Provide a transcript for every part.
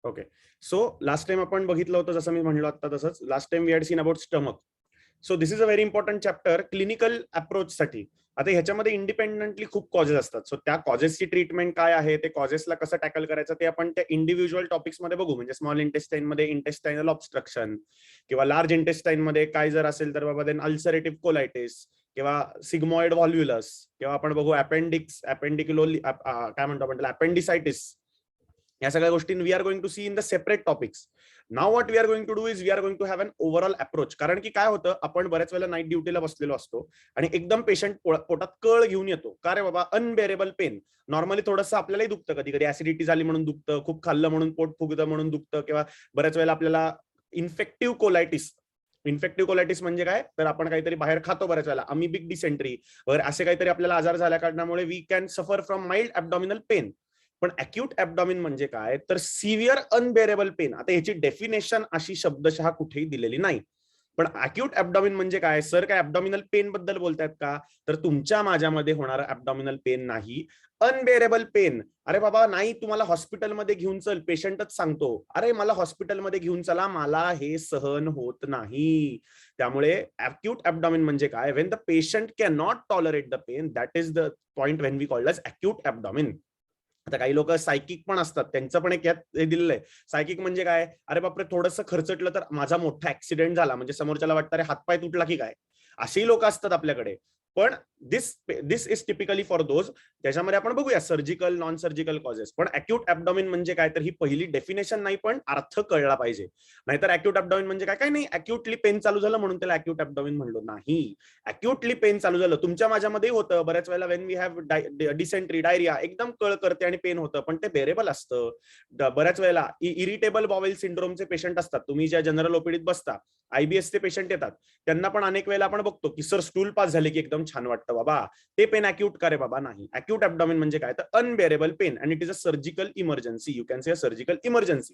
Okay. So last time आपण बघितलं होतं, जसं मी म्हणलो आता तसंच, last time we had seen about stomach. So this is a very important chapter clinical approach साठी. आता ह्याच्यामध्ये इंडिपेंडेंटली खूप कॉजेस असतात. सो त्या कॉजेसची ट्रीटमेंट काय आहे, ते कॉजेसला कसं टॅकल करायचं ते आपण त्या इंडिव्हिज्युअल टॉपिक्स मध्ये बघू. म्हणजे स्मॉल इंटेस्टाईन मध्ये इंटेस्टायनल ऑब्स्ट्रक्शन, किंवा लार्ज इंटेस्टाईन मध्ये काय जर असेल तर बाबा देन अल्सरेटिव्ह कोलायटिस, किंवा सिग्मॉइड व्हॉल्युलस, किंवा आपण बघू अपेंडिक्स, काय म्हणतो आपण अपेंडिसायटिस. या सगळ्या गोष्टी we are going to see in the separate topics. Now what we are going to do is we are going to have an overall approach. कारण की काय होतं, आपण बऱ्याच वेळेला नाईट ड्युटीला बसलेलो असतो आणि एकदम पेशंट पोटात कळ घेऊन येतो, का रे बाबा अनबेरेबल पेन. नॉर्मली थोडंसं आपल्यालाही दुखतं, कधी कधी ऍसिडिटी झाली म्हणून दुखतं, खूप खाल्लं म्हणून पोट फुगतं म्हणून दुखतं, किंवा बऱ्याच वेळेला आपल्याला इन्फेक्टिव्ह कोलायटिस म्हणजे काय, तर आपण काहीतरी बाहेर खातो बऱ्याच वेळेला, अमिबिक डिसेंट्री वगैरे असे काहीतरी आपल्याला आजार झाल्या कारणामुळे we can suffer from mild abdominal pain. पण अॅक्यूट ॲब्डॉमिन म्हणजे काय, तर सिव्हिअर अनबेरेबल पेन. आता याची डेफिनेशन अशी शब्दशः कुठेही दिलेली नाही. पण अॅक्यूट ॲब्डॉमिन म्हणजे काय, सर काय ॲब्डॉमिनल पेन बद्दल बोलतायत का, तर तुमच्या माझ्यामध्ये होणारा ॲब्डॉमिनल पेन नाही, अनबेरेबल पेन. अरे बाबा नाही, तुम्हाला हॉस्पिटलमध्ये घेऊन चल, पेशंटच सांगतो अरे मला हॉस्पिटलमध्ये घेऊन चला, मला हे सहन होत नाही. त्यामुळे अॅक्यूट ॲब्डॉमिन म्हणजे काय, when the patient can not tolerate the pain, that is the point when we called as acute abdomen. आता काही लोक सायकिक पण असतात, त्यांचं पण एक यात हे दिलेलं आहे. सायकिक म्हणजे काय, अरे बापरे थोडंसं खर्चटलं तर माझा मोठा ऍक्सिडेंट झाला, म्हणजे समोरच्याला वाटतं अरे हातपाय तुटला की काय. असेही लोक असतात आपल्याकडे. पण दिस इज टिपिकली फॉर दोज. त्याच्यामध्ये आपण बघूया सर्जिकल, नॉन सर्जिकल कॉजेस. पण अॅक्यूट ॲब्डॉमिन म्हणजे काय, तर ही पहिली डेफिनेशन नाही, पण अर्थ कळला पाहिजे. नाहीतर अॅक्यूट ॲब्डॉमिन म्हणजे काय नाही, अॅक्यूटली पेन चालू झालं म्हणून त्याला अॅक्यूट ॲब्डॉमिन म्हणलो नाही. अॅक्यूटली पेन चालू झालं, तुमच्या माझ्यामध्ये होतं बऱ्याच वेळेला, when we have dysentery, diarrhoea, एकदम कळ करते आणि पेन होतं, पण ते बेरेबल असतं. बऱ्याच वेळेला इरिटेबल बॉवेल सिंड्रोमचे पेशंट असतात, तुम्ही ज्या जनरल ओपीडीत बसता, आयबीएस चे पेशंट येतात, त्यांना पण अनेक वेळेला आपण बघतो की सर स्टूल पास झाले की एकदम छान वाटतं बाबा, ते पेन अॅक्यूट का रे बाबा, नाही. अॅक्यूट ॲब्डॉमिन म्हणजे काय, तर unbearable pain, and it is a surgical emergency. You can say a surgical emergency.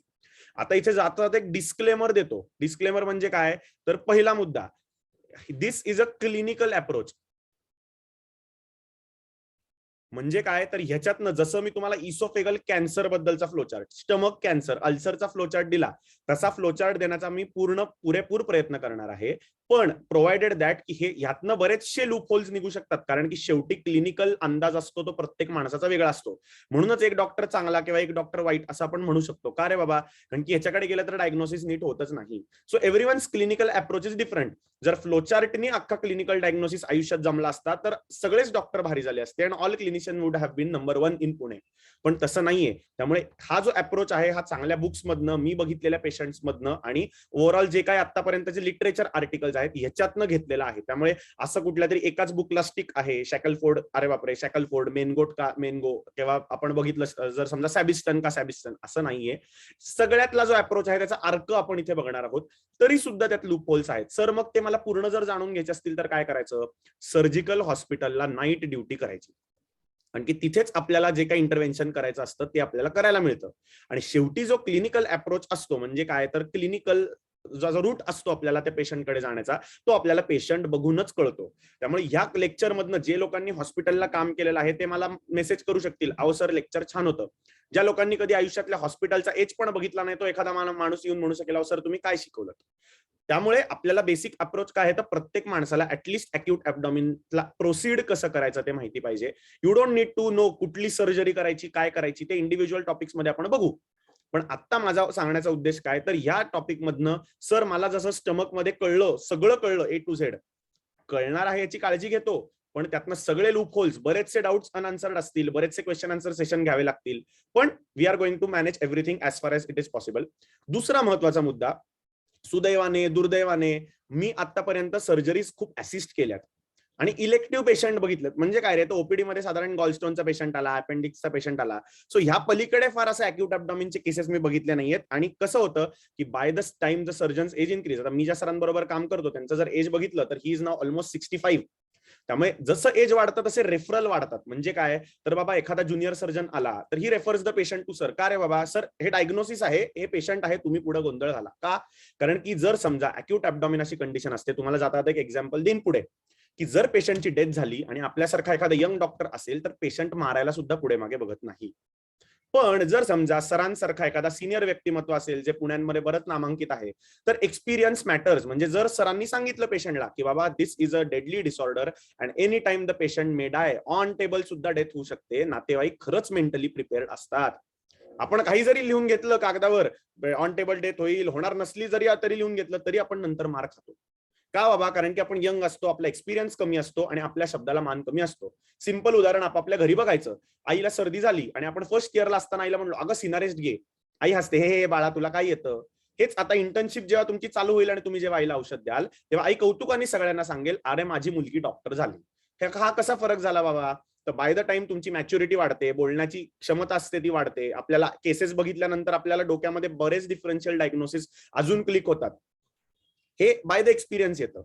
आता इथे जातात एक डिस्क्लेमर देतो. डिस्क्लेमर म्हणजे काय, तर पहिला मुद्दा, दिस इज अ क्लिनिकल अप्रोच. म्हणजे काय, तर ह्याच्यातनं जसं मी तुम्हाला इसोफेगल कॅन्सर बद्दलचा फ्लोचार्ट, स्टमक कॅन्सर, अल्सरचा फ्लोचार्ट दिला, तसा फ्लोचार्ट देण्याचा मी पुरेपूर प्रयत्न करणार आहे. पण प्रोव्हाइडेड दॅट की हे ह्यातनं बरेचसे लूप होल्स निघू शकतात, कारण की शेवटी क्लिनिकल अंदाज असतो तो प्रत्येक माणसाचा वेगळा असतो. म्हणूनच एक डॉक्टर चांगला किंवा एक डॉक्टर वाईट असं आपण म्हणू शकतो, का रे बाबा, कारण की ह्याच्याकडे गेलं तर डायग्नोसिस नीट होतच नाही. So everyone's clinical approach is different. जर फ्लोचार्टनी अख्खा क्लिनिकल डायग्नोसिस आयुष्यात जमला असता तर सगळेच डॉक्टर भारी झाले असते, and all clinician would have been number 1 in Pune. पण तसं नाहीये. त्यामुळे हा जो अप्रोच आहे, हा चांगल्या बुक्स मधनं, मी बघितलेल्या पेशंट्स मधनं, आणि ओव्हरऑल जे काही आतापर्यंतचे लिटरेचर आर्टिकल्स आहेत ह्याच्यातनं घेतलेलं आहे. त्यामुळे असं कुठल्या तरी एकाच बुकला स्टिक आहे, शॅकलफोर्ड, अरे बापरे शॅकलफोर्ड, मेनगोट का मेनगो, किंवा आपण बघितलं जर समजा सॅबिस्टन का सॅबिस्टन, असं नाहीये. सगळ्यातला जो अप्रोच आहे त्याचा अर्क आपण इथे बघणार आहोत. तरी सुद्धा त्यात लूप होल्स आहेत. सर मग ते मला पूर्ण जर जाणून घ्यायचे असतील तर काय करायचं, सर्जिकल हॉस्पिटलला नाईट ड्युटी करायची. कारण की तिथेच आपल्याला जे काही इंटरव्हेन्शन करायचं असतं ते आपल्याला करायला मिळतं. आणि शेवटी जो क्लिनिकल अप्रोच असतो म्हणजे काय, तर क्लिनिकल जो रूट असतो आपल्याला त्या पेशंटकडे जाण्याचा, तो आपल्याला पेशंट बघूनच कळतो. त्यामुळे ह्या लेक्चर मधनं जे लोकांनी हॉस्पिटलला काम केलेलं आहे ते मला मेसेज करू शकतील, अहो सर लेक्चर छान होतं. ज्या लोकांनी कधी आयुष्यातल्या हॉस्पिटलचा एज पण बघितला नाही, तो एखादा माणूस येऊन म्हणू शकेल, अहो सर तुम्ही काय शिकवलं. त्यामुळे आपल्याला बेसिक अप्रोच काय आहे, तर प्रत्येक माणसाला ऍटलीस्ट अॅक्यूट ॲब्डॉमिनला प्रोसीड कसं करायचं ते माहिती पाहिजे. You don't need to know कुठली सर्जरी करायची, काय करायची, ते इंडिव्हिज्युअल टॉपिक्स मध्ये आपण बघू. पण आता माझा सांगण्याचा उद्देश काय, तर ह्या टॉपिक मधनं सर मला जसं स्टमक मध्ये कळलं, सगळं कळलं ए टू झेड, कळणार आहे याची काळजी घेतो. पण त्यातनं सगळे लूप होल्स, बरेचसे डाऊट्स अनआन्सर्ड असतील, बरेचसे क्वेश्चन आन्सर सेशन घ्यावे लागतील. पण we are going to manage everything as far as it is possible. दुसरा महत्वाचा मुद्दा, सुदैवाने दुर्दैवाने मी आतापर्यंत सर्जरीज खूप असिस्ट केल्यात आणि इलेक्टिव्ह पेशंट बघितलेत. म्हणजे काय रे, तर ओपीडी मध्ये साधारण गॉलस्टोनचा पेशंट आला, अपेंडिक्सचा पेशंट आला. सो ह्या पलीकडे फार असं अॅक्यूट ॲब्डॉमिनचे केसेस मी बघितले नाहीयेत. आणि कसं होतं की by the time the surgeons as increase, आता मी ज्या सरांबरोबर काम करतो त्यांचं जर एज बघितलं तर ही इज नाव ऑलमोस्ट 65. त्यामुळे जसं एज वाढतं तसे रेफरल वाढतात. म्हणजे काय, तर बाबा एखादा ज्युनियर सर्जन आला तर he refers the patient to sir, का रे बाबा सर हे डायग्नोसिस आहे, हे पेशंट आहे, तुम्ही पुढे गोंधळ झाला का. कारण की जर समजा अॅक्यूट ॲब्डॉमिन अशी कंडिशन असते, तुम्हाला जाता एक एक्झाम्पल देईन पुढे, की जर पेशंटची डेथ झाली आणि आपल्यासारखा एखादा यंग डॉक्टर असेल तर पेशंट मारायला सुद्धा पुढे मागे बघत नाही. पण जर समजा सरांसारखा एखादा सिनियर व्यक्तिमत्व असेल जे पुण्यामध्ये बरंच नामांकित आहे, तर एक्सपिरियन्स मॅटर्स. म्हणजे जर सरांनी सांगितलं पेशंटला की बाबा this is a deadly disorder and any time the patient may die, on table सुद्धा डेथ होऊ शकते, नातेवाईक खरंच मेंटली प्रिपेअर्ड असतात. आपण काही जरी लिहून घेतलं कागदावर ऑन टेबल डेथ होईल, होणार नसली जरी तरी लिहून घेतलं तरी आपण नंतर मार खातो. का बाबा? कारण की आपण यंग असतो, आपला एक्सपिरियन्स कमी असतो आणि आपल्या शब्दाला मान कमी असतो. सिंपल उदाहरण आपापल्या घरी बघायचं. आईला सर्दी झाली आणि आपण फर्स्ट इयरला असताना आईला म्हणलो अगं सिनारेस्ट घे, आई हसते, हे बाळा तुला काय येतं. हेच आता इंटर्नशिप जेव्हा तुमची चालू होईल आणि तुम्ही जेव्हा आईला औषध द्याल तेव्हा आई कौतुकाने सगळ्यांना सांगेल, अरे माझी मुलगी डॉक्टर झाली. हा कसा फरक झाला बाबा? तर बाय द टाइम तुमची मॅच्युरिटी वाढते, बोलण्याची क्षमता असते ती वाढते, आपल्याला केसेस बघितल्यानंतर आपल्याला डोक्यामध्ये बरेच डिफरन्शियल डायग्नोसिस अजून क्लिक होतात. हे बाय द एक्सपिरियन्स येतं.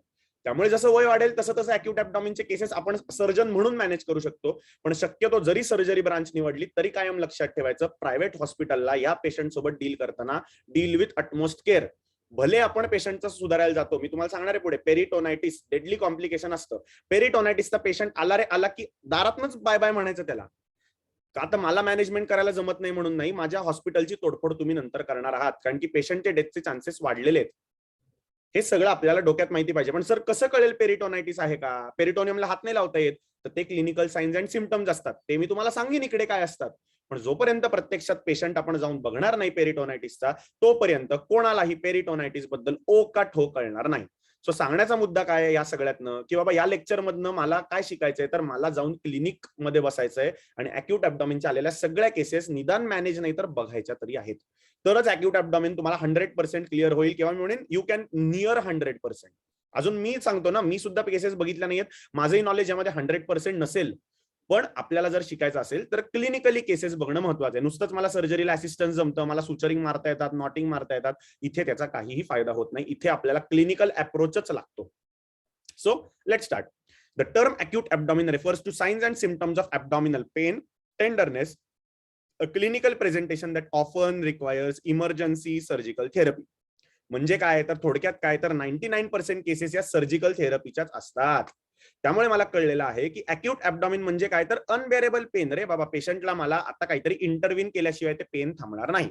त्यामुळे जसं वय वाढेल तसं तसं अॅक्यूट ॲब्डॉमिनचे केसेस आपण सर्जन म्हणून मॅनेज करू शकतो. पण शक्यतो जरी सर्जरी ब्रांच निवडली तरी कायम लक्षात ठेवायचं, प्रायव्हेट हॉस्पिटलला या पेशंट सोबत डील करताना डील विथ अटमोस्ट केअर. भले आपण पेशंटचं सुधारायला जातो, मी तुम्हाला सांगणार आहे पुढे, पेरिटोनायटिस डेडली कॉम्प्लिकेशन असतं. पेरिटोनायटिसचा पेशंट आला रे आला की दारातनच बाय बाय म्हणायचं त्याला. का आता मला मॅनेजमेंट करायला जमत नाही म्हणून नाही, माझ्या हॉस्पिटलची तोडफोड तुम्ही नंतर करणार आहात, कारण की पेशंटचे डेथचे चान्सेस वाढलेले आहेत. हे सगळं आपल्याला डोक्यात माहिती पाहिजे. पण सर कसं कळेल पेरिटोनायटिस आहे का? पेरिटोनियमला हात नाही लावता येत, तर ते क्लिनिकल साइन्स अँड सिम्पटम्स असतात, ते मी तुम्हाला सांगेन इकडे काय असतात. पण जोपर्यंत प्रत्यक्षात पेशंट आपण जाऊन बघणार नाही पेरिटोनायटिसचा, तोपर्यंत कोणालाही पेरिटोनायटिस बद्दल ओ का ठो कळणार नाही. सो सांगण्याचा मुद्दा काय आहे या सगळ्यातनं, की बाबा या लेक्चर मधनं मला काय शिकायचंय, तर मला जाऊन क्लिनिक मध्ये बसायचंय आणि अॅक्यूट ॲब्डॉमिनच्या आलेल्या सगळ्या केसेस निदान मॅनेज नाही तर बघायच्या तरी आहेत. तरच अॅक्यूट ॲब्डॉमिन तुम्हाला 100% क्लिअर होईल, किंवा मी म्हणेन यू कॅन नियर 100%. अजून मी सांगतो ना, मी सुद्धा केसेस बघितल्या नाहीयेत, माझंही नॉलेज यामध्ये 100% नसेल. पण आपल्याला जर शिकायचं असेल तर क्लिनिकली केसेस बघणं महत्वाचं आहे. नुसतंच मला सर्जरीला असिस्टन्स जमतं, मला सुचरिंग मारता येतात, नॉटिंग मारता येतात, इथे त्याचा काहीही फायदा होत नाही. इथे आपल्याला क्लिनिकल अप्रोचच लागतो. So let's start. The term acute abdomen refers to signs and symptoms of abdominal pain, tenderness, a clinical presentation that often requires emergency surgical therapy. म्हणजे काय, तर थोडक्यात काय, तर 99% केसेस या सर्जिकल थेरपीच्याच असतात. त्यामुळे मला कळलेलं आहे की अॅक्यूट ॲब्डॉमिन म्हणजे काय, तर अनबेरेबल पेन. रे बाबा, पेशंटला मला आता काहीतरी इंटरव्हीन केल्याशिवाय ते पेन थांबणार नाही.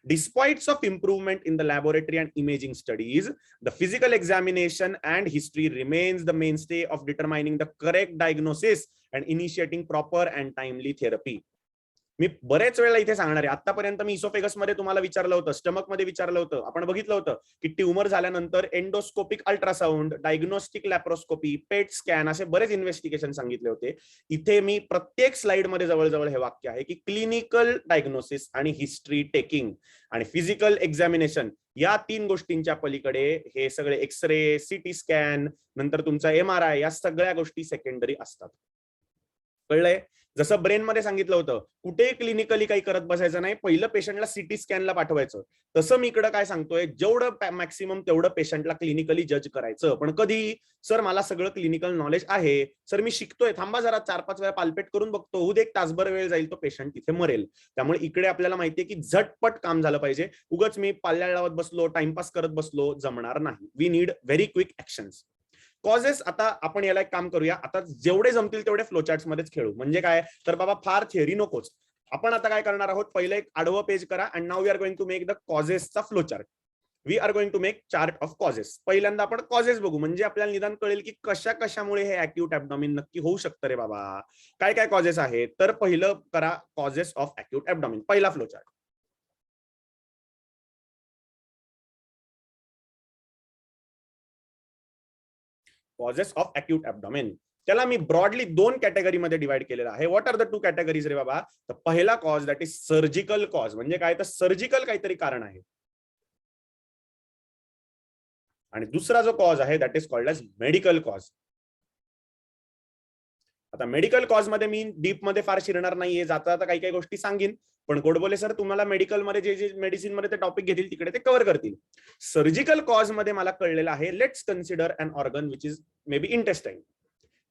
Despite of improvement in the laboratory and imaging studies, the physical examination and history remains the mainstay of determining the correct diagnosis and initiating proper and timely therapy. मी बरेच वेळेला इथे सांगणार आहे, आतापर्यंत मी इसोफेगस मध्ये तुम्हाला विचारलं होतं, स्टमक मध्ये विचारलं होतं, आपण बघितलं होतं की ट्यूमर झाल्यानंतर एंडोस्कोपिक अल्ट्रासाउंड, डायग्नोस्टिक लॅप्रोस्कोपी, पेट स्कॅन असे बरेच इन्व्हेस्टिगेशन सांगितले होते. इथे मी प्रत्येक स्लाइड मध्ये जवळजवळ हे वाक्य आहे की क्लिनिकल डायग्नोसिस आणि हिस्ट्री टेकिंग आणि फिजिकल एक्झामिनेशन या 3 गोष्टींच्या पलीकडे हे सगळे एक्सरे, सिटी स्कॅन, नंतर तुमचा MRI, या सगळ्या गोष्टी सेकंडरी असतात. कळलंय? जसं ब्रेन मध्ये सांगितलं होतं, कुठेही क्लिनिकली काही करत बसायचं नाही, पहिलं पेशंटला सिटी स्कॅनला पाठवायचं. तसं मी इकडे काय सांगतोय, जेवढं मॅक्सिमम तेवढं पेशंटला क्लिनिकली जज करायचं. पण कधी, सर मला सगळं क्लिनिकल नॉलेज आहे, सर मी शिकतोय, थांबा जरा 4-5 वेळा पालपेट करून बघतो, उद्या 1 तासभर वेळ जाईल, तो पेशंट तिथे मरेल. त्यामुळे इकडे आपल्याला माहितीये की झटपट काम झालं पाहिजे. उगाच मी पाल्या लावत बसलो, टाइमपास करत बसलो, जमणार नाही. We need very quick actions. Causes, आता आपण याला एक काम करूया, आता जेवढे जमतील तेवढे फ्लोचार्ट्स मध्येच खेळू. म्हणजे काय, तर बाबा फार थिअरी नकोच. आपण आता काय करणार आहोत, पहिलं एक आडवं पेज करा and now we are going to make the कॉजेसचा flowchart. We are going to make chart of causes. पहिल्यांदा आपण कॉजेस बघू, म्हणजे आपल्याला निदान कळेल की कशा कशामुळे हे अॅक्यूट ॲब्डॉमिन नक्की होऊ शकतं रे बाबा. काय काय कॉजेस आहेत, तर पहिलं करा कॉजेस ऑफ अॅक्यूट ॲब्डॉमिन, पहिला फ्लोचार्ट. कॉजेस ऑफ अॅक्यूट ॲब्डॉमिन, त्याला मी ब्रॉडली 2 कॅटेगरीमध्ये डिवाइड केलेला आहे. व्हॉट आर द 2 कॅटेगरीज रे बाबा, तर पहिला cause that is surgical cause. म्हणजे काय, तर सर्जिकल काहीतरी कारण आहे. आणि दुसरा जो कॉज आहे that is called as medical cause. आता मेडिकल कॉज मध्ये मी डीप मध्ये फार शिरणार नाहीये, जाता जाता काही काही गोष्टी सांगेन, पण गोडबोले सर तुम्हाला मेडिकल मध्ये जे जे मेडिसिन मध्ये ते टॉपिक घेतील तिकडे ते कव्हर करतील. सर्जिकल कॉज मध्ये मला कळलेलं आहे, let's consider an organ which is maybe intestine.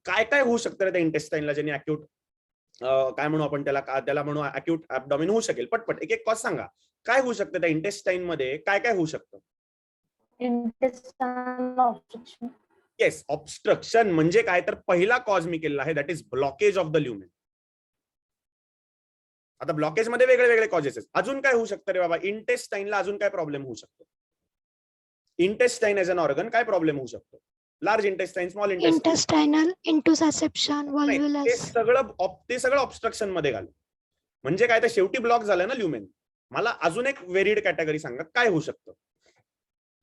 काय काय होऊ शकतं त्या इंटेस्टाईनला ज्याने अॅक्यूट काय म्हणू आपण त्याला म्हणू अॅक्यूट ॲब्डॉमिन होऊ शकेल. पटपट एक एक कॉज सांगा, काय होऊ शकतं त्या इंटेस्टाईन मध्ये, काय काय होऊ शकतं. intestinal obstruction. येस, ऑब्स्ट्रक्शन म्हणजे काय, तर पहिला कॉज मी केलेला आहे that is blockage of the lumen. आता ब्लॉकेज मध्ये वेगळे वेगळे कॉजेस आहेत. अजून काय होऊ शकतं रे बाबा? इंटेस्टाईनला अजून काय प्रॉब्लेम होऊ शकतो? इंटेस्टाईन एज अन ऑर्गन काय प्रॉब्लेम होऊ शकतो? लार्ज इंटेस्टाईन, स्मॉल इंटेस्टाईन, इंटेस्टायनल, इंटुससेप्शन, ते व्हॉल्व्युलस. सगळं ऑब्स्ट्रक्शन मध्ये घाल. म्हणजे काय, तर शेवटी ब्लॉक झालं ना ल्युमेन. मला अजून एक व्हेरिड कॅटेगरी सांगा, काय होऊ शकतं?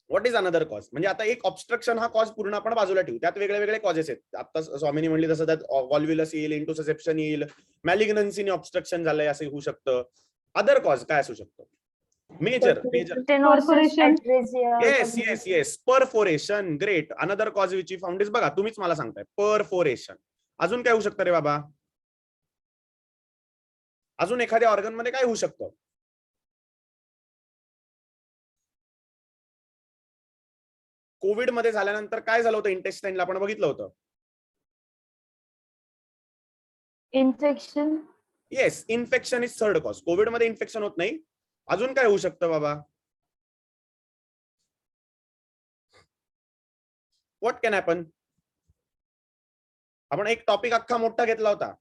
What is another cause? म्हणजे आता एक ऑब्स्ट्रक्शन हा कॉज पूर्ण आपण बाजूला ठेवू, त्यात वेगळे वेगळे कॉजेस आहेत. आता स्वामीनी म्हणली तसं त्यात व्हॉल्व्युलस येईल, इंटुससेप्शन येईल, मॅलिग्नन्सीने ऑब्स्ट्रक्शन झालंय असं होऊ शकतं. अदर कॉज काय असू शकतो? Major yes perforation. Great. Another cause which you found is, बघा तुम्हीच मला सांगताय, परफोरेशन. अजून काय होऊ शकतं रे बाबा? अजून एखाद्या ऑर्गन मध्ये काय होऊ शकतं? कोविड मध्ये झाल्यानंतर काय झालं होतं इंटेस्टाईनला, आपण बघितलं होतं. Infection. Yes, infection is third cause. Covid मध्ये इन्फेक्शन होत नाही. अजून काय होऊ शकतं बाबा? What can happen? आपण एक टॉपिक अख्खा मोठा घेतला होता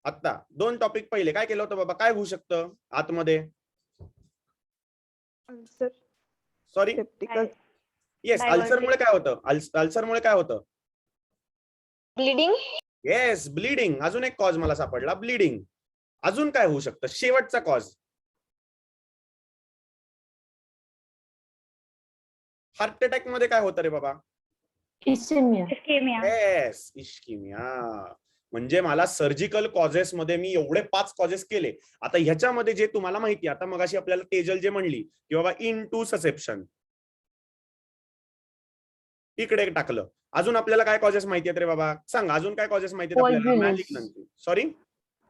आता. 2 टॉपिक पहिले काय केलं होतं बाबा? काय होऊ शकतं आतमध्ये? सॉरी, येस, अल्सरमुळे काय होतं? अल्सरमुळे काय होतं? ब्लीडिंग. Yes, bleeding. अजून एक कॉज मला सापडला, ब्लीडिंग. अजून काय होऊ शकतं? शेवटचा कॉज, हार्ट अटॅक मध्ये काय होतं रे बाबा? इस्केमिया. येस, इश्किमिया. म्हणजे मला सर्जिकल कॉजेस मध्ये मी एवढे 5 कॉजेस केले. आता ह्याच्यामध्ये जे तुम्हाला माहिती, आता मगाशी आपल्याला तेजल जे म्हणली की बाबा इंटुससेप्शन इकडे टाकलं. अजून आपल्याला काय कॉजेस माहिती आहेत रे बाबा? सांग, अजून काय कॉजेस माहिती आहेत आपल्याला? Volvulus. मॅलिग्नन्सी. सॉरी,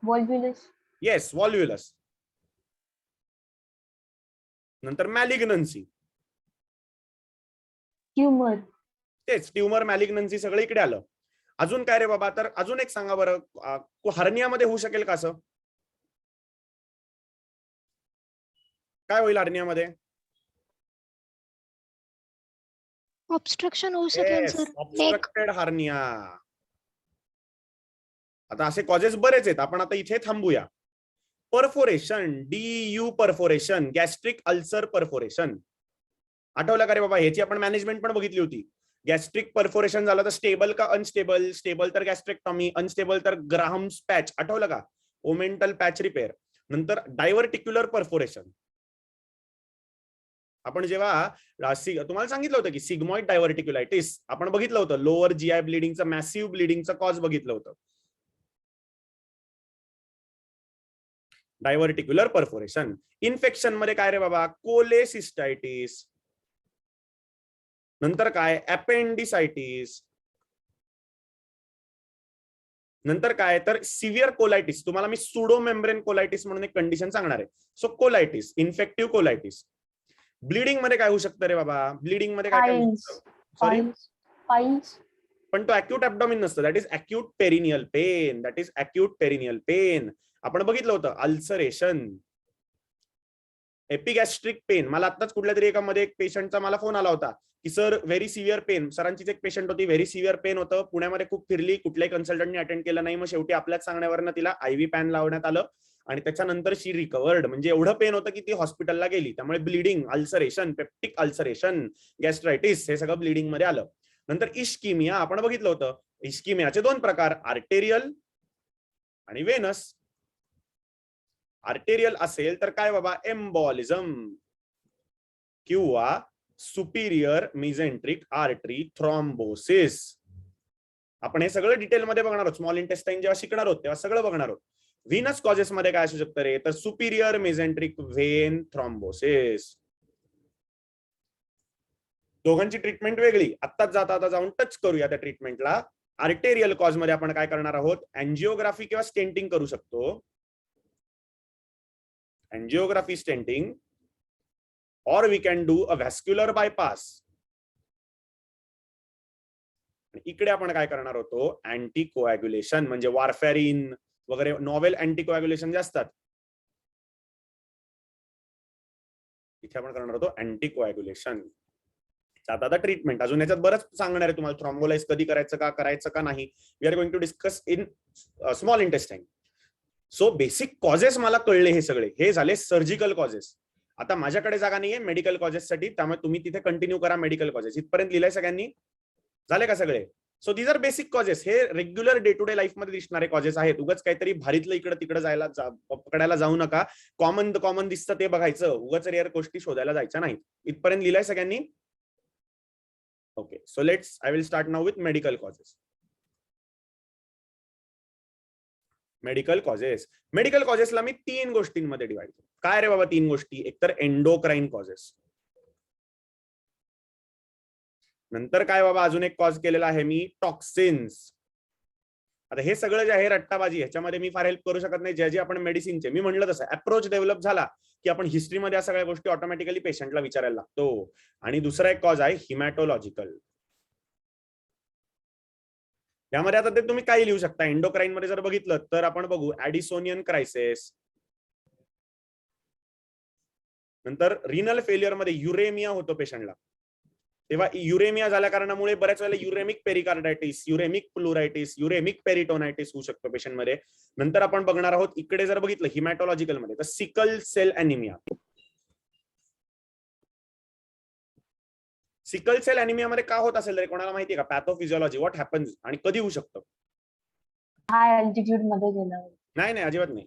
व्हॉल्व्युलस. येस, व्हॉल्व्युलस. नंतर मॅलिग्नन्सी, ट्यूमर. तेच ट्यूमर, मॅलिग्नन्सी सगळं इकडे आलं. अजून काय रे बाबा? तर अजून एक सांगा बरं, हर्नियामध्ये होऊ शकेल का असं? काय होईल हर्नियामध्ये? ऑब्स्ट्रक्शन होऊ शकेल येस, सर. Obstructed hernia. आता असे कॉजेस बरेच आहेत, आपण आता इथे थांबूया. Perforation, DU perforation, gastric ulcer perforation. आठवलं का रे बाबा? ह्याची आपण मॅनेजमेंट पण बघितली होती. गॅस्ट्रिक परफोरेशन झालं तर स्टेबल का अनस्टेबल? स्टेबल तर गॅस्ट्रेक्टॉमी, अनस्टेबल तर ग्राहम्स पॅच. आठवलं का? ओमेंटल पॅच रिपेअर. नंतर डायव्हर्टिक्युलर परफोरेशन. आपण जेव्हा तुम्हाला सांगितलं होतं की सिग्मॉइड डायव्हर्टिक्युलायटिस आपण बघितलं होतं, लोअर जीआय ब्लिडिंगचं, मॅसिव्ह ब्लिडिंगचं कॉज बघितलं होतं. डायव्हर्टिक्युलर परफोरेशन. इन्फेक्शन मध्ये काय रे बाबा? कोलेसिस्टायटिस. नंतर काय? अपेंडिसायटिस. नंतर काय? तर सिव्हिअर कोलायटिस. तुम्हाला मी सुडो मेम्ब्रेन कोलायटिस म्हणून एक कंडिशन सांगणार आहे. So colitis, infective colitis. Bleeding मध्ये काय होऊ शकतं रे बाबा? ब्लिडिंग मध्ये काय होऊ शकतं? सॉरी, पण तो अॅक्यूट ॲब्डॉमिन नसतं. That is acute perineal pain. That is acute perineal pain. आपण बघितलं होतं अल्सरेशन, एपिगॅस्ट्रिक पेन. मला आताच कुठल्या तरी एकामध्ये एक पेशंटचा मला फोन आला होता की सर व्हेरी सिव्हिअर पेन. सरांचीच एक पेशंट होती, व्हेरी सिव्हिअर पेन होतं. पुण्यामध्ये खूप फिरली, कुठल्याही कन्सल्टंटनी अटेंड केलं नाही. मग शेवटी आपल्याच सांगण्यावरनं तिला IV पॅन लावण्यात आलं आणि त्याच्यानंतर शी रिकवर्ड. म्हणजे एवढं पेन होतं की ती हॉस्पिटलला गेली. त्यामुळे ब्लिडिंग, अल्सरेशन, पेप्टिक अल्सरेशन, गॅस्ट्रायटिस हे सगळं ब्लिडिंग मध्ये आलं. नंतर इश्किमिया आपण बघितलं होतं. इश्किमियाचे 2 प्रकार, आर्टेरियल आणि वेनस. आर्टेरियल असेल तर काय बाबा? एम्बॉलिझम किंवा सुपिरियर मेसेंट्रिक आर्टरी थ्रॉम्बोसिस. आपण हे सगळं डिटेलमध्ये बघणार आहोत. स्मॉल इंटेस्टाईन जेव्हा शिकणार आहोत तेव्हा सगळं बघणार आहोत. व्हीनस कॉजेस मध्ये काय असू शकतं रे? तर सुपिरियर मेसेंट्रिक व्हेन थ्रॉम्बोसिस. दोघांची ट्रीटमेंट वेगळी. आत्ताच आता जाऊन टच करूया त्या ट्रीटमेंटला. आर्टेरियल कॉज मध्ये आपण काय करणार आहोत? अँजिओग्राफी किंवा स्टेंटिंग करू शकतो. Angiography, stenting, or we can do a vascular bypass. इकडे आपण काय करणार होतो? अँटीकोॲग्युलेशन, म्हणजे वारफॅरिन वगैरे नॉवेल अँटीकोॲग्युलेशन जे असतात इथे आपण करणार होतो अँटीकोॲग्युलेशन. आता ट्रीटमेंट अजून याच्यात बरंच सांगणार आहे तुम्हाला. थ्रॉम्बोलाइज कधी करायचं का नाही, we are going to discuss in small intestine. So basic causes मला कळले हे सगळे, हे झाले सर्जिकल कॉजेस. आता माझ्याकडे जागा नाहीये मेडिकल कॉजेससाठी, त्यामुळे तुम्ही तिथे कंटिन्यू करा मेडिकल कॉजेस. इथपर्यंत लिहिलंय सगळ्यांनी? झाले का सगळे? So these are basic causes. हे regular day to day life मध्ये दिसणारे कॉजेस आहेत. उगाच काहीतरी भारीतलं इकडे तिकडे पकडायला जाऊ नका. कॉमन दिसतं ते बघायचं, उगाच रेअर गोष्टी शोधायला जायच्या नाहीत. इथपर्यंत लिहिलंय सगळ्यांनी? Okay, so I will start now with medical causes. Medical कॉजेसला मी 3 गोष्टींमध्ये डिवाइड करतो. काय रे बाबा 3 गोष्टी? एकतर एंडोक्राइन कॉजेस, नंतर काय बाबा अजून एक कॉज केलेला आहे मी, टॉक्सिन्स. आता हे सगळं जे आहे रट्टाबाजी, ह्याच्यामध्ये मी फार हेल्प करू शकत नाही. जे आपण मेडिसिनचे, मी म्हणलं तसं अप्रोच डेव्हलप झाला की आपण हिस्ट्रीमध्ये या सगळ्या गोष्टी ऑटोमॅटिकली पेशंटला विचारायला लागतो. आणि दुसरा एक कॉज आहे हिमॅटोलॉजिकल. यामध्ये आता ते तुम्ही काही लिहू शकता. एंडोक्राइन मध्ये जर बघितलं तर आपण बघू ऍडिसोनियन क्रायसिस, नंतर रिनल फेल्युअर मध्ये युरेमिया होतो पेशंटला, तेव्हा युरेमिया झाल्या कारणामुळे बऱ्याच वेळेला युरेमिक पेरिकार्डायटिस, युरेमिक प्लुरायटिस, युरेमिक पेरिटोनायटिस होऊ शकतो पेशंटमध्ये. नंतर आपण बघणार आहोत इकडे जर बघितलं हिमॅटोलॉजिकल मध्ये तर sickle cell anaemia. Sickle cell anaemia मध्ये का होत असेल रे, कोणाला माहिती आहे का? पॅथोफिजिओलॉजी, व्हॉट हॅपन्स आणि कधी होऊ शकतं? हाय अल्टिट्यूड मध्ये गेल्यावर. नाही अजिबात नाही.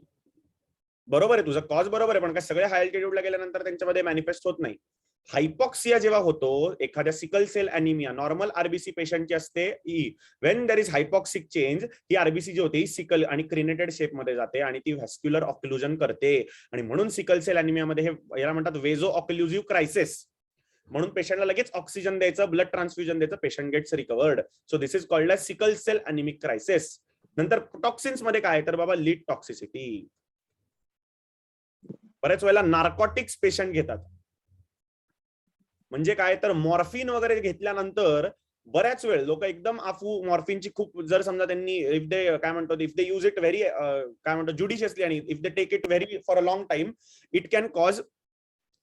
बरोबर आहे तुझं, कॉज बरोबर आहे, पण काय सगळे हाय अल्टिट्यूडला गेल्यानंतर त्यांच्यामध्ये मॅनिफेस्ट होत नाही. हायपॉक्सिया जेव्हा होतो एखाद्या sickle cell anaemia, normal RBC पेशंटची असते ई, when there is hypoxic change, ही आरबीसी जी होते ही सिकल आणि क्रिनेटेड शेप मध्ये जाते आणि ती व्हॅस्क्युलर ऑक्लुजन करते. आणि म्हणून सिकल सेल अॅनिमियामध्ये हे याला म्हणतात वेझो ऑक्लुझिव्ह क्रायसिस. म्हणून पेशंटला लगेच ऑक्सिजन द्यायचं, ब्लड ट्रान्सफ्युजन द्यायचं, patient gets recovered. So this is called as sickle cell anaemic crisis. नंतर टॉक्सिन्स मध्ये काय तर बाबा लीड टॉक्सिसिटी. बऱ्याच वेळेला नार्कोटिक्स पेशंट घेतात. म्हणजे काय तर मॉर्फिन वगैरे घेतल्यानंतर बऱ्याच वेळ लोक एकदम आफू मॉर्फिनची खूप, जर समजा त्यांनी इफ दे काय म्हणतो if they use it very काय म्हणतो ज्युडिशियसली आणि if they take it very for a long time, it can cause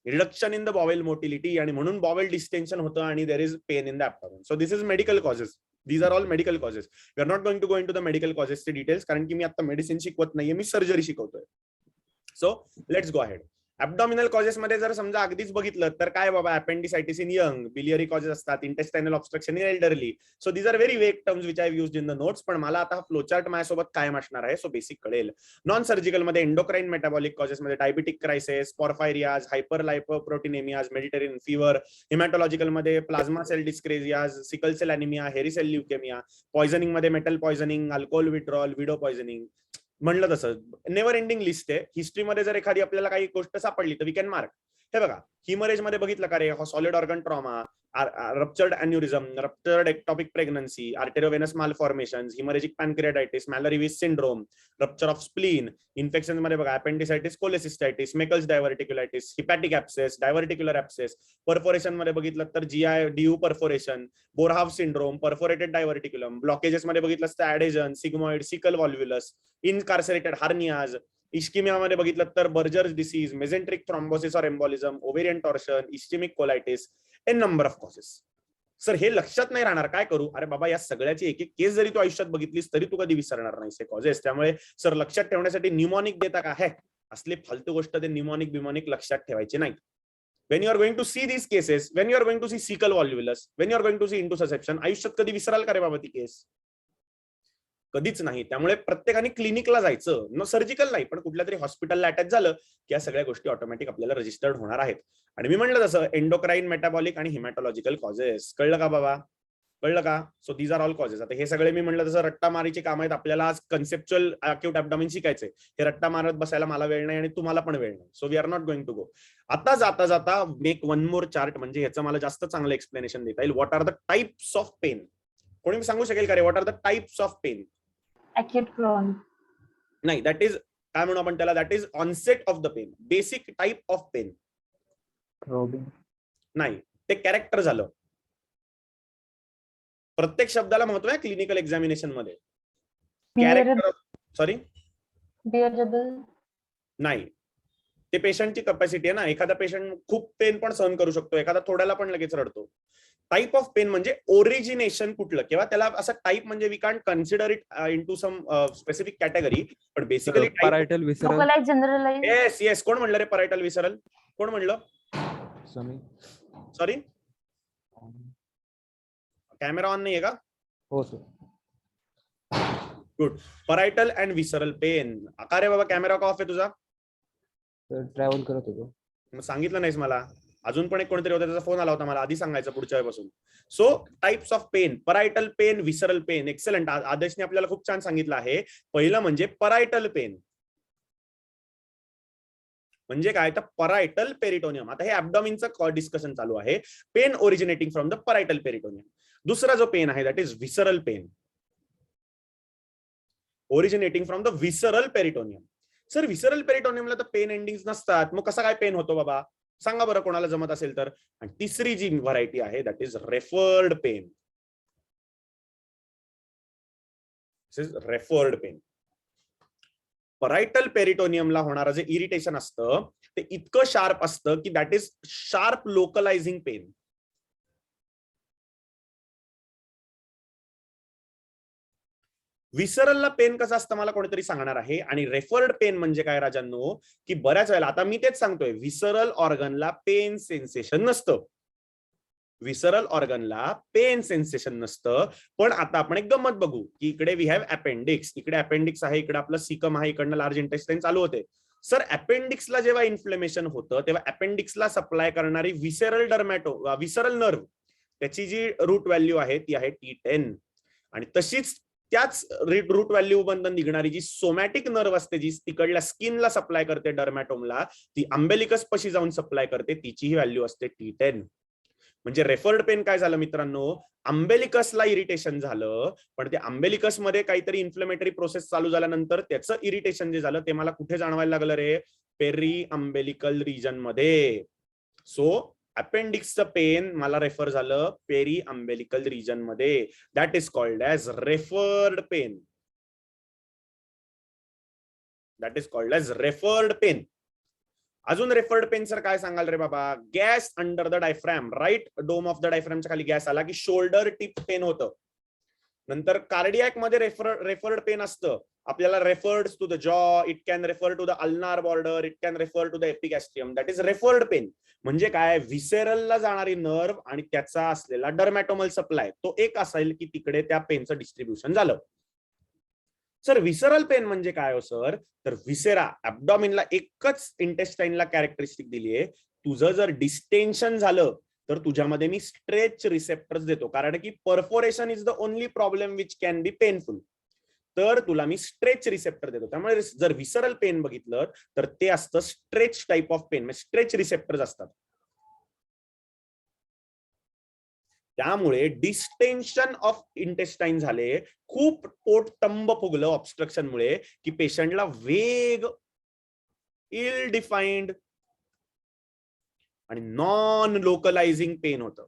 reduction in the bowel motility आणि म्हणून बॉवेल डिस्टेन्शन होतं आणि there is pain in the abdomen. So this is medical causes. These are all medical causes. We are not going to go into the medical causes चे details, कारण की मी आता medicine शिकवत नाहीये, मी सर्जरी शिकवतोय. So let's go ahead. Abdominal causes मध्ये जर समजा अगदीच बघितलं तर काय बाबा, appendicitis in young, biliary causes असतात, intestinal obstruction in elderly. So these are very vague terms which I used in the notes. पण मला आता फ्लोचार्ट माझ्यासोबत कायम असणार आहे, सो बेसिक कळेल. नॉन सर्जिकल मध्ये एंडोक्राइन मेटाबॉलिक कॉजेस मध्ये diabetic crisis, porphyrias, hyper lipoproteinaemias, Mediterranean fever. Haematological मध्ये plasma cell dyscrasias, sickle cell anaemia, hairy cell leukaemia. Poisoning मध्ये metal poisoning, alcohol withdrawal, widow poisoning. म्हणलं तसं never ending list आहे. हिस्ट्रीमध्ये जर एखादी आपल्याला काही गोष्ट सापडली तर वी कॅन मार्क. हे बघा, हिमरेज मध्ये बघितलं का रे, solid organ trauma, ruptured aneurysm, ruptured ectopic pregnancy, arteriovenous malformations, haemorrhagic pancreatitis, Mallory Weiss syndrome, rupture of spleen. Infection मध्ये बघा अपेंडिसायटिस, कोलेसिस्टायटिस, मेकल्स डायव्हर्टिक्युलायटिस, हिपॅटिक ऍप्सेस, डायव्हर्टिक्युलर ऍप्सेस. परफोरेशन मध्ये बघितलं तर GI DU perforation, Boerhaave syndrome, perforated diverticulum. Blockages मध्ये बघितलं तर ऍडेजन, सिग्मॉइड, सिकल व्हॉल्व्युलस, इनकार्सरेटेड हार्नियाज. इस्किमियामध्ये बघितलं तर Buerger's disease, mesenteric thrombosis or embolism, ovarian torsion, ischaemic colitis, n number of causes. Sir हे लक्षात नाही राहणार, काय करू? अरे बाबा, या सगळ्याची एक एक केस जरी तू आयुष्यात बघितलीस तरी तू कधी विसरणार नाहीस हे कॉजेस. त्यामुळे सर लक्षात ठेवण्यासाठी न्यूमॉनिक देता का? हे असले फालतू गोष्ट ते न्यूमॉनिक बिमॉनिक लक्षात ठेवायचे नाही. when you are going to see these cases, when you are going to see cecal volvulus, when you are going to see intussusception, आयुष्यात कधी विसराल का रे बाबा ती केस? कधीच नाही. त्यामुळे प्रत्येकाने क्लिनिकला जायचं, न सर्जिकल नाही पण कुठल्या तरी हॉस्पिटलला अटॅच झालं की या सगळ्या गोष्टी ऑटोमॅटिक आपल्याला रजिस्टर्ड होणार आहेत. आणि मी म्हणलं तसं एंडोक्राइन, मेटाबॉलिक आणि हिमॅटोलॉजिकल कॉजेस. कळलं का बाबा? कळलं का? So these are all causes. आता हे सगळे मी म्हणलं तसं रट्टा मारीची काम आहेत. आपल्याला आज कन्सेप्च्युअल अक्यूट ॲब्डोमेन शिकायचंय. हे रट्टा मारत बसायला मला वेळ नाही आणि तुम्हाला पण वेळ नाही. So we are not going to go. आता जाता जाता मेक वन मोर चार्ट, म्हणजे ह्याचं मला जास्त चांगलं एक्सप्लेनेशन देता येईल. What are the types of pain? कोणी सांगू शकेल का रे, what are the types of pain? acute chronic. नाही, दॅट इज काय म्हणू आपण त्याला, that is onset of the pain. Basic type of pain नाही, ते कॅरेक्टर झालं. प्रत्येक शब्दाला महत्व आहे क्लिनिकल एक्झामिनेशन मध्ये. Character, sorry Bearable. नाही, ते पेशंटची कॅपॅसिटी आहे ना. एखादा पेशंट खूप पेन पण सहन करू शकतो, एखादा थोड्याला पण लगेच रडतो. टाईप ऑफ पेन म्हणजे ओरिजिनेशन कुठलं, किंवा त्याला असं टाईप म्हणजे we can't consider it into some specific category, पण basically type. Parietal visceral. Localise generalise. Yes yes, कोण म्हणलं रे परायटल विसरल? कोण म्हणलं? सॉरी, कॅमेरा ऑन नाहीये का? हो सर. गुड. परायटल अँड विसरल पेन. का रे बाबा कॅमेरा का ऑफ आहे तुझा? ट्रॅव्हल करत होतो. मग सांगितलं नाहीस मला. अजून पण एक कोणतरी होता, त्याचा फोन आला होता मला, आधी सांगायचं पुढच्या वेळेपासून. So types of pain, parietal pain, visceral pain. Excellent. आदेशने आपल्याला खूप छान सांगितलं आहे. पहिलं म्हणजे परायटल पेन म्हणजे काय, तर परायटल पेरिटोनियम. आता हे ऍब्डॉमिनचं डिस्कशन चालू आहे. Pain originating from the parietal peritoneum. दुसरा जो पेन आहे that is visceral pain, originating from the visceral peritoneum. Sir visceral पेरिटोनियमला तर पेन एंडिंग्स नसतात, मग कसा काय पेन होतो बाबा? सांगा बरं कोणाला जमत असेल तर. आणि तिसरी जी व्हरायटी आहे that is referred pain. Referred pain. Parietal पेरिटोनियमला होणारं जे इरिटेशन असतं ते इतकं शार्प असतं की that is sharp localising pain. विसरलला पेन कसं असतं मला कोणीतरी सांगणार आहे. आणि रेफर्ड पेन म्हणजे काय राजांनो, की बऱ्याच वेळेला, आता मी तेच सांगतोय, विसरल ऑर्गनला पेन सेन्सेशन नसतं. विसरल ऑर्गनला पेन सेन्सेशन नसतं. पण आता आपण एक गंमत बघू की इकडे वी हॅव अपेंडिक्स, इकडे अपेंडिक्स आहे, इकडे आपलं सिकम आहे, इकडनं लार्ज इंटेस्टाईन चालू होते. सर अपेंडिक्सला जेव्हा इन्फ्लेमेशन होतं तेव्हा अपेंडिक्सला सप्लाय करणारी विसरल विसरल नर्व, त्याची जी रूट व्हॅल्यू आहे ती आहे T10. आणि तशीच त्याच रूट व्हॅल्यू मधून निघणारी जी सोमॅटिक नर्व असते, जी तिकडल्या स्किनला सप्लाय करते डर्मॅटोमला, ती अम्बेलिकस पशी जाऊन सप्लाय करते, तिचीही व्हॅल्यू असते T10. म्हणजे रेफर्ड पेन काय झालं मित्रांनो, अम्बेलिकसला इरिटेशन झालं, पण ते अम्बेलिकस मध्ये काहीतरी इन्फ्लेमेटरी प्रोसेस चालू झाल्यानंतर त्याचं इरिटेशन जे झालं ते मला कुठे जाणवायला लागलं रे? पेरी अम्बेलिकल रिजन मध्ये. सो अपेंडिक्सचं पेन मला रेफर झालं पेरी अम्बेलिकल रिजन मध्ये. That is called as referred pain. That is called as referred pain. अजून रेफर्ड पेन सर काय सांगाल रे बाबा? Gas under the diaphragm, right dome of the डायफ्रॅमच्या खाली गॅस आला की शोल्डर टिप पेन होतं. नंतर कार्डियक मध्ये रेफर्ड पेन असतं. आपल्याला referred to the jaw, it can refer to the ulnar border, it can refer to the epigastrium. That is referred pain. म्हणजे काय, विसेरलला जाणारी नर्व आणि त्याचा असलेला डर्मॅटोमल सप्लाय तो एक असेल की तिकडे त्या पेनचं डिस्ट्रीब्युशन झालं. सर विसरल पेन म्हणजे काय हो सर? तर विसेरा ऍब्डॉमिनला एकच इंटेस्टाईनला कॅरेक्टरिस्टिक दिली आहे. तुझं जर डिस्टेन्शन झालं तर तुझ्यामध्ये मी स्ट्रेच रिसेप्टर्स देतो, कारण की perforation is the only problem which can be painful. तर तुला मी स्ट्रेच रिसेप्टर देतो. त्यामुळे जर विसरल पेन बघितलं तर ते असतं स्ट्रेच टाइप ऑफ पेन, म्हणजे स्ट्रेच रिसेप्टर्स असतात. त्यामुळे डिस्टेन्शन ऑफ इंटेस्टाईन झाले, खूप पोट तंब फुगलं ऑब्स्ट्रक्शनमुळे, की पेशंटला वेग, इल डिफाइंड आणि नॉन लोकलायझिंग पेन होतं.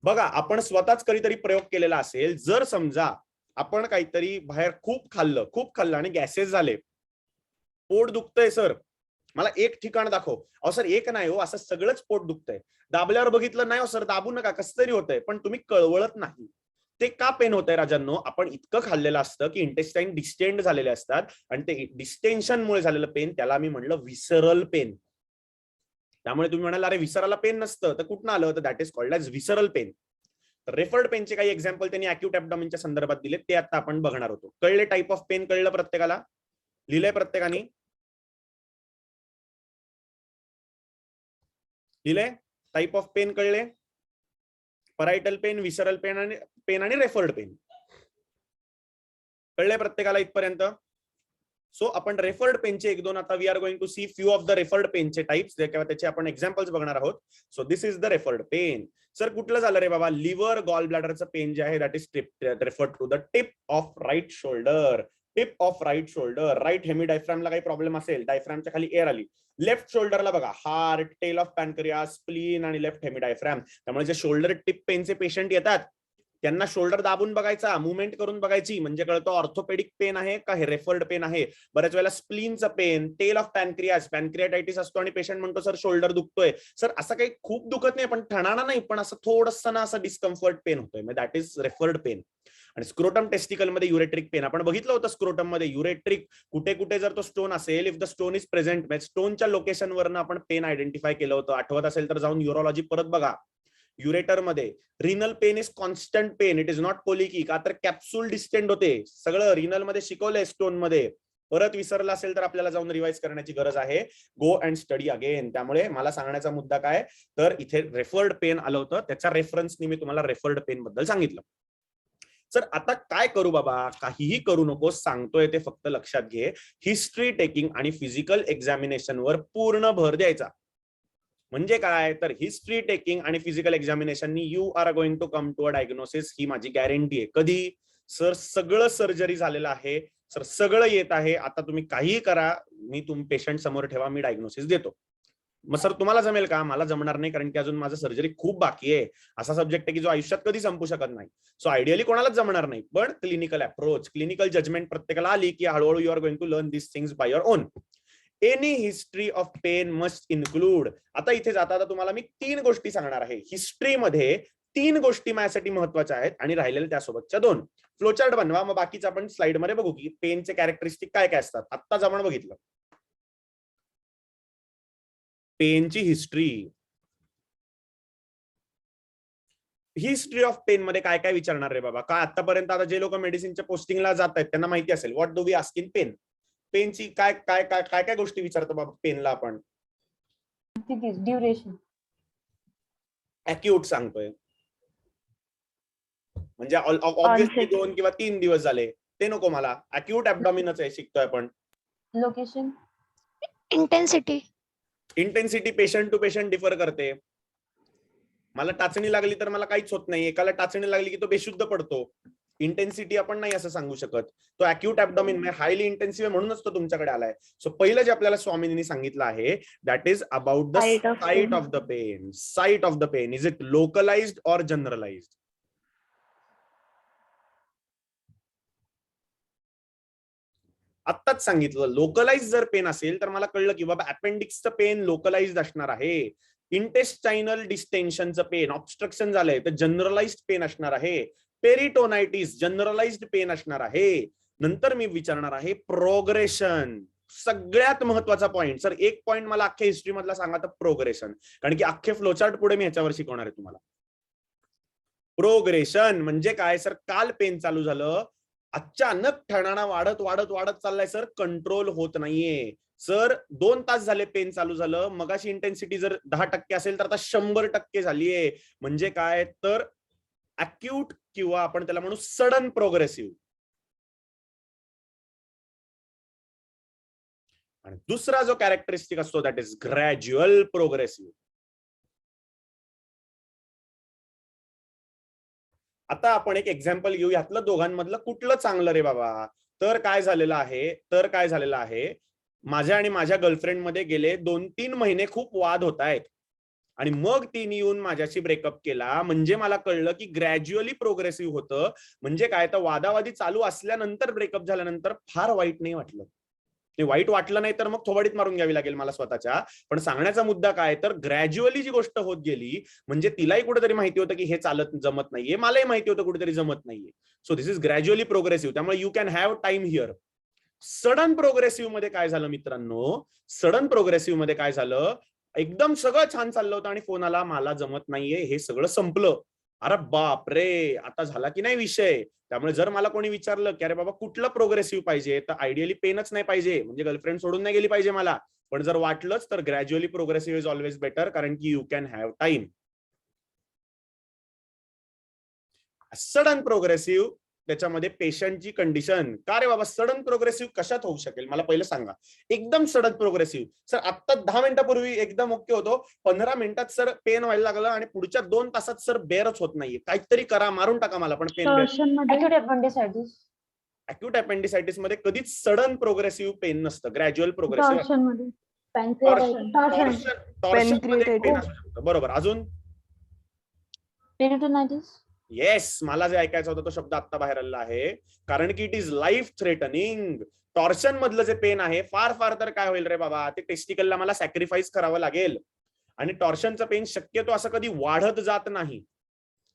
बघा आपण स्वतःच कधीतरी प्रयोग केलेला असेल. जर समजा आपण काहीतरी बाहेर खूप खाल्लं आणि गॅसेस झाले, पोट दुखतंय सर, मला एक ठिकाण दाखव. अहो सर एक नाही हो, असं सगळंच पोट दुखतंय. दाबल्यावर बघितलं नाही हो सर, दाबू नका, कसं तरी होतंय, पण तुम्ही कळवळत नाही. ते का पेन होतंय राजांनो? आपण इतकं खाल्लेलं असतं की इंटेस्टाईन डिस्टेंड झालेले असतात, आणि ते डिस्टेन्शनमुळे झालेलं पेन त्याला मी म्हणलं विसरल पेन. त्यामुळे तुम्ही म्हणाल अरे विसराला पेन नसतं, तर कुठं आलं? तर दॅट इज कॉल्ड ॲज विसरल पेन. रेफर्ड पेनचे काही एक्झाम्पल त्यांनी अॅक्यूट ॲब्डॉमिनच्या संदर्भात दिले, ते आता आपण बघणार होतो. कळले टाइप ऑफ पेन? कळलं प्रत्येकाला? लिहिलंय प्रत्येकाने? लिहिलंय? टाइप ऑफ पेन कळले? परायटल पेन, विसरल पेन आणि रेफर्ड पेन कळले प्रत्येकाला इथपर्यंत? सो आपण रेफर्ड पेनचे एक दोन आता we are going to see few of the referred पेनचे टाइप्स, किंवा त्याचे आपण एक्झाम्पल्स बघणार आहोत. So this is the referred pain. Sir कुठलं झालं रे बाबा? लिव्हर गॉल ब्लॅडरचं पेन जे आहे that is referred to the tip of right shoulder. Tip of right shoulder. Right hemi डायफ्रॅमला काही प्रॉब्लेम असेल, डायफ्रॅमच्या खाली एअर आली, लेफ्ट शोल्डरला बघा हार्ट, टेल ऑफ पॅनक्रियास, स्प्लीन आणि लेफ्ट हेमी डायफ्रॅम. त्यामुळे जे शोल्डर टिप पेनचे पेशंट येतात त्यांना शोल्डर दाबून बघायचा, मुवमेंट करून बघायची, म्हणजे कळतं ऑर्थोपेडिक पेन आहे का हे रेफर्ड पेन आहे. बऱ्याच वेळेला स्प्लीनचं पेन, टेल ऑफ पॅनक्रियाटायटिस असतो आणि पेशंट म्हणतो सर शोल्डर दुखतोय. सर असं काही खूप दुखत नाही, पण ठणाणा नाही, पण असं थोडंसं ना असं डिस्कम्फर्ट पेन होतोय, म्हणजे दॅट इज रेफर्ड पेन. आणि स्क्रोटम टेस्टिकल मध्ये युरेट्रिक पेन आपण बघितलं होतं. स्क्रोटम मध्ये युरेट्रिक कुठे कुठे जर तो स्टोन असेल, if the stone is present, म्हणजे स्टोनच्या लोकेशनवरनं आपण पेन आयडेंटिफाय केलं होतं. आठवत असेल तर जाऊन युरोलॉजी परत बघा. युरेटर मध्ये renal pain is constant pain, it is not colicky, का तर कॅप्सूल डिस्टेंड होते. सगळं रिनल मध्ये शिकवलंय स्टोन मध्ये. परत विसरलं असेल तर आपल्याला जाऊन रिवाइज करण्याची गरज आहे. Go and study again. त्यामुळे मला सांगण्याचा मुद्दा काय, तर इथे रेफर्ड पेन आलं होतं, त्याच्या रेफरन्सनी मी तुम्हाला रेफर्ड पेन बद्दल सांगितलं. सर आता काय करू बाबा, काहीही करू नको, सांगतोय ते फक्त लक्षात घे. हिस्ट्री टेकिंग आणि फिजिकल एक्झामिनेशन वर पूर्ण भर द्यायचा. म्हणजे काय, तर हिस्ट्री टेकिंग आणि फिजिकल एक्झामिनेशननी you are going to come to a diagnosis, ही माझी गॅरंटी आहे. कधी, सर सगळं सर्जरी झालेलं आहे, सर सगळं येत आहे, आता तुम्ही काहीही करा, मी पेशंट समोर ठेवा, मी डायग्नोसिस देतो. मग सर तुम्हाला जमेल का? मला जमणार नाही, कारण की अजून माझं सर्जरी खूप बाकी आहे. असा सब्जेक्ट आहे की जो आयुष्यात कधी संपू शकत नाही. सो आयडियली कोणालाच जमणार नाही, पण क्लिनिकल अप्रोच, क्लिनिकल जजमेंट प्रत्येकाला आली की हळूहळू you are going to learn this things by your own. Any history of pain must include. आता इथे जाता तुम्हाला मी 3 गोष्टी सांगणार आहे. हिस्ट्रीमध्ये 3 गोष्टी माझ्यासाठी महत्वाच्या आहेत आणि राहिलेल्या त्यासोबतच्या 2. फ्लोचार्ट बनवा, मग बाकीचं आपण स्लाइड मध्ये बघू की पेनचे कॅरेक्टरिस्टिक काय काय असतात. आत्ताच आपण बघितलं पेनची हिस्ट्री. हिस्ट्री ऑफ पेन मध्ये काय काय विचारणार रे बाबा, काय आतापर्यंत आता जे लोक मेडिसिनच्या पोस्टिंगला जात आहेत त्यांना माहिती असेल what do we ask in pain. पेनची काय काय काय काय काय गोष्टी विचारतो बाबा पेनला आपण. ड्युरेशन, अॅक्यूट सांगतोय, म्हणजे ऑब्व्हियसली 2 किंवा 3 दिवस झाले ते नको मला. अॅक्यूट ॲब्डॉमिनच आहे शिकतोय आपण. Location, intensity. Intensity patient to patient differ करते. मला टाचणी लागली तर मला काहीच होत नाही, एकाला टाचणी लागली की तो बेशुद्ध पडतो. इंटेन्सिटी आपण नाही असं सांगू शकत. तो अॅक्यूट ॲब्डॉमिन म्हणजे हायली इंटेन्सिव्ह म्हणूनच तो तुमच्याकडे आलाय. सो पहिलं जे आपल्याला स्वामींनी सांगितलं आहे that is about the site of the pain. Site of the pain, is it localised or generalised? आत्ताच सांगितलं लोकलाइज जर पेन असेल तर मला कळलं की बाबा अपेंडिक्सचं पेन लोकलाइज्ड असणार आहे. इंटेस्टायनल डिस्टेन्शनचं पेन, ऑब्स्ट्रक्शन झालंय तर जनरलाइज्ड पेन असणार आहे. पेरिटोनायटिस जनरलाइज्ड पेन असणार आहे. नंतर मी विचारणार आहे प्रोग्रेशन, सगळ्यात महत्वाचा पॉइंट. सर एक पॉइंट मला अख्ख्या हिस्ट्री मधला सांगा तर प्रोग्रेशन, कारण की अख्खे फ्लोचार्ट पुढे मी ह्याच्यावर शिकवणार आहे तुम्हाला. प्रोग्रेशन म्हणजे काय सर, काल पेन चालू झालं, अचानक ठणाणा वाढत वाढत वाढत चाललाय सर, कंट्रोल होत नाहीये. सर 2 तास झाले पेन चालू झालं, मगाशी इंटेन्सिटी जर 10% असेल तर आता 100% झालीये. म्हणजे काय तर अॅक्यूट किंवा आपण त्याला म्हणू सडन प्रोग्रेसिव्ह. आणि दुसरा जो कॅरेक्टरिस्टिक असतो दॅट इज ग्रॅज्युअल प्रोग्रेसिव्ह. आता आपण एक एक्झाम्पल घेऊ, यातलं दोघांमधलं कुठलं चांगलं रे बाबा. तर काय झालेलं आहे, माझ्या आणि माझ्या गर्लफ्रेंड मध्ये गेले 2-3 महिने खूप वाद होत आहेत आणि मग तिने येऊन माझ्याशी ब्रेकअप केला. म्हणजे मला कळलं की ग्रॅज्युअली प्रोग्रेसिव्ह होतं. म्हणजे काय तर वादावादी चालू असल्यानंतर ब्रेकअप झाल्यानंतर फार वाईट नाही वाटलं. ते वाईट वाटलं नाही तर मग थोबाडीत मारून घ्यावी लागेल मला स्वतःच्या. पण सांगण्याचा मुद्दा काय तर ग्रॅज्युअली जी गोष्ट होत गेली, म्हणजे तिलाही कुठेतरी माहिती होतं की हे जमत नाहीये, मलाही माहिती होतं कुठेतरी जमत नाहीये. So this is gradually progressive. त्यामुळे you can have time here. Sudden progressive मध्ये काय झालं मित्रांनो, सडन प्रोग्रेसिव्ह मध्ये काय झालं, एकदम सगळं छान चाललं होतं आणि फोन आला मला जमत नाहीये, हे सगळं संपलं. अरे बाप रे, आता झाला की नाही विषय. त्यामुळे जर मला कोणी विचारलं की अरे बाबा कुठलं प्रोग्रेसिव्ह पाहिजे, तर आयडियली पेनच नाही पाहिजे, म्हणजे गर्लफ्रेंड सोडून नाही गेली पाहिजे मला. पण जर वाटलंच तर gradually progressive is always better, कारण की you can have time. Sudden progressive त्याच्यामध्ये पेशंटची कंडिशन. का रे बाबा सडन प्रोग्रेसिव्ह कशात होऊ शकेल मला पहिलं सांगा. एकदम सडन प्रोग्रेसिव्ह सर आता 10 मिनिटापूर्वी एकदम ओके होतो, 15 मिनिटात सर पेन व्हायला लागलं आणि पुढच्या 2 तासात सर बेअरच होत नाहीये. काहीतरी करा, मारून टाका मला पण पेन. अॅक्यूट अपेंडिसायटिस मध्ये कधीच सडन प्रोग्रेसिव्ह पेन नसतं, ग्रॅज्युअल प्रोग्रेसिव्ह. टॉर्शन मध्ये पेन असू शकतं. बरोबर. अजून पेरिटोनायटिस, येस, मला जे ऐकायचं होतं तो शब्द आता बाहेर आलेला आहे, कारण की it is life threatening. Torsion मधलं जे पेन आहे, फार फार तर काय होईल रे बाबा, ते टेस्टिकलला मला सॅक्रिफाईस करावं लागेल. आणि टॉर्शनचं पेन शक्यतो असं कधी वाढत जात नाही.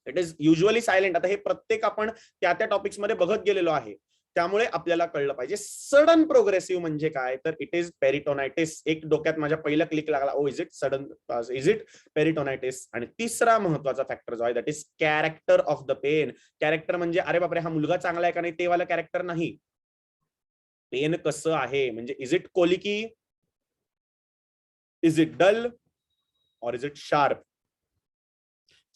It is usually silent. आता हे प्रत्येक आपण त्या त्या टॉपिक्स मध्ये बघत गेलेलो आहे, त्यामुळे आपल्याला कळलं पाहिजे. सडन प्रोग्रेसिव्ह म्हणजे काय, तर इट इज पेरिटोनायटिस. एक डोक्यात माझ्या पहिला क्लिक लागला, oh is it sudden, is it peritonitis. आणि तिसरा महत्वाचा फॅक्टर जो आहे that is character of the pain. Character म्हणजे अरे बापरे हा मुलगा चांगला आहे का नाही ते वाला कॅरेक्टर नाही. पेन कसं आहे, म्हणजे is it colicky, is it dull, or is it sharp.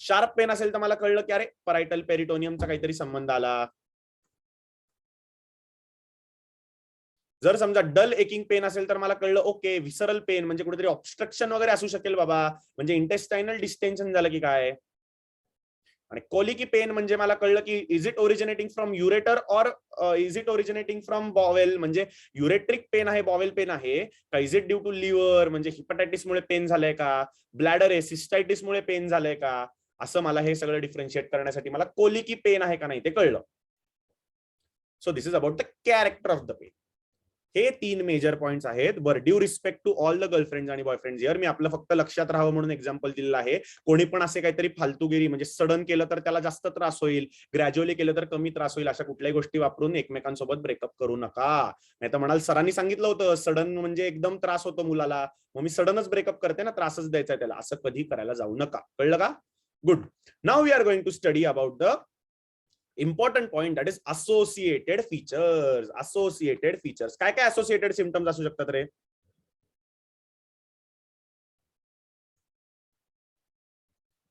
Sharp pain असेल तर मला कळलं की अरे परायटल पेरिटोनियमचा काहीतरी संबंध आला. जर समजा डल एकिंग पेन असेल तर मला कळलं ओके विसरल पेन म्हणजे कुठेतरी ऑब्स्ट्रक्शन वगैरे असू शकेल बाबा, म्हणजे इंटेस्टायनल डिस्टेन्शन झालं की काय. आणि कोलिकी पेन म्हणजे मला कळलं की is it originating from ureter or is it originating from bowel, म्हणजे युरेट्रिक पेन आहे, बॉवेल पेन आहे का, is it due to liver म्हणजे हिपॅटायटिसमुळे पेन झालंय का, ब्लॅडर आहे सिस्टायटिसमुळे पेन झालंय का. असं मला हे सगळं डिफरन्शिएट करण्यासाठी मला कोलिकी पेन आहे का नाही ते कळलं. So this is about the character of the pain. हे 3 मेजर पॉइंट्स आहेत. बर, due respect to all the girlfriends आणि बॉयफ्रेंड्स हिअर, मी आपलं फक्त लक्षात राहावं म्हणून एक्झाम्पल दिलेलं आहे. कोणी पण असे काहीतरी फालतूगिरी म्हणजे सडन केलं तर त्याला जास्त त्रास होईल, ग्रॅज्युअली केलं तर कमी त्रास होईल, अशा कुठल्याही गोष्टी वापरून एकमेकांसोबत ब्रेकअप करू नका. नाही तर म्हणाल सरांनी सांगितलं होतं सडन म्हणजे एकदम त्रास होतो मुलाला, मग मी सडनच ब्रेकअप करते ना, त्रासच द्यायचा त्याला. असं कधी करायला जाऊ नका. कळलं का? Good. Now we are going to study about the important point that is associated features. Associated features, काय काय असोसिएटेड सिम्पटम्स असू शकतात रे?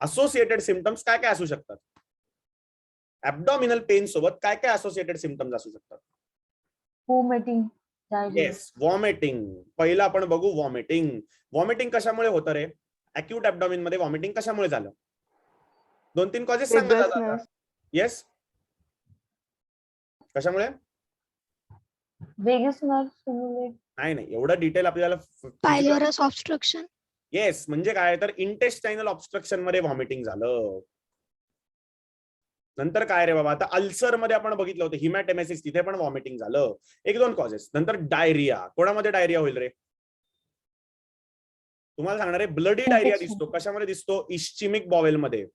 असोसिएटेड सिम्पटम्स काय काय असू शकतात? ऍब्डॉमिनल पेन सोबत काय काय असोसिएटेड सिम्पटम्स असू शकतात? Vomiting, yes, vomiting. पहिलं आपण बघू वॉमिटिंग. वॉमिटिंग कशामुळे होतं रे? अॅक्यूट ऍब्डॉमिन मध्ये वॉमिटिंग कशामुळे झालं? 2-3 कॉजेस सांगा दादा. येस, कशामुळे? Vagus nerve stimulate. नाही नाही, एवढं डिटेल आपल्याला पायलोरस ऑब्स्ट्रक्शन. येस, म्हणजे काय तर इंटेस्टायनल ऑब्स्ट्रक्शन मध्ये व्हॉमिटिंग झालं. नंतर काय रे बाबा, आता अल्सर मध्ये आपण बघितलं होतं हिमॅटेमेसिस, तिथे पण व्हॉमिटिंग झालं. 1-2 कॉजेस. नंतर डायरिया. कोणामध्ये डायरिया होईल रे? तुम्हाला सांगणार आहे, ब्लडी डायरिया दिसतो. कशामध्ये दिसतो? इस्चिमिक बॉवेल मध्ये.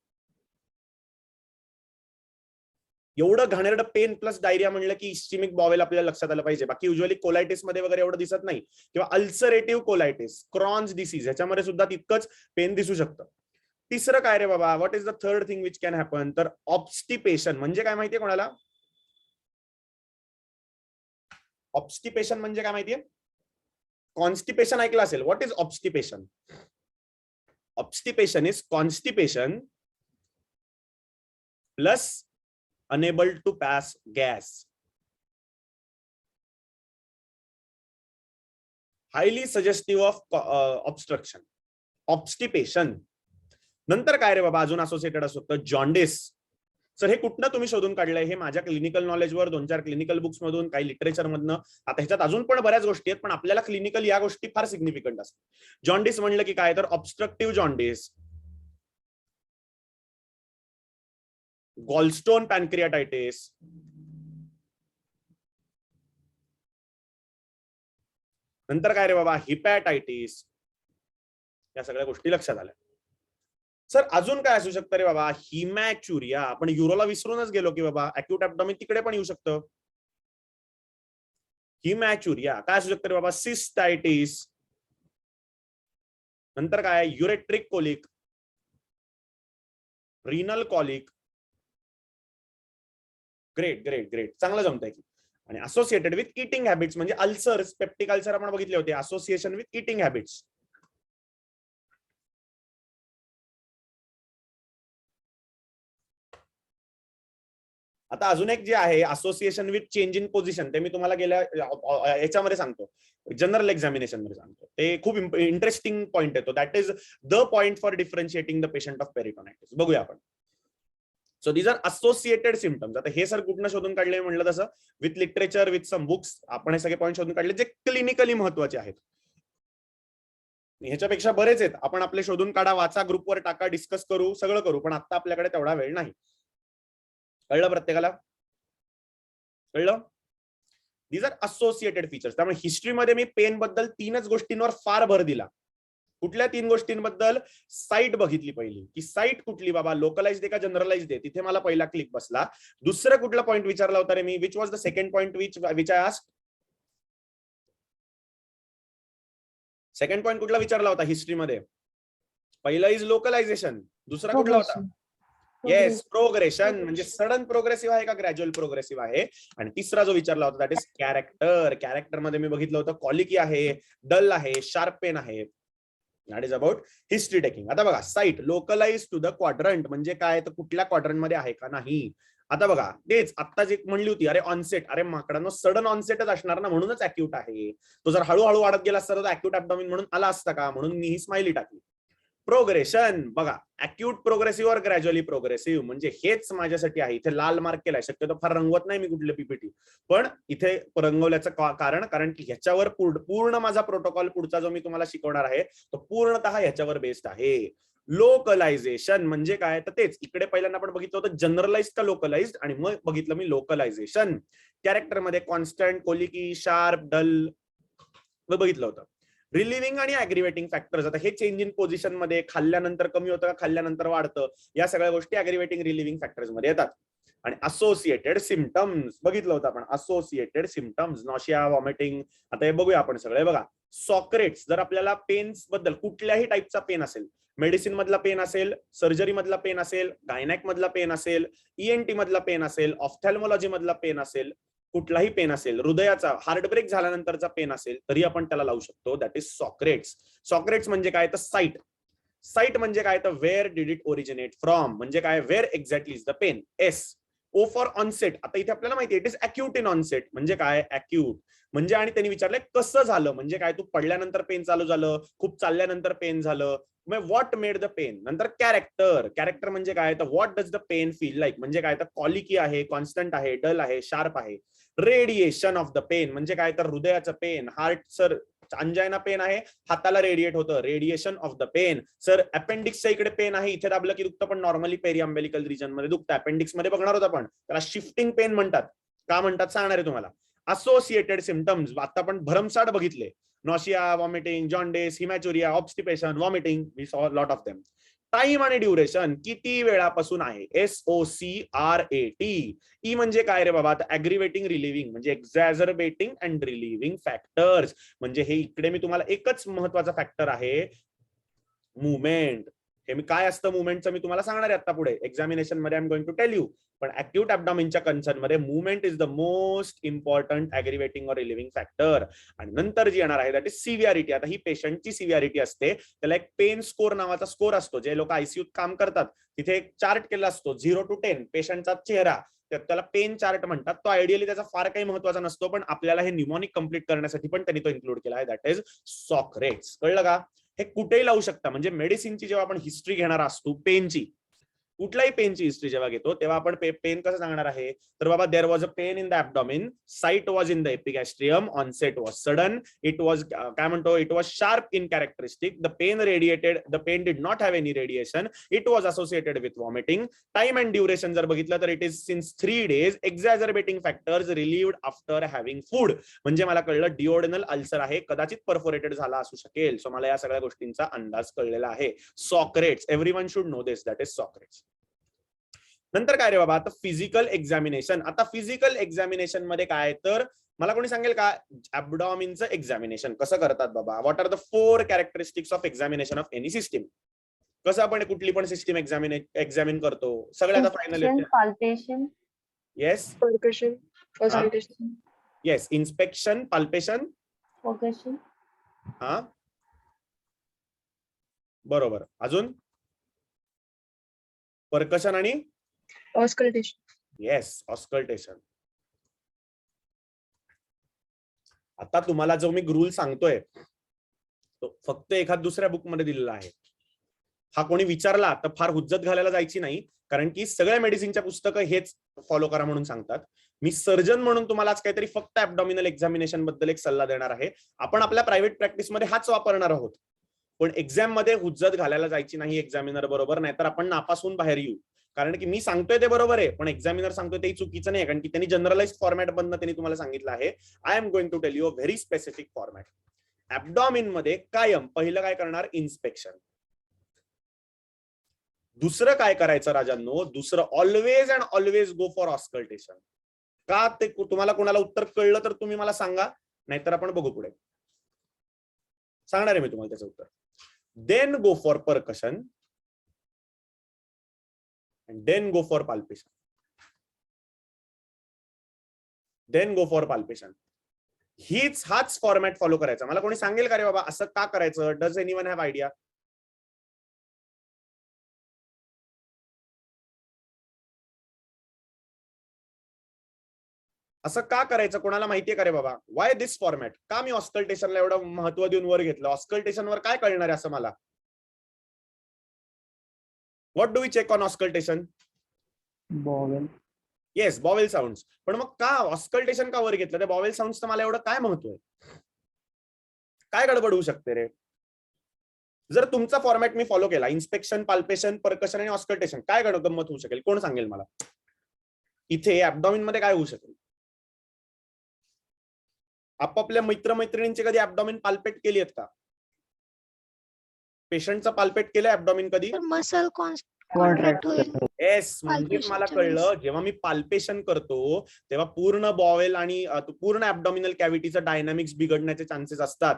एवढं घाणेरडं पेन प्लस डायरिया म्हणलं की इस्चिमिक बॉवेल आपल्याला लक्षात आलं पाहिजे. बाकी युजली कोलायटिस मध्ये वगैरे एवढं दिसत नाही, किंवा अल्सरेटिव्ह कोलायटिस, क्रॉन्स डिसीज, ह्याच्यामध्ये सुद्धा तितकंच पेन दिसू शकतं. तिसरं काय रे बाबा, what is the third thing which can happen, तर ऑब्स्टिपेशन. म्हणजे काय माहितीये कोणाला? ऑब्स्टिपेशन म्हणजे काय माहितीये? कॉन्स्टिपेशन ऐकलं असेल. What is obstipation? Obstipation is constipation plus unable to pass gas. Highly suggestive of obstruction. Obstipation. नंतर काय रे बाबा अजून असोसिएटेड असू शकतं? जॉन्डिस. सर हे कुठनं तुम्ही शोधून काढलंय? हे माझ्या क्लिनिकल नॉलेजवर 2-4 क्लिनिकल बुक्स मधून, काही लिटरेचर मधनं. आता ह्याच्यात अजून पण बऱ्याच गोष्टी आहेत, पण आपल्याला क्लिनिकल या गोष्टी फार सिग्निफिकंट असतात. जॉन्डिस म्हणलं की काय, तर ऑब्स्ट्रक्टिव्ह जॉन्डिस, गॉलस्टोन पॅनक्रियाटायटिस, नंतर काय रे बाबा हिपॅटायटिस. या सगळ्या गोष्टी लक्षात आल्या. सर अजून काय असू शकतं रे बाबा? हिमॅच्युरिया. आपण युरोला विसरूनच गेलो की बाबा अॅक्यूट ऍब्डॉमिन तिकडे पण येऊ शकतं. हिमॅच्युरिया. काय असू शकतं रे बाबा? सिस्टायटिस. नंतर काय? Ureteric colic, renal colic. Great great great, चांगलं जमतंय की. आणि असोसिएटेड विथ इटिंग हॅबिट्स, म्हणजे अल्सर्स, पेप्टिक अल्सर आपण बघितले होते. Association with eating habits. आता अजून एक जे आहे association with change in position, ते मी तुम्हाला गेल्या याच्यामध्ये सांगतो, जनरल एक्झामिनेशन मध्ये सांगतो. ते खूप इंटरेस्टिंग पॉइंट येतो. That is the point for differentiating the patient of peritonitis. बघूया आपण. So these are associated symptoms. आता हे सर कुठनं शोधून काढले म्हणलं तसं? With literature, with some books आपण हे सगळे पॉईंट शोधून काढले जे क्लिनिकली महत्वाचे आहेत. ह्याच्यापेक्षा बरेच आहेत, आपण आपले शोधून काढा, वाचा, ग्रुपवर टाका, डिस्कस करू, सगळं करू, पण आता आपल्याकडे तेवढा वेळ नाही. कळलं प्रत्येकाला? कळलं? These are associated features. त्यामुळे हिस्ट्रीमध्ये मी पेन बद्दल 3च गोष्टींवर फार भर दिला. कुठल्या 3 गोष्टींबद्दल? साईट बघितली पहिली, की साईट कुठली बाबा, लोकलाइज्ड आहे का जनरलाइज्ड आहे, तिथे मला पहिला क्लिक बसला. दुसरं कुठला पॉईंट विचारला होता रे मी? Which was the second point which I asked? Second point कुठला विचारला होता हिस्ट्रीमध्ये? पहिला इज लोकलायझेशन. दुसरा कुठला होता? Yes, progression. म्हणजे सडन प्रोग्रेसिव्ह आहे का ग्रॅज्युअल प्रोग्रेसिव्ह आहे. आणि तिसरा जो विचारला होता दॅट इज कॅरेक्टर. कॅरेक्टर मध्ये मी बघितलं होतं कॉलिकी आहे, डल आहे, शार्प पेन आहे. That is about history taking. आता बघा, site localise to the quadrant म्हणजे काय, तर कुठल्या क्वाड्रंट मध्ये आहे का नाही. आता बघा, तेच आता जे म्हणली होती, अरे ऑनसेट, अरे माकडांनो सडन ऑनसेटच असणार ना, म्हणूनच अॅक्यूट आहे. तो जर हळूहळू वाढत गेला असता तर अॅक्यूट ॲब्डॉमिन म्हणून आला असता का, म्हणून मी ही स्माइली टाकली. प्रोग्रेशन बघा, अॅक्यूट प्रोग्रेसिव्ह और ग्रॅज्युअली प्रोग्रेसिव्ह म्हणजे हेच माझ्यासाठी आहे. इथे लाल मार्क केलाय, शक्यतो फार रंगवत नाही मी कुठले पीपीटी, पण इथे रंगवल्याचं कारण की ह्याच्यावर पूर्ण माझा प्रोटोकॉल पुढचा जो मी तुम्हाला शिकवणार आहे तो पूर्णतः ह्याच्यावर बेस्ड आहे. लोकलायझेशन म्हणजे काय, तर तेच इकडे पहिल्यांदा आपण बघितलं होतं जनरलाइज्ड का लोकलाइज्ड, आणि मग बघितलं मी लोकलायझेशन. कॅरेक्टर मध्ये कॉन्स्टंट, कोलिकी, शार्प, डल बघितलं होतं. रिलिव्हिंग आणि अॅग्रिवेटिंग फॅक्टर्स, आता हे चेंज इन पोझिशन मध्ये खाल्ल्यानंतर कमी होतं का खाल्ल्यानंतर वाढतं, या सगळ्या गोष्टी अॅग्रिवेटिंग रिलिव्हिंग फॅक्टर्स मध्ये येतात. आणि असोसिएटेड सिम्पटम्स बघितलं होतं आपण. Associated symptoms, nausea, vomiting. आता हे बघूया आपण सगळे. बघा, सॉक्रेट्स, जर आपल्याला पेन्स बद्दल कुठल्याही टाईपचा पेन असेल, मेडिसिन मधला पेन असेल, सर्जरी मधला पेन असेल, गायनॅक मधला पेन असेल, ईएनटी मधला पेन असेल, ऑफ्थॅल्मॉलॉजी मधला पेन असेल, कुठलाही पेन असेल, हृदयाचा हार्ट ब्रेक झाल्यानंतरचा पेन असेल, तरी आपण त्याला लावू शकतो. That is Socrates. सॉक्रेट्स म्हणजे काय, तर साईट. साईट म्हणजे काय, तर where did it originate from म्हणजे काय, where exactly is the pain. S. O for onset. आता इथे आपल्याला माहिती it is acute in onset म्हणजे काय, अॅक्यूट म्हणजे, आणि त्यांनी विचारलंय कसं झालं म्हणजे काय, तू पडल्यानंतर पेन चालू झालं, खूप चालल्यानंतर पेन झालं, मग व्हॉट मेड द पेन. नंतर कॅरेक्टर. कॅरेक्टर म्हणजे काय, तर what does the pain feel like म्हणजे काय, तर कॉलिकी आहे, कॉन्स्टंट आहे, डल आहे, शार्प आहे. रेडिएशन ऑफ द पेन म्हणजे काय, तर हृदयाचं pain, heart sir angina pain आहे, हाताला रेडिएट होतं, radiation of the pain. Sir अपेंडिक्सच्या इकडे पेन आहे, इथे दाबलं की दुखतं, पण नॉर्मली पेरी अम्बेलिकल रिजन मध्ये दुखतं. अपेंडिक्स मध्ये बघणार होता आपण, त्याला शिफ्टिंग पेन म्हणतात. का म्हणतात सांगणार आहे तुम्हाला. असोसिएटेड सिम्पटम्स आता आपण भरमसाठ बघितले. Nausea, vomiting, jaundice, haematuria, obstipation, vomiting, we saw lot of them. Time आणि ड्युरेशन किती वेळापासून आहे. SOCRAT. ई म्हणजे काय रे बाबा, अॅग्रिवेटिंग रिलिव्हिंग म्हणजे एक्झॅझरबेटिंग अँड रिलिव्हिंग फॅक्टर्स म्हणजे हे इकडे मी तुम्हाला एकच महत्वाचा फॅक्टर आहे, मुवमेंट. हे मी काय असतं मुवमेंटचं मी तुम्हाला सांगणार आहे आता पुढे एक्झामिनेशन मध्ये, I am going to tell you. पण अॅक्यूट ॲब्डॉमिनच्या कन्सर्न मध्ये movement is the most important aggravating or relieving factor. आणि नंतर जी येणार आहे दॅट इज सिव्हिअरिटी. आता ही पेशंटची सिव्हिअरिटी असते, त्याला एक पेन स्कोर नावाचा स्कोर असतो. जे लोक आयसीयूत काम करतात तिथे एक चार्ट केला असतो 0 to 10 पेशंटचा चेहरा, त्याला पेन चार्ट म्हणतात. तो आयडियली त्याचा फार काही महत्वाचा नसतो, पण आपल्याला हे न्यूमॉनिक कंप्लीट करण्यासाठी पण त्यांनी तो इन्क्लूड केला आहे. That is Socrates. कळलं का. हे कुठेही लावू शकता. म्हणजे मेडिसिनची जेव्हा आपण हिस्ट्री घेणार असतो पेनची, कुठल्याही पेनची हिस्ट्री जेव्हा घेतो तेव्हा आपण पेन कसं सांगणार आहे, तर बाबा there was a pain in the abdomen, site was in the epigastrium, onset was sudden, it was काय म्हणतो, it was sharp in characteristic, the pain radiated, the pain did not have any radiation, it was associated with vomiting. Time and duration जर बघितलं तर it is since 3 days, exacerbating factors relieved after having food म्हणजे मला कळलं duodenal ulcer आहे, कदाचित perforated झाला असू शकेल. सो मला या सगळ्या गोष्टींचा अंदाज कळलेला आहे. Socrates, everyone should know this, that is Socrates. नंतर काय रे बाबा, आता फिजिकल एक्झामिनेशन. आता फिजिकल एक्झामिनेशन मध्ये काय, तर मला कोणी सांगेल का ॲब्डॉमिनचं एक्झामिनेशन कसं करतात बाबा. What are the 4 characteristics of examination of any system. कसं आपण कुठली पण सिस्टीम एक्झामिन करतो. सगळ्यात final palpation, yes, percussion, auscultation, yes, inspection, palpation, percussion, हा बरोबर. अजून परकशन आणि auscultation. Yes, auscultation. आता तुम्हाला जो मी रूल सांगतोय तो फक्त एखाद दुसऱ्या बुक मध्ये दिलेला आहे. हा कोणी विचारला तर फार हुज्जत घालायला जायची नाही, कारण की सगळ्या मेडिसिनच्या पुस्तकं हेच फॉलो करा म्हणून सांगतात. मी सर्जन म्हणून तुम्हाला आज काहीतरी फक्त ॲब्डॉमिनल एक्झामिनेशन बद्दल एक सल्ला देणार आहे. आपण आपल्या प्रायव्हेट प्रॅक्टिसमध्ये हाच वापरणार आहोत, पण एक्झाम मध्ये हुज्जत घालायला जायची नाही एक्झामिनर बरोबर, नाहीतर आपण नापासून बाहेर येऊ. कारण की मी सांगतोय ते बरोबर आहे, पण एक्झामिनर सांगतोय ते चुकीचं नाही, कारण की त्यांनी जनरलाइज फॉर्मॅट बंद त्यांनी तुम्हाला सांगितलं आहे. I am going to tell you a very specific format. Abdomen मध्ये कायम पहिलं काय करणार, इन्स्पेक्शन. दुसरं काय करायचं राजांनो, दुसरं always and always go for auscultation. का ते तुम्हाला कोणाला उत्तर कळलं तर तुम्ही मला सांगा, नाहीतर आपण बघू पुढे. सांगणार आहे मी तुम्हाला त्याचं उत्तर. Then go for percussion and then go for palpation. Then go for palpation. हाच फॉर्मॅट फॉलो करायचा. मला कोणी सांगेल का रे बाबा असं का करायचं? Does anyone have idea? असं का करायचं? कोणाला माहितीये का रे बाबा? Why this format? का मी ऑस्कल्टेशनला एवढं महत्व देऊन वर घेतलं? ऑस्कल्टेशनवर काय कळणार आहे असं मला? What do we check on auscultation? Bowel. Yes, bowel sounds. पण मग का ऑस्कल्टेशन का वर घेतलं? त्या बॉवेल साऊंड्सचं मला एवढं काय महत्व आहे? काय गडबड होऊ शकते रे? जर तुमचा फॉर्मॅट मी फॉलो केला, इन्स्पेक्शन, पाल्पेशन, परकशन आणि ऑस्कल्टेशन, काय गंमत होऊ शकेल? कोण सांगेल मला? इथे ऍब्डॉमिन मध्ये काय होऊ शकेल? आपापल्या मित्रमैत्रिणींचे कधी ऍब्डॉमिन पाल्पेट केली आहेत का? पेशंटचा पाल्पेट केलं ऍब्डॉमिन कधी? मसल कॉन्ट्रॅक्ट होईल. येस, म्हणजे मला कळलं, जेव्हा मी पाल्पेशन करतो तेव्हा पूर्ण बॉवेल आणि पूर्ण ऍब्डॉमिनल कॅव्हिटीचं डायनामिक्स बिघडण्याचे चान्सेस असतात.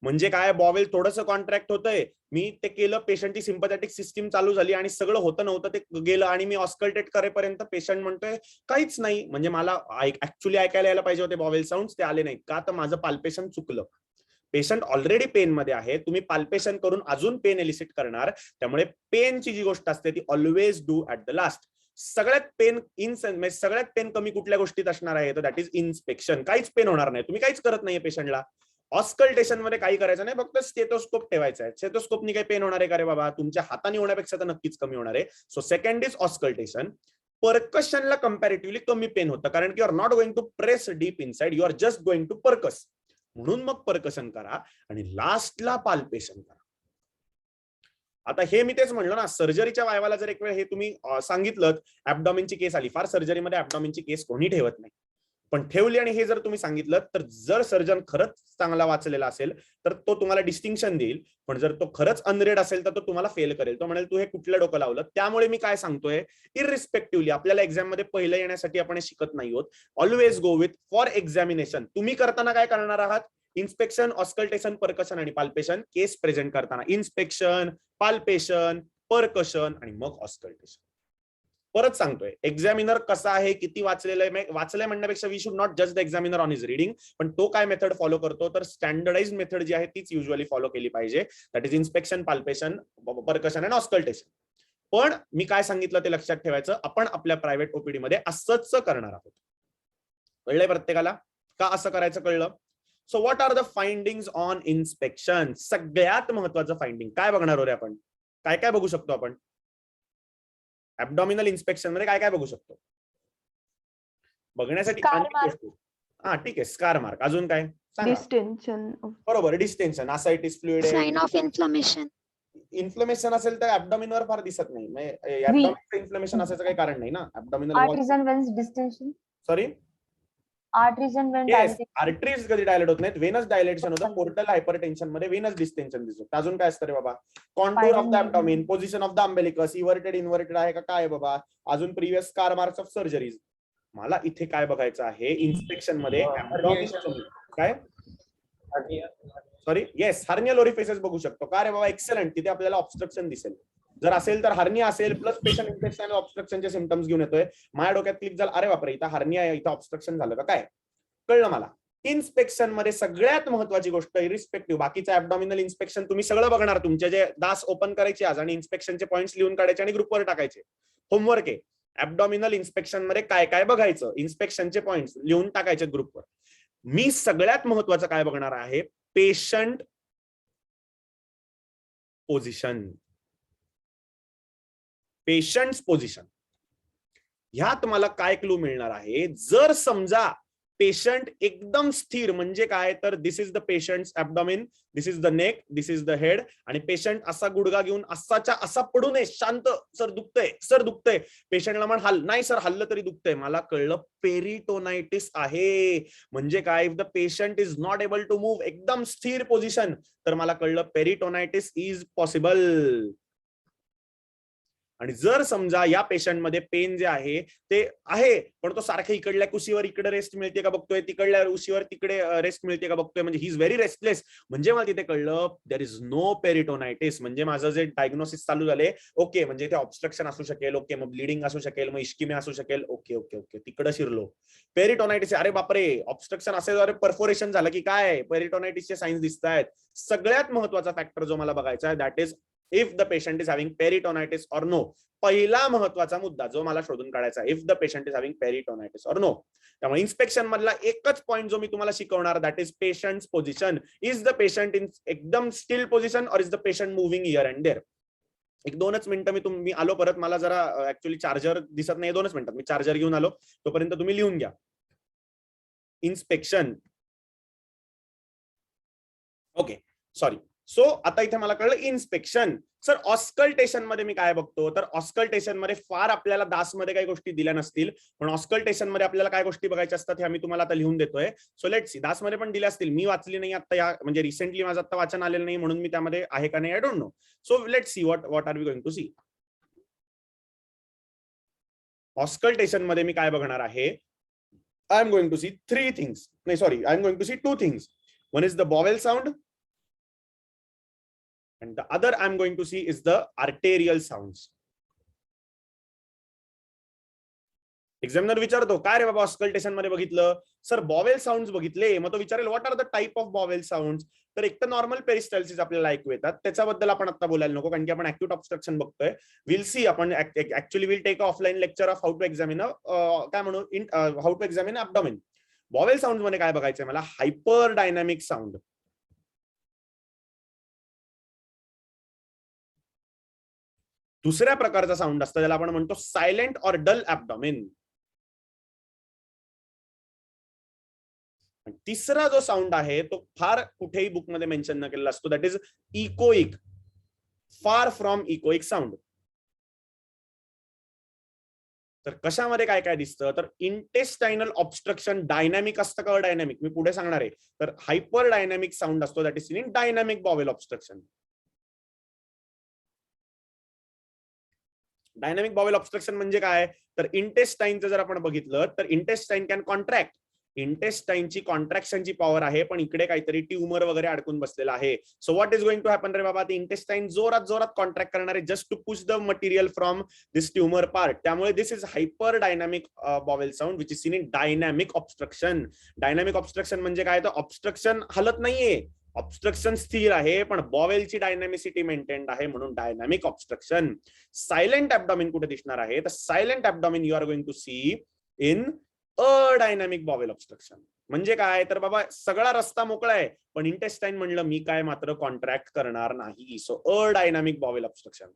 म्हणजे काय, बॉवेल थोडंसं कॉन्ट्रॅक्ट होतंय, मी ते केलं, पेशंटची सिम्पॅथेटिक सिस्टीम चालू झाली आणि सगळं होतं नव्हतं ते गेलं, आणि मी ऑस्कल्टेट करेपर्यंत पेशंट म्हणतोय काहीच नाही. म्हणजे मला ऍक्च्युली ऐकायला यायला पाहिजे होते बॉवेल साऊंड्स, ते आले नाहीत. का तर माझं पाल्पेशन चुकलं. पेशंट ऑलरेडी पेन मध्ये आहे, तुम्ही पाल्पेशन करून अजून पेन एलिसिट करणार. त्यामुळे पेनची जी गोष्ट असते ती always do at the last. सगळ्यात पेन कमी कुठल्या गोष्टीत असणार आहे, तर दॅट इज इन्स्पेक्शन. काहीच पेन होणार नाही, तुम्ही काहीच करत नाहीये पेशंटला. ऑस्कल्टेशन मध्ये काही करायचं नाही, फक्त स्टेथोस्कोप ठेवायचा आहे. स्टेथोस्कोपनी काही पेन होणार आहे का रे बाबा? तुमच्या हाताने होण्यापेक्षा तर नक्कीच कमी होणार आहे. So second is auscultation. परकशनला कम्पॅरेटिव्हली कमी पेन होतं, कारण की you are not going to press deep inside, you are just going to percuss. म्हणून मग परकशन करा आणि लास्टला पाल्पेशन करा. आता हे मी तेच म्हणलं ना, सर्जरीच्या वायवाला जर एक वेळ हे तुम्ही सांगितलं, ऍब्डॉमिनची केस आली, फार सर्जरीमध्ये ऍब्डॉमिनची केस कोणी ठेवत नाही, पण ठेवली आणि हे जर तुम्ही सांगितलं, तर जर सर्जन खरंच चांगला वाचलेला असेल तर तो तुम्हाला डिस्टिंक्शन देईल, पण जर तो खरंच अनरेड असेल तर तो तुम्हाला फेल करेल. तो म्हणेल तू हे कुठलं डोकं लावलं. त्यामुळे मी काय सांगतोय, इररिस्पेक्टिव्हली आपल्याला एक्झाम मध्ये पहिलं येण्यासाठी आपण शिकत नाही आहोत. Always go with for examination. तुम्ही करताना काय करणार आहात? इन्स्पेक्शन, ऑस्कल्टेशन, परकशन आणि पाल्पेशन. केस प्रेझेंट करताना इन्स्पेक्शन, पाल्पेशन, परकशन आणि मग ऑस्कल्टेशन. परत सांगतोय, एक्झामिनर कसा आहे, किती वाचलेलं आहे, वाचलंय म्हणण्यापेक्षा वी शुड नॉट जज the examiner on his reading, पण तो काय मेथड फॉलो करतो, तर स्टँडर्डाइज मेथड जी आहे तीच युजली फॉलो केली पाहिजे. That is inspection, palpation, percussion आणि ऑस्कल्टेशन. पण मी काय सांगितलं ते लक्षात ठेवायचं, आपण आपल्या प्रायव्हेट ओपीडी मध्ये असंच करणार आहोत. कळलंय प्रत्येकाला? का असं करायचं कळलं? So what are the findings on inspection? सगळ्यात महत्वाचं फाइंडिंग काय बघणार होते आपण? काय काय बघू शकतो आपण ऍब्डॉमिनल इन्स्पेक्शन मध्ये? काय काय बघू शकतो बघण्यासाठी? हा ठीक आहे, स्कार मार्क. अजून काय? डिस्टेंशन. बरोबर, distension, ascites fluid, sign of inflammation. Inflammation असेल तर ऍब्डॉमिनवर फार दिसत नाही. ऍब्डॉमिनचं इन्फ्लेमेशन असायचं काही कारण नाही ना ऍब्डॉमिनल. Arteries and veins distension. Sorry, Arteries and veins yes, dilatation. Arteries कधी डायलेट होत नाहीत, वेनस डायलेटेशन होतं. पोर्टल हायपरटेन्शन मध्ये वेनस डिस्टेंशन दिसतं. अजून काय असतं रे बाबा? Contour of the abdomen, position of the umbilicus, everted inverted आहे का काय बाबा? अजून previous scar marks of surgeries. मला इथे काय बघायचं आहे इन्स्पेक्शन मध्ये? काय? सॉरी, येस, हार्नियल ओरिफिसेस बघू शकतो. का रे बाबा? एक्सलंट. तिथे आपल्याला ऑब्स्ट्रक्शन दिसेल. जर असेल तर हार्निया असेल, प्लस पेशंट इन्फेक्शन आणि ऑब्स्ट्रक्शनचे सिम्पटम्स घेऊन येतोय. माझ्या डोक्यात क्लिक झालं, अरे बापरे, इथं हार्निया आहे, इथं ऑब्स्ट्रक्शन झालं का काय? कळलं मला. इन्स्पेक्शन मध्ये सगळ्यात महत्वाची गोष्ट, इरिस्पेक्टिव्ह बाकीचं ऍब्डॉमिनल इन्स्पेक्शन तुम्ही सगळं बघणार. तुमचे जे दास ओपन करायचे आज आणि इन्स्पेक्शनचे पॉईंट्स लिहून काढायचे आणि ग्रुपवर टाकायचे. होमवर्क आहे. ऍब्डॉमिनल इन्स्पेक्शन मध्ये काय काय बघायचं, इन्स्पेक्शनचे पॉईंट्स लिहून टाकायचे ग्रुपवर. मी सगळ्यात महत्वाचं काय बघणार आहे? Patient position. पेशंट पोझिशन ह्यात मला काय क्लू मिळणार आहे? जर समजा पेशंट एकदम स्थिर म्हणजे काय तर this is the patient abdomen, this is the neck, this is the head, आणि पेशंट असा गुडगा घेऊन असाच्या असा पडू नये, शांत, सर दुखतंय, सर दुखतंय. पेशंटला म्हण हल, नाही सर हल्लं तरी दुखतंय. मला कळलं पेरिटोनायटिस आहे. म्हणजे काय, if the patient is not able to move, एकदम स्थिर पोझिशन, तर मला कळलं पेरिटोनायटिस इज पॉसिबल. आणि जर समजा या पेशंटमध्ये पेन जे आहे ते आहे, पण तो सारखं इकडल्या कुशीवर इकडे रेस्ट मिळते का बघतोय, तिकडल्या उशीवर तिकडे रेस्ट मिळते का बघतोय, म्हणजे ही इज व्हेरी रेस्टलेस, म्हणजे मला तिथे कळलं देर इज नो पेरिटोनायटिस. म्हणजे माझं जे डायग्नोसिस चालू झाले, ओके, म्हणजे ते ऑब्स्ट्रक्शन असू शकेल, ओके, मग ब्लिडिंग असू शकेल, मग इश्किमिया असू शकेल, ओके ओके ओके, तिकडे शिरलो. पेरिटोनायटिस, अरे बापरे, ऑब्स्ट्रक्शन असेल, अरे परफोरेशन झालं की काय, पेरिटोनायटिसचे साईन्स दिसत आहेत. सगळ्यात महत्वाचा फॅक्टर जो मला बघायचा आहे that is if the patient is having peritonitis or no. पहिला महत्वाचा मुद्दा जो मला शोधून काढायचा, if the patient is having peritonitis or no. त्यामुळे इन्स्पेक्शन मधला एकच पॉईंट जो मी तुम्हाला शिकवणार that is patient position. Is the patient in एकदम still position or is the patient moving here and there. एक 2च मिनिटं मी आलो परत, मला जरा ऍक्च्युअली चार्जर दिसत नाही, 2च मिनिटात मी चार्जर घेऊन आलो, तोपर्यंत तुम्ही लिहून घ्या. Inspection, okay, sorry. सो आता इथे मला कळलं इन्स्पेक्शन. सर ऑस्कल्टेशन मध्ये मी काय बघतो, तर ऑस्कल्टेशन मध्ये फार आपल्याला दासमध्ये काही गोष्टी दिल्या नसतील, पण ऑस्कल्टेशन मध्ये आपल्याला काय गोष्टी बघायच्या असतात हे आम्ही तुम्हाला आता लिहून देतोय. सो लेट्स सी, दासमध्ये पण दिल्या असतील, मी वाचली नाही आता, या म्हणजे रिसेंटली माझं आता वाचन आलेलं नाही म्हणून मी त्यामध्ये आहे का नाही I don't know. So let's see what are we going to see. Auscultation मध्ये मी काय बघणार आहे, I am going to see 3 things, नाही sorry, I am going to see 2 things. One is the bowel sound and the other I'm going to see is the arterial sounds. Examiner विचारतो काय रे बाबा auscultation मध्ये बघितलं, sir bowel sounds बघितले, मग तो विचारेल what are the type of bowel sounds. तर एक तर नॉर्मल पेरिस्टाल्सिस आपल्याला ऐकू येतात, त्याच्याबद्दल आपण आता बोलायला नको कारण की आपण ऍक्यूट ऑब्स्ट्रक्शन बघतोय. विल सी, आपण actually will take offline lecture of how to examine काय म्हणू, how to examine abdomen. Bowel sound मध्ये काय बघायचंय मला, हायपर डायनामिक साऊंड. दुसऱ्या प्रकारचा साऊंड असतो ज्याला आपण म्हणतो सायलेंट ऑर डल ऍब्डोमेन. तिसरा जो साऊंड आहे तो फार कुठेही बुक मध्ये मेन्शन न केलेला असतो, दॅट इज इकोइक, फार फ्रॉम इकोइक साऊंड. तर कशामध्ये काय काय दिसतं, तर इंटेस्टायनल ऑब्स्ट्रक्शन डायनॅमिक असतं का डायनॅमिक, मी पुढे सांगणार आहे. तर हायपर डायनॅमिक साऊंड असतो that is in dynamic bowel obstruction. Dynamic bowel obstruction म्हणजे काय, तर इंटेस्टाईनचं जर आपण बघितलं तर इंटेस्टाईन कॅन कॉन्ट्रॅक्ट, इंटेस्टाईनची कॉन्ट्रॅक्शनची पॉवर आहे, पण इकडे काहीतरी ट्यूमर वगैरे अडकून बसलेला आहे. So what is going to happen रे बाबा, ते इंटेस्टाईन जोरात जोरात कॉन्ट्रॅक्ट करणार आहे just to push the material from this tumour part. त्यामुळे this is hyperdynamic bowel sound which is seen in dynamic obstruction. Dynamic obstruction म्हणजे काय, तर ऑब्स्ट्रक्शन हलत नाहीये, ऑब्स्ट्रक्शन स्थिर आहे, पण बॉवेलची डायनॅमिसिटी मेंटेन्ड आहे, म्हणून डायनॅमिक ऑब्स्ट्रक्शन. सायलेंट ऍब्डोमेन कुठे दिसणार आहे, तर silent abdomen you are going to see in adynamic bowel obstruction. म्हणजे काय, तर बाबा सगळा रस्ता मोकळा आहे, पण इंटेस्टाईन म्हणलं मी काय मात्र कॉन्ट्रॅक्ट करणार नाही. So adynamic bowel obstruction.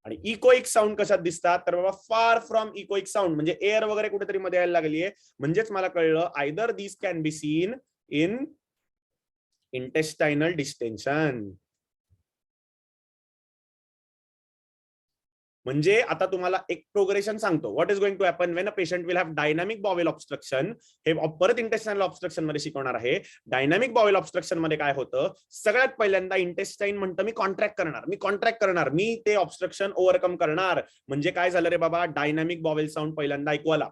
आणि इकोइक साऊंड कशात दिसतात, तर बाबा फार फ्रॉम इकोइक साऊंड म्हणजे एअर वगैरे कुठेतरी मध्ये यायला लागली आहे. म्हणजेच मला कळलं either this can be seen in intestinal distension. म्हणजे आता तुम्हाला एक प्रोग्रेशन सांगतो, what is going to happen when a patient will have dynamic bowel obstruction. हे परत इंटेस्टायनल ऑब्स्ट्रक्शन मध्ये शिकवणार आहे. डायनॅमिक बॉवेल ऑब्स्ट्रक्शन मध्ये काय होतं, सगळ्यात पहिल्यांदा इंटेस्टाईन म्हणतं मी कॉन्ट्रॅक्ट करणार, मी ते ऑब्स्ट्रक्शन ओव्हरकम करणार. म्हणजे काय झालं रे बाबा, डायनॅमिक बॉवेल साऊंड पहिल्यांदा ऐकू आला.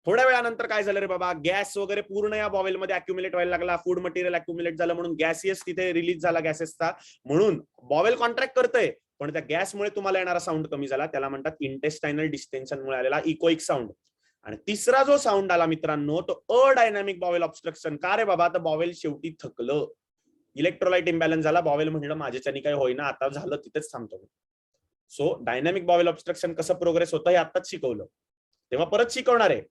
थोड्या वेळानंतर काय झालं रे बाबा, गॅस वगैरे पूर्ण या बॉवेल मध्ये अक्युमुलेट व्हायला लागला, फूड मटेरियल अक्युमुलेट झालं म्हणून गॅसियस तिथे रिलीज झाला गॅसेसचा, म्हणून बॉवेल कॉन्ट्रॅक्ट करतोय, पण त्या गॅसमुळे तुम्हाला येणारा साऊंड कमी झाला, त्याला म्हणतात इंटेस्टायनल डिस्टेन्शन मुळे आलेला इकोइक साऊंड. आणि तिसरा जो साऊंड आला मित्रांनो तो अडायनॅमिक बॉवेल ऑब्स्ट्रक्शन. का रे बाबा, तर बॉवेल शेवटी थकलं, इलेक्ट्रोलाइट इम्बॅलन्स झाला, बॉवेल म्हणलं माझ्याच्यानी काही होईना, आता झालं तिथेच थांबतो. सो डायनॅमिक बॉवेल ऑब्स्ट्रक्शन कसं प्रोग्रेस होतं हे आताच शिकवलं, तेव्हा परत शिकवणार आहे.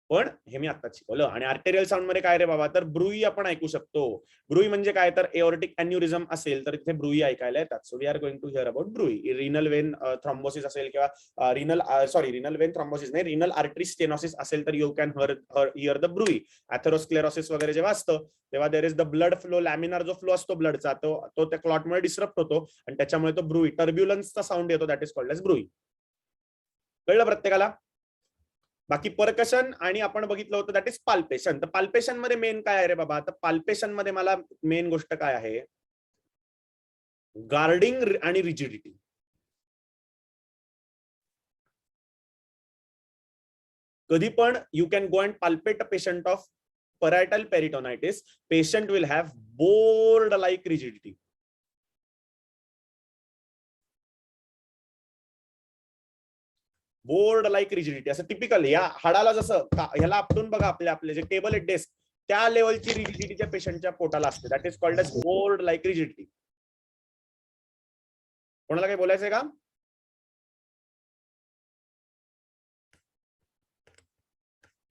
पण हे मी आता शिकवलं. आणि आर्टेरियल साऊंड मध्ये काय रे बाबा, तर ब्रुई आपण ऐकू शकतो. ब्रुई म्हणजे काय, तर एओर्टिक अॅन्युरिझम असेल तर तिथे ब्रुई ऐकायला येतात. So we are going to hear about bruit. Renal vein thrombosis असेल किंवा रिनल वेन थ्रॉम्बोसिस नाही, रिनल आर्टरी स्टेनोसिस असेल तर you can hear the bruit. Atherosclerosis वगैरे जेव्हा असतं तेव्हा there is the blood flow, laminar जो फ्लो असतो ब्लडचा तो त्या क्लॉटमुळे डिस्टर्ब होतो आणि त्याच्यामुळे तो ब्रुई, टर्ब्युलन्सचा साऊंड येतो, दॅट इज कॉल्ड एज ब्रुई. कळलं प्रत्येकाला? बाकी परकशन आणि आपण बघितलं होतं दॅट इज पाल्पेशन. तर पाल्पेशन मध्ये मेन काय आहे रे बाबा, तर पाल्पेशन मध्ये मला मेन गोष्ट काय आहे, गार्डिंग आणि रिजिडिटी. कधी पण you can go and palpate a patient of parietal peritonitis, patient will have board like rigidity. Board like rigidity असं टिपिकल, या हाडाला जसं ह्याला आपटून बघा, आपले जे टेबल आहे डेस्क त्या लेवलची रिजिडिटीच्या पेशंटच्या पोटाला असते, that is called as board like rigidity. कोणाला काही बोलायचंय का?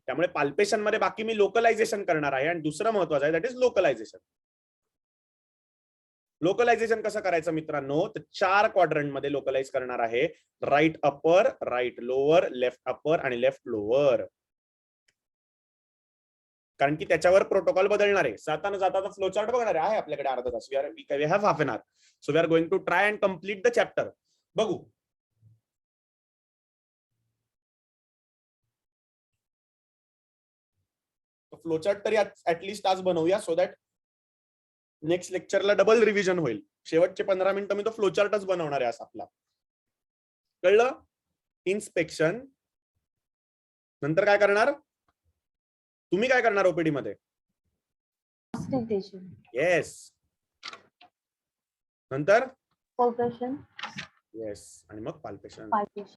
त्यामुळे पाल्पेशन मध्ये बाकी मी लोकलायझेशन करणार आहे. आणि दुसरं महत्वाचं आहे दॅट इज लोकलायझेशन. लोकलायझेशन कसं करायचं मित्रांनो, तर 4 क्वाड्रंट मध्ये लोकलाइज करणार आहे. Right upper, right lower, left अपर आणि लेफ्ट लोअर. कारण की त्याच्यावर प्रोटोकॉल बदलणार आहे. जाता फ्लो चार्ट बघणार आहे आपल्याकडे अर्धा तास. We have half an hour. So we are going to try and complete the chapter. बघू. फ्लोचार्ट तरी ऍटलीस्ट आज बनवूया, सो दॅट नेक्स्ट लेक्चरला डबल रिव्हिजन होईल. शेवटचे 15 मिनिटं मी तो फ्लोचार्टच बनवणार आहे आज आपला. कळलं? इन्स्पेक्शन नंतर काय करणार, तुम्ही काय करणार ओपीडी मध्ये? Auscultation. येस. नंतर Percussion. येस. आणि मग पाल्पेशन. Palpation.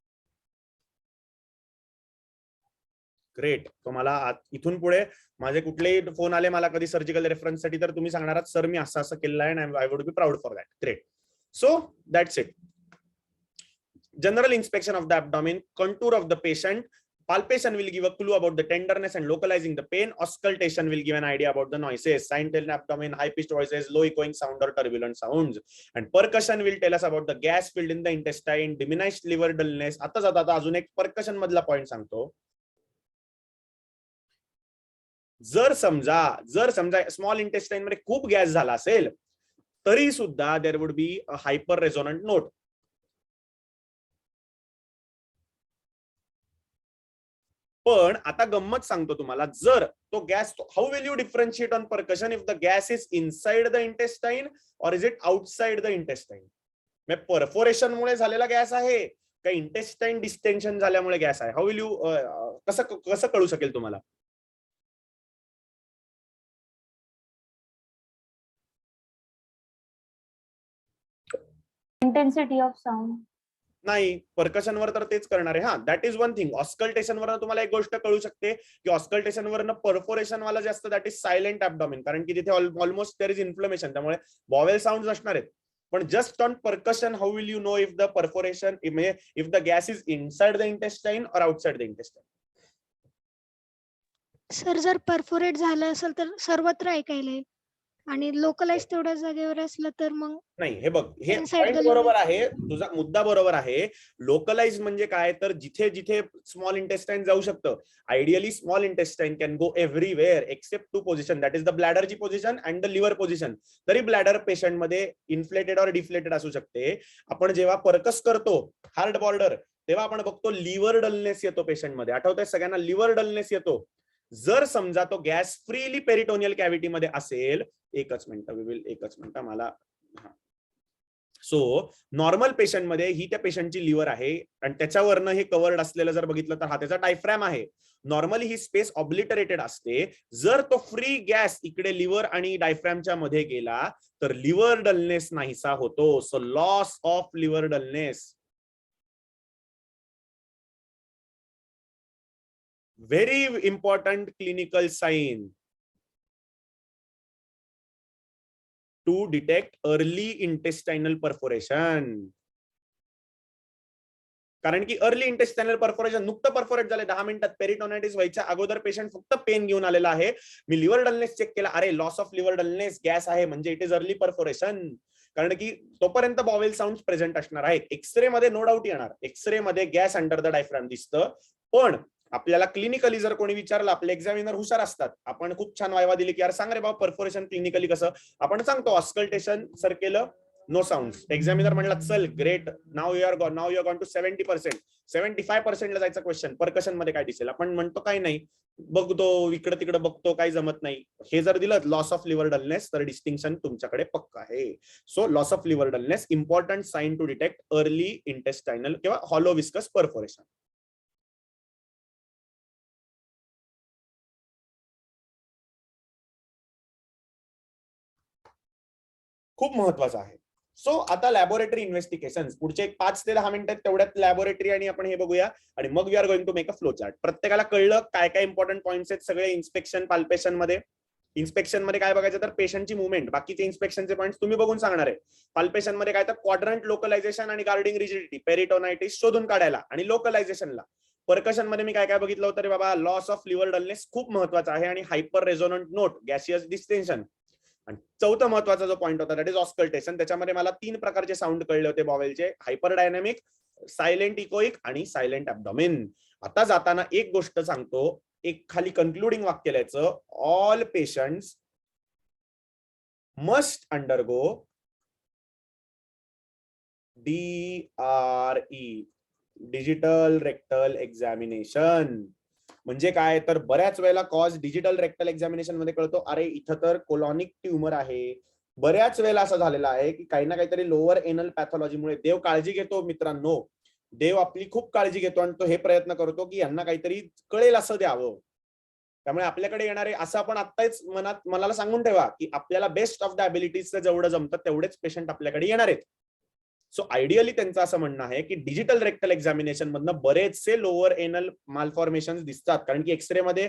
ग्रेट. तो मला इथून पुढे माझे कुठलेही फोन आले मला कधी सर्जिकल रेफरन्स साठी तर तुम्ही सांगणार सर मी असं असं केलं आहे and I would be proud for that. Great. So that's it. General inspection of the abdomen, contour of the patient. Palpation will give a clue about the tenderness and localizing the pain. Auscultation will give an idea about the noises, sign tell abdomen, high pitched voices, low echoing sound or turbulent sounds. And percussion will tell us about the gas filled in the intestine, diminished liver dullness. आता अजून एक percussion मधला point सांगतो. जर समजा small intestine मध्ये खूप gas झाला असेल तरी सुद्धा there would be a hyper resonant note. पण आता गंमत सांगतो तुम्हाला, जर तो gas, how will you differentiate on percussion if the gas is inside the intestine और is it outside the intestine? म्हणजे परफोरेशन मुळे झालेला गॅस आहे का इंटेस्टाइन डिस्टेन्शन झाल्यामुळे गॅस आहे? हाऊ विल यू, कसं कळू शकेल तुम्हाला? Intensity of sound. नाही, परकशन वर तर तेच करणार आहे. हा, that is one thing. Auscultation वर तुम्हाला एक गोष्ट कळू शकते की ऑस्कल्टेशन वरनं परफोरेशन वाला जे असतं दॅट इज सायलेंट ऍब्डॉमिन, कारण की तिथे ऑलमोस्ट देयर इज इन्फ्लेमेशन, त्यामुळे बॉवेल साऊंड असणार आहेत. पण just on percussion how will you know if the perforation, if the gas is inside the intestine और आउटसाइड द इंटेस्टाइन? सर जर परफोरेट झालं असेल तर सर्वत्र ऐकायला येईल आणि लोकलाइज तेवढ्या जागेवर असलं तर मग नाही. हे बघ, हे Inside पॉइंट the बरोबर आहे, तुझा मुद्दा बरोबर आहे. लोकलाइज म्हणजे काय, तर जिथे जिथे स्मॉल इंटेस्टाइन जाऊ शकतं. Ideally small intestine can go everywhere except 2 position, that is the ब्लॅडरची position and the liver position. तरी ब्लॅडर पेशंट मध्ये इन्फ्लेटेड और डिफ्लेटेड असू शकते. आपण जेव्हा परकस करतो हार्ड बॉर्डर तेव्हा आपण बघतो लिव्हर डलनेस येतो पेशंट मध्ये. आठवतंय सगळ्यांना लिव्हर डलनेस येतो. जर समजा तो गॅस फ्रीली पेरिटोनियल कॅव्हिटी मध्ये असेल, एकच मिनिट मला. सो नॉर्मल पेशंट मध्ये ही त्या पेशंटची लिव्हर आहे आणि त्याच्यावरनं हे कव्हर्ड असलेलं जर बघितलं तर हा त्याचा डायफ्रॅम आहे. नॉर्मली ही स्पेस ऑब्लिटरेटेड असते. जर तो फ्री गॅस इकडे लिव्हर आणि डायफ्रॅमच्या मध्ये गेला तर लिव्हर डलनेस नाहीसा होतो. So loss of liver dullness. Very important clinical sign to detect early intestinal perforation. कारण की अर्ली इंटेस्टायनल परफोरेशन नुकतं परफोरेट झाले 10 मिनिटात, पेरिटोनायटिस व्हायच्या अगोदर पेशंट फक्त पेन घेऊन आलेला आहे. मी लिव्हर डलनेस चेक केला, अरे loss of liver dullness, gas आहे, म्हणजे इट इज अर्ली परफोरेशन. कारण की तोपर्यंत बॉवेल साऊंड प्रेझेंट असणार आहेत. एक्सरे मध्ये नो डाऊट येणार, एक्सरे मध्ये गॅस अंडर द डायफ्राम दिसतं. पण आपल्याला क्लिनिकली जर कोणी विचारलं, आपले एक्झामिनर हुशार असतात, आपण खूप छान वायवा दिली की यार सांग रे बाबा परफोरेशन क्लिनिकली कसं, आपण सांगतो ऑस्कल्टेशन सर केलं, नो साऊंड्स. एक्झामिनर म्हणला चल great, now you are gone to 70%, 75% ला जायचा क्वेश्चन, परकशन मध्ये काय दिसेल, आपण म्हणतो काही नाही, बघतो इकडे तिकडे बघतो, काही जमत नाही. हे जर दिलं लॉस ऑफ लिव्हर डलनेस तर डिस्टिंक्शन तुमच्याकडे पक्का आहे. So loss of liver dullness important sign to detect early intestinal किंवा हॉलो विस्कस परफोरेशन. खूप महत्वाचं आहे. सो आता लॅबोरेटरी इन्व्हेस्टिगेशन पुढचे 5 ते 10 मिनिटात तेवढ्यात लॅबोरेटरी आणि आपण हे बघूया आणि मग we are going to make a flow chart. प्रत्येकाला कळलं काय काय इम्पॉर्टंट पॉइंट्स आहेत सगळे इन्स्पेक्शन पाल्पेशन मध्ये. इन्स्पेक्शन मध्ये काय बघायचं तर पेशंटची मुवमेंट, बाकीचे इन्स्पेक्शनचे पॉईंट्स तुम्ही बघून सांगणार आहे. पाल्पेशन मध्ये काय तर क्वाड्रंट लोकलायझेशन आणि गार्डिंग रिजिडिटी, पेरिटोनायटिस शोधून काढायला आणि लोकलायझेशनला. परकशन मध्ये मी काय काय बघितलं होतं रे बाबा, लॉस ऑफ लिव्हर डलनेस खूप महत्वाचा आहे आणि हायपर रेझोनंट नोट, गॅसियस डिस्टेन्शन. आणि चौथा महत्वाचा जो पॉईंट होता दॅट इज ऑस्कल्टेशन. त्याच्यामध्ये मला 3 प्रकारचे साऊंड कळले होते बॉवेलचे, हायपर डायनॅमिक, सायलेंट इकोइक आणि सायलेंट ॲब्डॉमिन. आता जाताना एक गोष्ट सांगतो, एक खाली कन्क्लुडिंग वाक्य लिहायचं, all patients must undergo DRE, digital rectal examination. म्हणजे काय तर बऱ्याच वेळेला कॉज डिजिटल रेक्टल एक्झामिनेशन मध्ये कळतो, अरे इथं तर कोलॉनिक ट्युमर आहे. बऱ्याच वेळेला असं झालेलं आहे की काही ना काहीतरी लोअर एनल पॅथॉलॉजीमुळे, देव काळजी घेतो मित्रांनो, देव आपली खूप काळजी घेतो आणि तो हे प्रयत्न करतो की यांना काहीतरी कळेल असं द्यावं. त्यामुळे आपल्याकडे येणारे असं आपण आत्ताच मनाला सांगून ठेवा की आपल्याला बेस्ट ऑफ द अबिलिटीज जेवढं जमतं तेवढेच पेशंट आपल्याकडे येणार आहेत. सो आयडियली त्यांचं असं म्हणणं आहे की डिजिटल रेक्टल एक्झामिनेशन मधनं बरेचसे लोअर एनल मालफॉर्मेशन दिसतात, कारण की एक्सरे मध्ये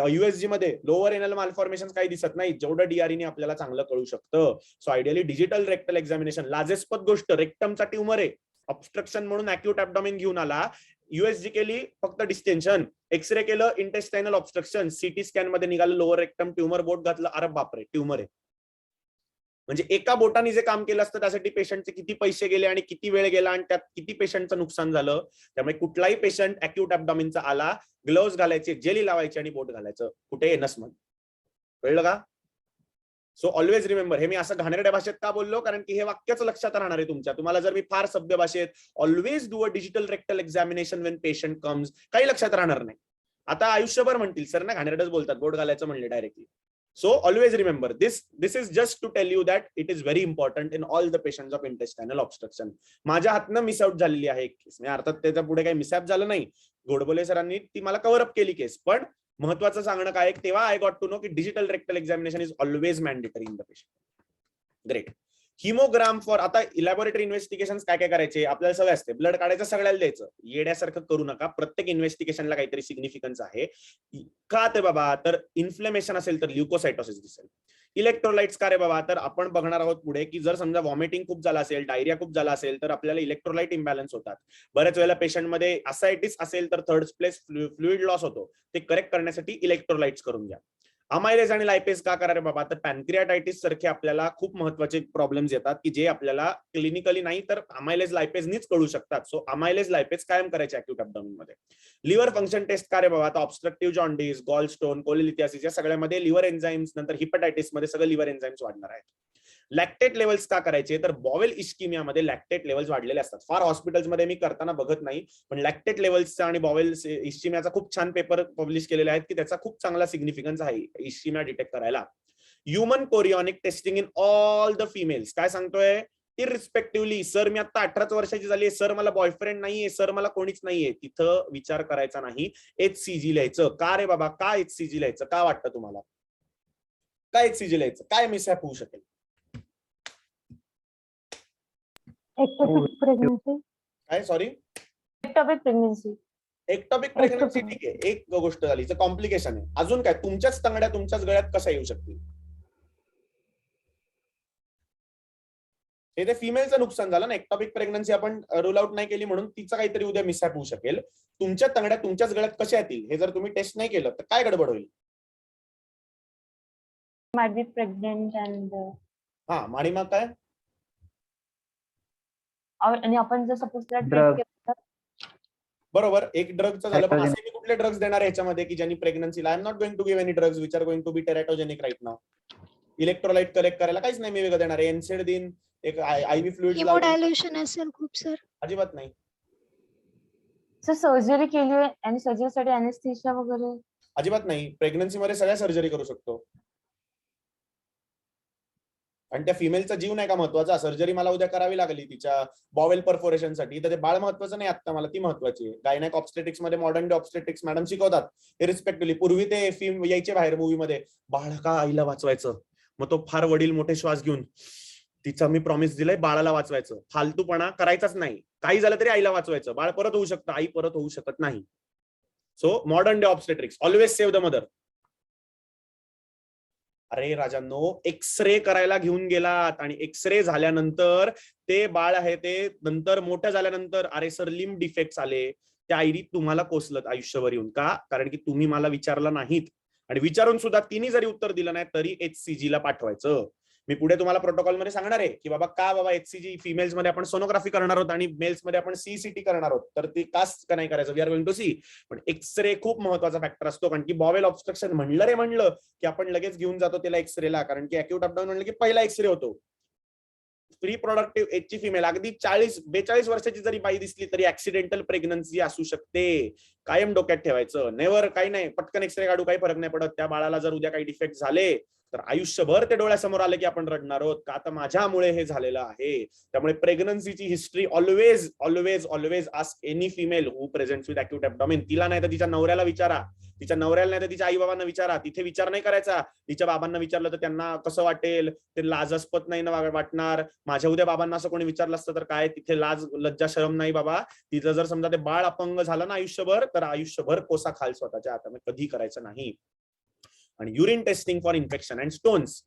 USG मध्ये लोअर एनल मालफॉर्मेशन काही दिसत नाही, जेवढं DRE ने आपल्याला चांगलं कळू शकतं. So ideally digital rectal examination. लाजेस्पद गोष्ट, रेक्टमचा ट्युमर आहे, ऑब्स्ट्रक्शन म्हणून अॅक्यूट ॲब्डॉमिन घेऊन आला, USG केली फक्त डिस्टेन्शन, एक्सरे केलं इंटेस्टायनल ऑब्स्ट्रक्शन, CT स्कॅन मध्ये निघालं लोअर रेक्टम ट्युमर, बोट घातलं, अरे बापरे ट्युमर आहे. म्हणजे एका बोटाने जे काम केलं असतं त्यासाठी पेशंटचे किती पैसे गेले आणि किती वेळ गेला आणि त्यात किती पेशंटचं नुकसान झालं. त्यामुळे कुठलाही पेशंट अॅक्यूट ॲब्डॉमिनचा आला, ग्लोव्ज घालायचे, जेली लावायची आणि बोट घालायचं, कुठे नसमन. कळलं का? सो ऑलवेज रिमेंबर, हे मी असं घाणेरड्या भाषेत का बोललो, कारण की हे वाक्यच लक्षात राहणार आहे तुमच्या. तुम्हाला जर मी फार सभ्य भाषेत always do a digital rectal examination Wien patient comes, काही लक्षात राहणार नाही. आता आयुष्यभर म्हणतील सर ना घाणेरडच बोलतात, बोट घालायचं म्हणले directly. So always remember this is just to tell you that it is very important in all the patients of intestinal obstruction. माझ्या हातनं मिस आउट झालेली आहे केस, अर्थात त्याच्या पुढे काही मिसॅप झालं नाही, गोडबोले सरांनी ती मला कव्हर अप केली केस. पण महत्वाचं सांगणं काय, तेव्हा आय गॉट टू नो की digital rectal examination is always mandatory in the patient. Great. Haemogram for, आता लॅबोरेटरी इन्व्हेस्टिगेशन काय काय करायचे आपल्याला सगळं असते, ब्लड काढायचं सगळ्याला द्यायचं, येड्यासारखं करू नका, प्रत्येक इन्व्हेस्टिगेशनला काहीतरी सिग्निफिकन्स आहे. का ते बाबा, तर इन्फ्लेमेशन असेल तर ल्युकोसायटोसिस दिसेल. इलेक्ट्रोलाइट्स का रे बाबा, तर आपण बघणार आहोत पुढे की जर समजा व्हॉमिटिंग खूप झालं असेल, डायरिया खूप झाला असेल तर आपल्याला इलेक्ट्रोलाइट इम्बॅलन्स होतात. बऱ्याच वेळेला पेशंटमध्ये असायटिस असेल तर थर्ड प्लेस फ्लुइड लॉस होतो, ते करेक्ट करण्यासाठी इलेक्ट्रोलाइट्स करून घ्या. अमायलेज आणि लायपेज का करा रे बाबा, तर पॅनक्रियाटायटिस सारखे आपल्याला खूप महत्वाचे प्रॉब्लेम्स येतात की जे आपल्याला क्लिनिकली नाही तर अमायलेज लायपेजनीच कळू शकतात. सो अमायलेज लायपेज कायम करायचे अॅक्यूट ॲब्डॉमिन मध्ये. लिव्हर फंक्शन टेस्ट का रे बाबा, तर ऑब्स्ट्रक्टिव्ह जॉन्डिस, गॉल स्टोन, कोलिलिथियासिस या सगळ्यामध्ये लिव्हर एन्झाइम्स, नंतर हिपॅटायटिस मध्ये सगळं लिव्हर एन्झाइम्स वाढणार आहेत. लॅक्टेट लेवल्स का करायचे, तर बॉवेल इस्किमियामध्ये लॅक्टेट लेवल्स वाढलेले असतात. फार हॉस्पिटल्समध्ये मी करताना बघत नाही, पण लॅक्टेट लेवल्सचा आणि बॉवेल इस्किमियाचा खूप छान पेपर पब्लिश केलेले आहेत की त्याचा खूप चांगला सिग्निफिकन्स आहे इस्किमिया डिटेक्ट करायला. Human chorionic testing in all the females, काय सांगतोय, इररिस्पेक्टिव्हली, सर मी आता 18 वर्षाची झाली, सर मला बॉयफ्रेंड नाहीये, सर मला कोणीच नाहीये, तिथं विचार करायचा नाही, HCG लिहायचं. का रे बाबा, का HCG लिहायचं, का वाटतं तुम्हाला, काय HCG लिहायचं, काय मिसहॅप होऊ शकेल? Ectopic pregnancy. काय, sorry, Ectopic pregnancy. Ectopic pregnancy ठीक आहे, एक गोष्ट झाली, कॉम्प्लिकेशन आहे. अजून काय, तुमच्याच तंगड्या तुमच्याच गळ्यात कशा येऊ शकतील? ते फिमेलचं नुकसान झालं ना. एक्टॉपिक प्रेग्नन्सी आपण रूल आउट नाही केली म्हणून तिचं काहीतरी उद्या मिसहॅप होऊ शकेल. तुमच्या तंगड्या तुमच्याच गळ्यात कशा येतील हे जर तुम्ही टेस्ट नाही केलं तर काय गडबड होईल? might be pregnant and हा, आणि मग काय? आणि आपण जर सपोज त्याला Drug. treat केलं तर बरोबर, एक ड्रगचं झालं. पण Teratogenic. असे मी कुठले ड्रग्स देणार आहे ह्याच्यामध्ये की ज्यांनी प्रेग्नन्सीला? I am not going to give any drugs which are going to be teratogenic right now. Electrolyte collect करायला काहीच नाही मी वेगळं देणार आहे. एनसेड दिन, एक आयव्ही फ्लुइड हिमोडायल्युशन असेल खूप सर. अजिबात नाही. सर्जरी केली आणि सर्जरीसाठी अनेस्थेशिया वगैरे अजिबात नाही. प्रेग्नन्सी मध्ये सगळ्या सर्जरी करू शकतो. आणि त्या फिमेलचा जीव नाही का महत्वाचा? सर्जरी मला उद्या करावी लागली तिच्या बॉवेल परफोरेशनसाठी, तर ते बाळ महत्वाचं नाही आता मला, ती महत्वाची आहे. गायनेक ऑब्स्टेटिक्स मध्ये मॉडर्न डे ऑब्स्टेटिक्स मॅडम शिकवतात इरिस्पेक्टिव्हली. पूर्वी ते फिल्म यायचे बाहेर मूवी मध्ये, बाळ का आईला वाचवायचं, मग तो फार वडील मोठे श्वास घेऊन तिचा मी प्रॉमिस दिलंय बाळाला वाचवायचं. फालतूपणा करायचाच नाही. काही झालं तरी आईला वाचवायचं. बाळ परत होऊ शकतं, आई परत होऊ शकत नाही. So modern day obstetrics, always save the mother. अरे राजांनो, एक्सरे करायला घेऊन गेलात आणि एक्सरे झाल्यानंतर ते बाळ आहे ते नंतर मोठं झाल्यानंतर अरे सर लिम्ब डिफेक्ट्स आले, त्या आईने तुम्हाला कोसलत आयुष्यभर येऊन. का? कारण की तुम्ही मला विचारलं नाहीत. आणि विचारून सुद्धा तिने जरी उत्तर दिलं नाही तरी HCG ला पाठवायचं. मी पुढे तुम्हाला प्रोटोकॉल मध्ये सांगणार आहे की बाबा का बाबा HCG फिमेल्स मध्ये आपण सोनोग्राफी करणार आहोत आणि मेल्स मध्ये आपण CCT करणार आहोत, तर ते कास्ट का नाही करायचं, we are going to see. पण एक्सरे खूप महत्वाचा फॅक्टर असतो. कारण की बॉवेल ऑब्स्ट्रक्शन म्हणलं की आपण लगेच घेऊन जातो त्याला एक्सरेला, कारण की अॅक्यूट अपडाऊन म्हणलं की पहिला एक्सरे होतो. प्री प्रोडक्टिव्ह एजची फिमेल अगदी 40-42 वर्षाची जरी बाई दिसली तरी ऍक्सिडेंटल प्रेग्नन्सी असू शकते. कायम डोक्यात ठेवायचं. नेव्हर, काही नाही, पटकन एक्सरे काढू, काही फरक नाही पडत. त्या बाळाला जर उद्या काही डिफेक्ट झाले तर आयुष्यभर ते डोळ्यासमोर आले की आपण रडणार आहोत का आता माझ्यामुळे हे झालेलं आहे. त्यामुळे प्रेग्नन्सीची history always always always ask any female who presents with acute abdomen. तिला नाही तर तिच्या नवऱ्याला विचारा, तिच्या नवऱ्याला नाही तर तिच्या आई बाबांना विचारा. तिथे विचार नाही करायचा. तिच्या बाबांना विचारलं तर त्यांना कसं वाटेल, ते लाजास्पद नाही ना वाटणार. माझ्या उद्या बाबांना असं कोणी विचारलं असतं तर काय, तिथे लाज लज्जा शरम नाही बाबा. तिचं जर समजा ते बाळ अपंग झालं ना आयुष्यभर, तर आयुष्यभर कोसा खाल स्वतःच्या हाताने कधी करायचं नाही. आणि urine testing for infection and stones.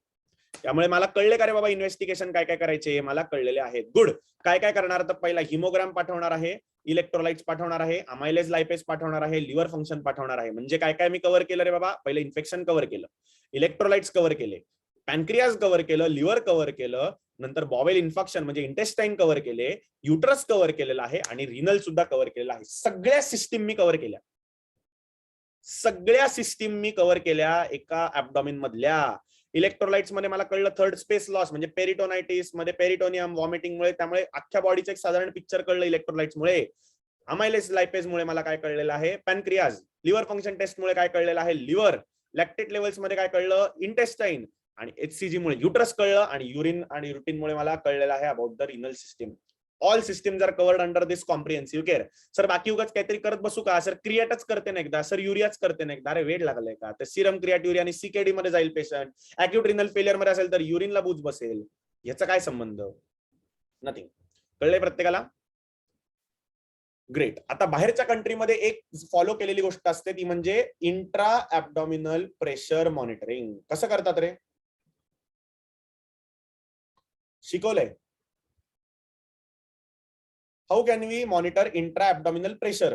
त्यामुळे मला कळले का रे बाबा इन्व्हेस्टिगेशन काय काय करायचे, मला कळलेले आहेत. गुड. काय काय करणार तर पहिला हिमोग्राम पाठवणार आहे, इलेक्ट्रोलाइट्स पाठवणार आहे, अमायलेज लायपेज पाठवणार आहे, लिव्हर फंक्शन पाठवणार आहे. म्हणजे काय काय मी कव्हर केलं रे बाबा? पहिलं इन्फेक्शन कव्हर केलं, इलेक्ट्रोलाइट्स कव्हर केले, पॅनक्रियाज कव्हर केलं, लिव्हर कव्हर केलं, नंतर बॉवेल इन्फेक्शन म्हणजे इंटेस्टाईन कव्हर केले, युट्रस कव्हर केलेला आहे आणि रिनल सुद्धा कव्हर केलेला आहे. सगळ्या सिस्टीम मी कव्हर केल्या. सगळ्या सिस्टीम मी कव्हर केल्या एका ऍब्डॉमिन मधल्या. इलेक्ट्रोलाइट्स मध्ये मला कळलं थर्ड स्पेस लॉस म्हणजे पेरिटोनायटिस मध्ये पेरिटोनियम व्हॉमिटिंगमुळे, त्यामुळे अख्ख्या बॉडीचं एक साधारण पिक्चर कळलं इलेक्ट्रोलाइट्समुळे. अमायलेज लायपेजमुळे मला काय कळलेलं आहे, पॅनक्रियाज. लिव्हर फंक्शन टेस्टमुळे काय कळलेलं आहे, लिव्हर. लॅक्टेट लेवल्स मध्ये काय कळलं, इंटेस्टाईन. आणि HCG मुळे युट्रस कळलं आणि युरिन आणि रुटीनमुळे मला कळलेलं आहे about the renal system. All systems are covered under this comprehensive care. Sir बाकी उगाच काहीतरी करत बसू का? सर क्रिएटच करते ना एकदा, सर युरियाच करते ना एकदा. अरे वेळ लागलाय का? तर सिरम क्रिएटिव्ह आणि CKD मध्ये जाईल पेशंट. अॅक्यूट रिनल फेलियर मध्ये असेल तर युरिनला बूज बसेल. याचा काय संबंध? नथिंग. कळलंय प्रत्येकाला? ग्रेट. आता बाहेरच्या कंट्रीमध्ये एक फॉलो केलेली गोष्ट असते ती म्हणजे इंट्रा ऍब्डॉमिनल प्रेशर मॉनिटरिंग. कसं करतात रे? शिकवलंय. How can we monitor intra abdominal pressure?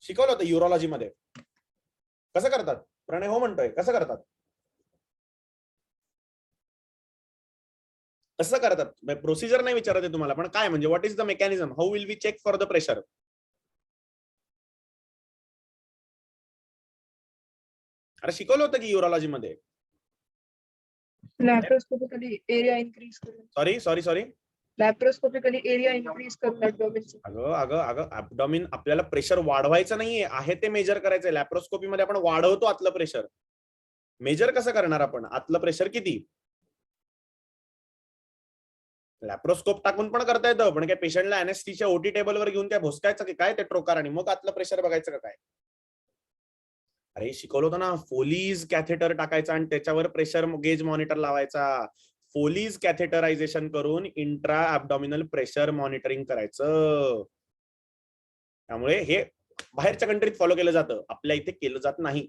शिकवलं होतं युरोलॉजी मध्ये. कसं करतात? प्रणय हो म्हणतोय. कसं करतात? कसं करतात? प्रोसिजर नाही विचारत आहे तुम्हाला, पण काय म्हणजे what is the mechanism? How will we check for the pressure? अरे शिकवलं होतं की युरोलॉजी मध्ये. लॅप्रोस्कोपिकली एरिया इन्क्रीज करून. सॉरी लॅप्रोस्कोपिकली एरिया इन्क्रीज करून ॲब्डोमेनचं. अगं ऍब्डॉमिन आपल्याला प्रेशर वाढवायचं नाहीये, आहे ते मेजर करायचंय. लॅप्रोस्कोपी मध्ये आपण वाढवतो आतलं प्रेशर. मेजर कसं करणार आपण आतलं प्रेशर किती? लॅप्रोस्कोप टाकून पण करता येतं, पण काय पेशंटला एनेस्थीच्या OT टेबलवर घेऊन काय भोसकायचं की काय ते ट्रोकार आणि मग आतलं प्रेशर बघायचं का काय? अरे शिकवलं होतं ना, फोलीज कॅथेटर टाकायचा आणि त्याच्यावर प्रेशर गेज मॉनिटर लावायचा. फोलीज कॅथेटरायझेशन करून इंट्रा ऍब्डॉमिनल प्रेशर मॉनिटरिंग करायचं. त्यामुळे हे बाहेरच्या कंट्रीत फॉलो केलं जातं, आपल्या इथे केलं जात नाही.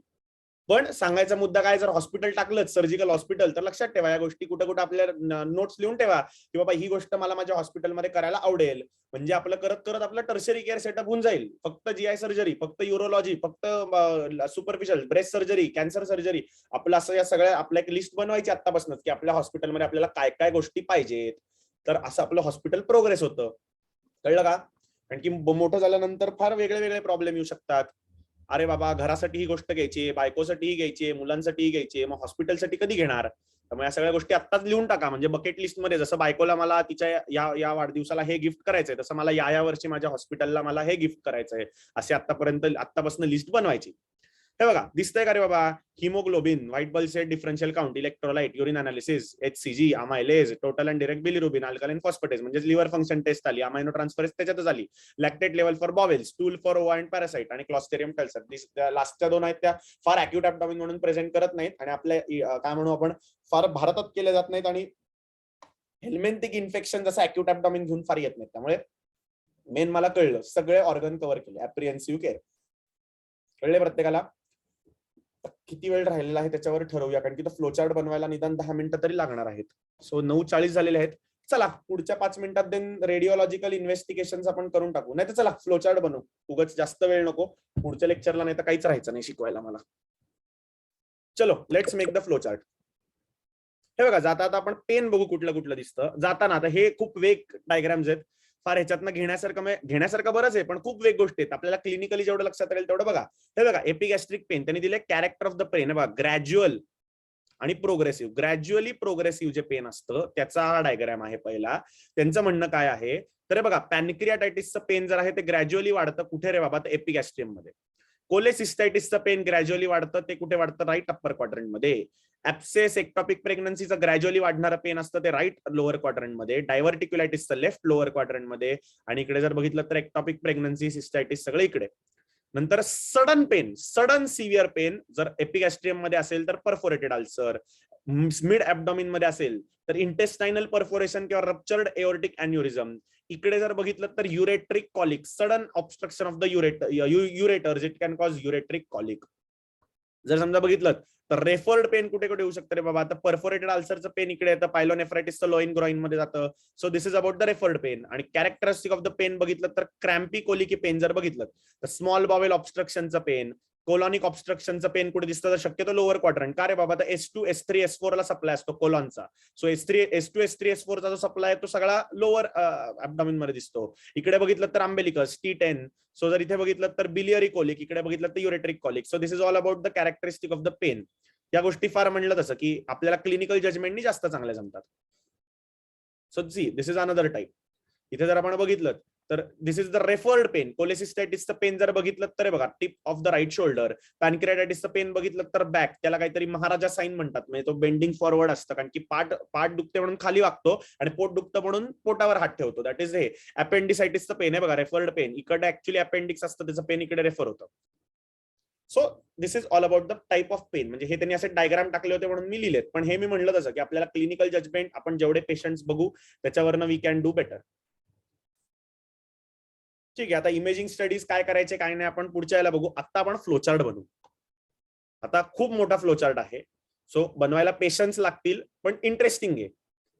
पण सांगायचा मुद्दा काय, जर हॉस्पिटल टाकलं सर्जिकल हॉस्पिटल, तर लक्षात ठेवा या गोष्टी कुठं कुठं आपल्या नोट्स लिहून ठेवा की बाबा ही गोष्ट मला माझ्या हॉस्पिटलमध्ये करायला आवडेल. म्हणजे आपलं करत करत आपलं टर्शरी केअर सेटअप होऊन जाईल. फक्त GI सर्जरी, फक्त युरोलॉजी, फक्त superficial breast surgery, cancer surgery, आपलं असं या सगळ्या आपल्या एक लिस्ट बनवायची आतापासूनच की आपल्या हॉस्पिटलमध्ये आपल्याला काय काय गोष्टी पाहिजेत. तर असं आपलं हॉस्पिटल प्रोग्रेस होतं. कळलं का? कारण की मोठं झाल्यानंतर फार वेगळे वेगळे प्रॉब्लेम येऊ शकतात. अरे बाबा घरासाठी ही गोष्ट घ्यायची, बायकोसाठी घ्यायची, मुलांसाठी घ्यायची, मग हॉस्पिटलसाठी कधी घेणार? त्यामुळे या सगळ्या गोष्टी आत्ताच लिहून टाका. म्हणजे बकेट लिस्ट मध्ये जसं बायकोला मला तिच्या या वाढदिवसाला हे गिफ्ट करायचंय, तसं मला या वर्षी माझ्या हॉस्पिटलला मला हे गिफ्ट करायचंय, असे आतापासून लिस्ट बनवायची. हे बघा दिसतंय का रे बाबा? Haemoglobin, white blood cell differential count, electrolyte, urine analysis, HCG, amylase, total and direct bilirubin, alkaline phosphatase म्हणजे लिव्हर फंक्शन टेस्ट आली, अमायनो ट्रान्सफरेज त्याच्यातच आली, lactate level for bowel, stool for ova and parasite आणि clostridium culture. लास्टच्या 2 आहेत त्या फार acute ॲब्डॉमिन म्हणून present करत नाहीत आणि आपल्या काय म्हणू आपण फार भारतात केले जात नाहीत आणि हेल्मेंथिक इन्फेक्शन जसं अॅक्यूट ॲब्डॉमिन घेऊन फार येत नाहीत. त्यामुळे मेन मला कळलं सगळे ऑर्गन कव्हर केले. ॲप्रिहेन्सिव्ह केअर कळले प्रत्येकाला? किती वेळ राहिलेला आहे त्याच्यावर ठरवूया, कारण की तो फ्लोचार्ट बनवायला निदान 10 मिनिटं तरी लागणार आहेत. सो 9:40 झालेले आहेत. चला पुढच्या 5 मिनिटात देन रेडिओलॉजिकल इन्व्हेस्टिगेशन आपण करून टाकू. नाही तर चला फ्लोचार्ट बनवू, उगाच जास्त वेळ नको पुढच्या लेक्चरला, नाही तर काहीच राहायचं नाही शिकवायला मला. चलो लेट्स मेक द फ्लोचार्ट. हे बघा जाता आता आपण पेन बघू कुठलं कुठलं दिसतं जाताना. आता हे खूप वेग डायग्राम्स आहेत, फार ह्याच्यातनं घेण्यासारखं बरंच आहे, पण खूप वेग गोष्टी आहेत. आपल्याला क्लिनिकली जेवढं लक्षात राहील तेवढं बघा. हे बघा एपिगॅस्ट्रिक पेन त्यांनी दिले कॅरेक्टर ऑफ द पेन. हे बघा ग्रॅज्युअल आणि प्रोग्रेसिव्ह. ग्रॅज्युअली प्रोग्रेसिव्ह जे पेन असतं त्याचा हा डायग्राम आहे पहिला. त्यांचं म्हणणं काय आहे तर हे बघा पॅनक्रियाटायटिसचं पेन जर आहे ते ग्रॅज्युअली वाढतं कुठे रे बाबा, तर एपिगॅस्ट्रियम मध्ये. कोलेसिस्टायटिसचं पेन ग्रॅज्युअली वाढतं ते कुठे वाढतं, राईट अप्पर क्वाड्रंट मध्ये. ऍप्सेस एक्टॉपिक प्रेग्नन्सीचं ग्रॅज्युअली वाढणारं पेन असतं ते राईट लोअर क्वाड्रंट मध्ये. डायव्हर्टिक्युलायटिसचं लेफ्ट लोअर क्वाड्रंट मध्ये. आणि इकडे जर बघितलं तर एक्टॉपिक प्रेग्नन्सी, सिस्टायटिस सगळं इकडे. नंतर sudden pain, sudden severe pain जर एपिगॅस्ट्रियम मध्ये असेल तर परफोरेटेड अल्सर, मिड ऍब्डॉमिन मध्ये असेल तर इंटेस्टाइनल परफोरेशन किंवा रप्चर्ड एओर्टिक अॅन्युरिझम. इकडे जर बघितलं तर ureteric colic, sudden obstruction of the ureters, it can cause ureteric colic. जर समजा बघितलं तर रेफर्ड पेन कुठे कुठे येऊ शकतं रे बाबा, तर परफोरेटेड अल्सरचं पेन इकडे येतं, पायलोनेफ्रायटिसचं लोइन ग्रॉइन मध्ये जातं. So this is about the referred pen. आणि कॅरेक्टरिस्टिक ऑफ द पेन बघितलं तर क्रॅम्पी कोलिकी पेन जर बघितलं तर स्मॉल बावेल ऑब्स्ट्रक्शनचं पेन, कोलॉनिक ऑब्स्ट्रक्शनचं पेन कुठे दिसतं तर शक्यतो लोअर क्वाड्रंट. का रे बाबा, तर S2 S3 S4 ला सप्लाय असतो कोलॉनचा. सो S2 S3 S4 चा जो सप्लाय आहे तो सगळा लोअर ऍब्डॉमिन मध्ये दिसतो. इकडे बघितलं तर अम्बेलिकस T10. सो जर इथे बघितलं तर बिलियरी कोलिक, इकडे बघितलं तर ureteric colic. So this is all about the characteristic of the pain. या गोष्टी फार म्हणलं तसं की आपल्याला क्लिनिकल जजमेंटनी जास्त चांगल्या जमतात. So see this is another type. इथे जर आपण बघितलं तर this is the referred pain. कोलेसिस्टायटिसचं पेन जर बघितलं तर बघा tip of the right shoulder. पॅनक्रियाटायटिसचं पेन बघितलं तर बॅक, त्याला काहीतरी महाराजा साईन म्हणतात, म्हणजे तो बेंडिंग फॉरवर्ड असतं कारण की पाठ दुखते म्हणून खाली वागतो आणि पोट दुखतं म्हणून पोटावर हात ठेवतो. दॅट इज हे. अपेंडिसायटिसचं पेन आहे बघा रेफर्ड पेन, इकडे ऍक्च्युअली अपेंडिक्स असतं त्याचं पेन इकडे रेफर होतं. So this is all about the type of pain. म्हणजे हे त्यांनी असे डायग्राम टाकले होते म्हणून मी लिहिलेत, पण हे मी म्हणलं तसं की आपल्याला क्लिनिकल जजमेंट आपण जेवढे पेशंट्स बघू त्याच्यावरनं वी कॅन डू बेटर. ठीक आहे, आता इमेजिंग स्टडीज काय करायचे काय नाही आपण पुढच्या याला बघू. आता आपण फ्लोचार्ट बनवू. आता खूप मोठा फ्लोचार्ट आहे, सो बनवायला पेशन्स लागतील, पण इंटरेस्टिंग आहे.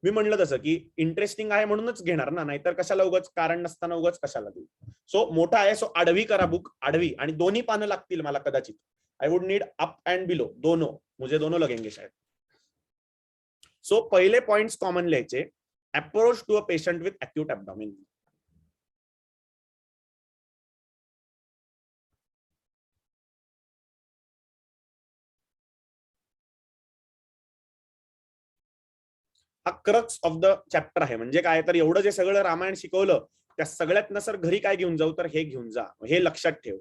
मी म्हणलं तसं की इंटरेस्टिंग आहे म्हणूनच घेणार ना, नाहीतर कशाला उगाच कारण नसताना उगाच कशाला देऊ. सो मोठा आहे, सो आडवी करा बुक, आडवी, आणि दोन्ही पानं लागतील मला कदाचित. I would need up and below दोनों, मुझे दोनों लगेंगे शायद. सो पहिले पॉइंट्स कॉमन लिहायचे. Approach to a patient with acute abdomen. हा क्रक्स ऑफ द चॅप्टर आहे. म्हणजे काय तर एवढं जे सगळं रामायण शिकवलं त्या सगळ्यात सर घरी काय घेऊन जाऊ, तर हे घेऊन जा. हे लक्षात ठेव.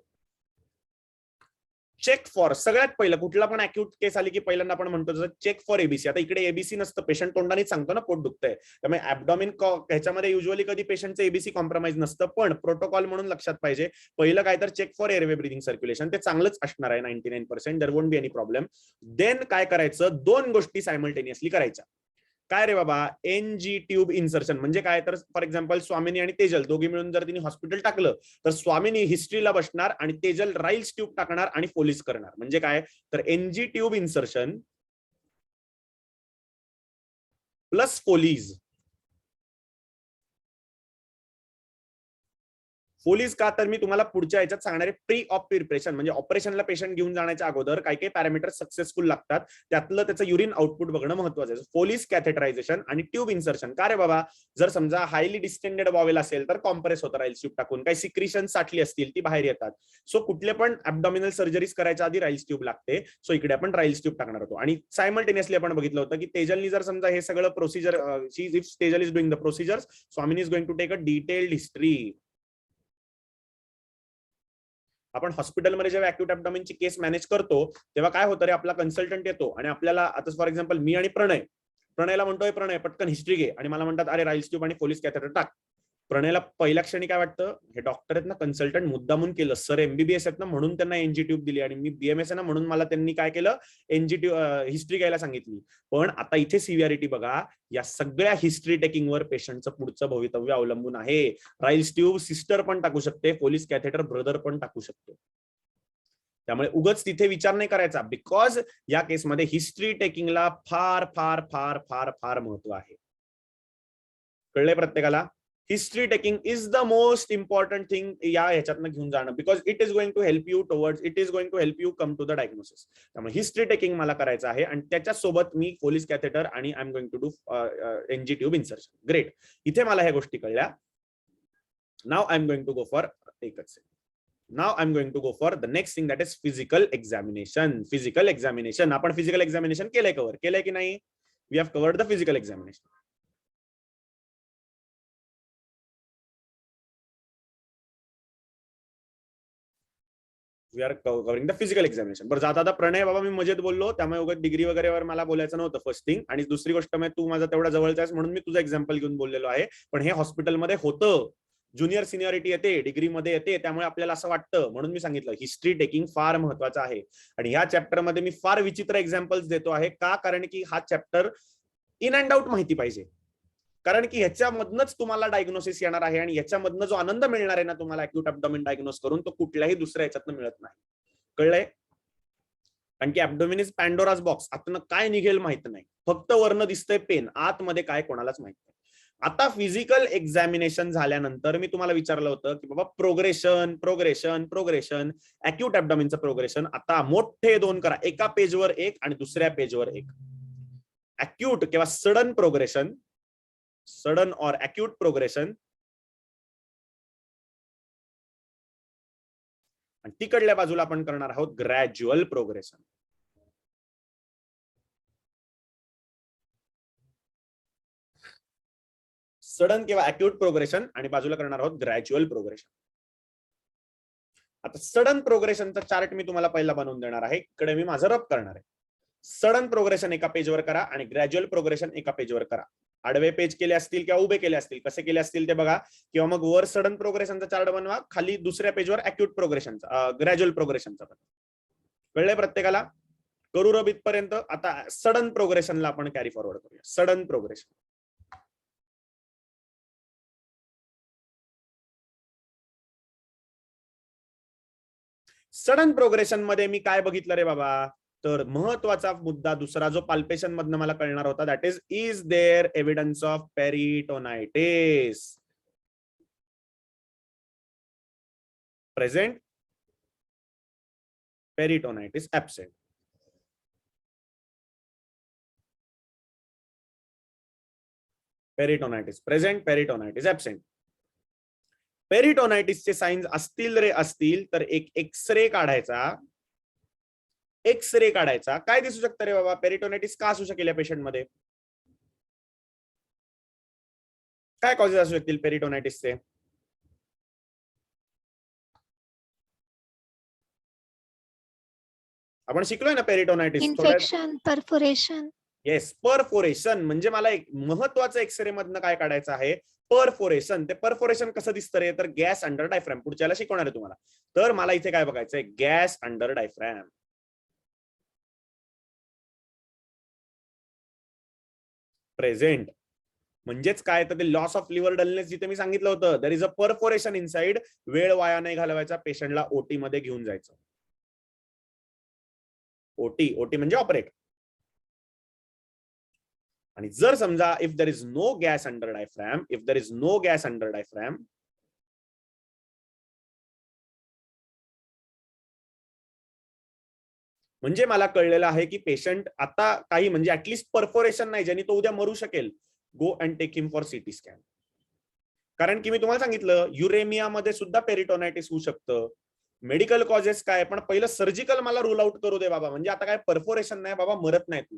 चेक फॉर, सगळ्यात पहिलं कुठला पण अॅक्यूट केस आली की पहिल्यांदा आपण म्हणतो जसं चेक फॉर एबीसी. आता इकडे एबीसी नसतं, पेशंट तोंडानेच सांगतो ना पोट दुखतंय, त्यामुळे ऍब्डॉमिन ह्याच्यामध्ये युजली कधी पेशंटचं एबीसी कॉम्प्रोमाइज नसतं. पण प्रोटोकॉल म्हणून लक्षात पाहिजे पहिलं काय तर check for airway breathing circulation, ते चांगलंच असणार आहे 99%. There won't be any problem. Then काय करायचं, दोन गोष्टी सायमल्टेनियसली करायच्या. काय रे बाबा, NG ट्यूब इन्सर्शन म्हणजे काय, तर फॉर एक्झाम्पल स्वामिनी आणि तेजल दोघी मिळून जर तिने हॉस्पिटल टाकलं तर स्वामिनी हिस्ट्रीला बसणार आणि तेजल राईल्स ट्यूब टाकणार आणि फोलीज करणार. म्हणजे काय, तर NG tube insertion plus Follies. Follies का, तर मी तुम्हाला पुढच्या ह्याच्यात सांगणारे प्री ऑप प्रिपरेशन म्हणजे ऑपरेशनला पेशंट घेऊन जाण्याच्या अगोदर काही काही पॅरामीटर सक्सेसफुल लागतात, त्यातलं त्याचं युरिन आउटपुट बघणं महत्वाचं आहे. फोलीज कॅथेटरायझेशन आणि ट्यूब इन्सर्शन. का रे बाबा, जर समजा हायली डिस्टेंडेड बॉवेल असेल तर कॉम्प्रेस होतं राईल्स ट्यूब टाकून, काही सिक्रिशन साठली असतील ती बाहेर येतात. सो कुठले पण ऍब्डॉमिनल सर्जरीज करायच्या आधी राईल्स ट्यूब लागते. सो इकडे आपण राईल्स ट्यूब टाकणार होतो. आणि सायमल्टेनियसली आपण बघितलं होतं की तेजलनी जर समजा हे सगळं procedure, if Tejal is doing the procedures, Swamini is going to take a detailed history. आपण हॉस्पिटलमध्ये जेव्हा ऍक्यूट ऍब्डॉमिनची केस मॅनेज करतो तेव्हा काय होतं रे, आपला कन्सल्टंट येतो आणि आपल्याला आता फॉर एक्झाम्पल मी आणि प्रणयला म्हणतोय प्रणय पटकन हिस्ट्री घे, आणि मला म्हणतात अरे राईल्स ट्यूब आणि फोलीज कॅथेटर टाक. प्रणयला पहिल्या क्षणी काय वाटतं, हे डॉक्टर आहेत ना, कन्सल्टंट मुद्दामून केलं, सर MBBS आहेत ना म्हणून त्यांना NG ट्यूब दिली, आणि मी BMS आहे ना म्हणून मला त्यांनी काय केलं, NG ट्यूब हिस्ट्री घ्यायला सांगितली. पण आता इथे सिव्हिअरिटी बघा, या सगळ्या हिस्ट्री टेकिंगवर पेशंटचं पुढचं भवितव्य अवलंबून आहे. राईल्स ट्यूब सिस्टर पण टाकू शकते, फोलीज कॅथेटर ब्रदर पण टाकू शकतो. त्यामुळे उगाच तिथे विचार नाही करायचा, बिकॉज या केसमध्ये हिस्ट्री टेकिंगला फार फार फार फार फार महत्व आहे. कळलंय प्रत्येकाला? History taking is the most important thing या ह्याच्यातनं घेऊन जाणं, because it is going to help you towards, it is going to help you come to the diagnosis. त्यामुळे हिस्ट्री टेकिंग मला करायचं आहे आणि त्याच्यासोबत मी फोलीज कॅथेटर आणि I am going to do NG tube insertion. Great, इथे मला ह्या गोष्टी कळल्या. Now I am going to go for एकच. Now I'm going to go for the next thing, that is physical examination. Physical examination. आपण physical examination केलंय, cover केलंय की नाही? We have covered the physical examination. We are covering the physical examination. बरं, जाता आता प्रणय बाबा मी मजेत बोललो, त्यामुळे उगाच डिग्री वगैरेवर मला बोलायचं नव्हतं फर्स्ट थिंग. आणि दुसरी गोष्ट म्हणजे तू माझा तेवढा जवळचा आहेस म्हणून मी तुझं एक्झाम्पल घेऊन बोललेलो आहे. पण हे हॉस्पिटलमध्ये होतं, ज्युनियर सिनियरिटी येते, डिग्रीमध्ये येते, त्यामुळे आपल्याला असं वाटतं, म्हणून मी सांगितलं हिस्ट्री टेकिंग फार महत्वाचं आहे. आणि ह्या चॅप्टरमध्ये मी फार विचित्र एक्झाम्पल्स देतो आहे. का? कारण की हा चॅप्टर इन अँड आउट माहिती पाहिजे, कारण की ह्याच्यामधनच तुम्हाला डायग्नोसिस येणार आहे, आणि ह्याच्यामधनं जो आनंद मिळणार आहे ना तुम्हाला ऍक्यूट ऍब्डोमेन डायग्नोस करून, तो कुठल्याही दुसऱ्या ह्याच्यातनं मिळत नाही. कळलंय? कारण की ऍब्डोमेन इज पॅन्डोराज बॉक्स. आतनं काय निघेल माहित नाही, फक्त वर्ण दिसतंय पेन, आतमध्ये काय कोणालाच माहित नाही. आता फिजिकल एक्झामिनेशन झाल्यानंतर मी तुम्हाला विचारलं होतं की बाबा प्रोग्रेशन प्रोग्रेशन प्रोग्रेशन, ऍक्यूट ऍब्डोमेनचं प्रोग्रेशन आता मोठे 2 करा, एका पेजवर एक आणि दुसऱ्या पेजवर एक. ऍक्यूट किंवा सडन प्रोग्रेशन, सडन और ऍक्यूट प्रोग्रेशन, आणि तिकडल्या बाजूला आपण करणार आहोत ग्रॅज्युअल प्रोग्रेशन. सडन किंवा ऍक्यूट प्रोग्रेशन आणि बाजूला करणार आहोत ग्रॅज्युअल प्रोग्रेशन. आता सडन प्रोग्रेशनचा चार्ट मी तुम्हाला पहिला बनवून देणार आहे, इकडे मी माझं रब करणार आहे. सडन प्रोग्रेशन एका पेजवर करा आणि ग्रॅज्युअल प्रोग्रेशन एका पेजवर करा. आडवे पेज केले असतील किंवा उभे केले असतील, कसे केले असतील ते बघा, किंवा मग वर सडन प्रोग्रेशनचा चार्ट बनवा, खाली दुसऱ्या पेजवर ऍक्यूट प्रोग्रेशनचा ग्रॅज्युअल प्रोग्रेशनचा बनवा. कळलंय प्रत्येकाला? करू रब इथपर्यंत. आता सडन प्रोग्रेशनला आपण कॅरी फॉरवर्ड करूया. सडन प्रोग्रेशन, सडन प्रोग्रेशन मध्ये मी काय बघितलं रे बाबा, तर महत्वाचा मुद्दा दुसरा जो पाल्पेशन मधनं मला कळणार होता, that is there evidence of peritonitis present, peritonitis absent. Peritonitis present, peritonitis absent. पेरिटोनायटिसचे साइन्स असतील रे असतील तर एक एक्सरे काढायचा. एक्सरे काढायचा, काय दिसू शकतं रे बाबा, पेरिटोनायटिस का असू शकेल या पेशंट मध्ये, काय कॉजेस असू शकतील पेरिटोनायटिसचे? आपण शिकलोय ना peritonitis. Infection, perforation. Yes, perforation म्हणजे मला एक महत्वाचं एक्सरे मधनं काय काढायचं आहे, परफोरेशन. ते परफोरेशन कसं दिसतं रे, तर गॅस अंडर डायफ्रॅम. पुढच्याला शिकवणार आहे तुम्हाला. तर मला इथे काय बघायचंय, गॅस अंडर डायफ्रॅम. प्रेझेंट. म्हणजेच काय तर ते लॉस ऑफ लिव्हर डलनेस जिथे मी सांगितलं होतं, there is a perforation inside. वेळ वाया नाही घालवायचा, पेशंटला ओटी मध्ये घेऊन जायचं. ओटी म्हणजे ऑपरेट. आणि जर समजा if there is no gas under diaphragm, म्हणजे मला कळलेलं आहे की पेशंट आता काही म्हणजे ऍटलिस्ट परफोरेशन नाही ज्यांनी तो उद्या मरू शकेल, go and take him for CT scan. कारण की मी तुम्हाला सांगितलं युरेमिया मध्ये सुद्धा पेरिटोनायटिस होऊ शकतं. मेडिकल कॉजेस काय, पण पहिलं सर्जिकल मला रूल आउट करू दे बाबा. म्हणजे आता काय परफोरेशन नाही बाबा, मरत नाही तू.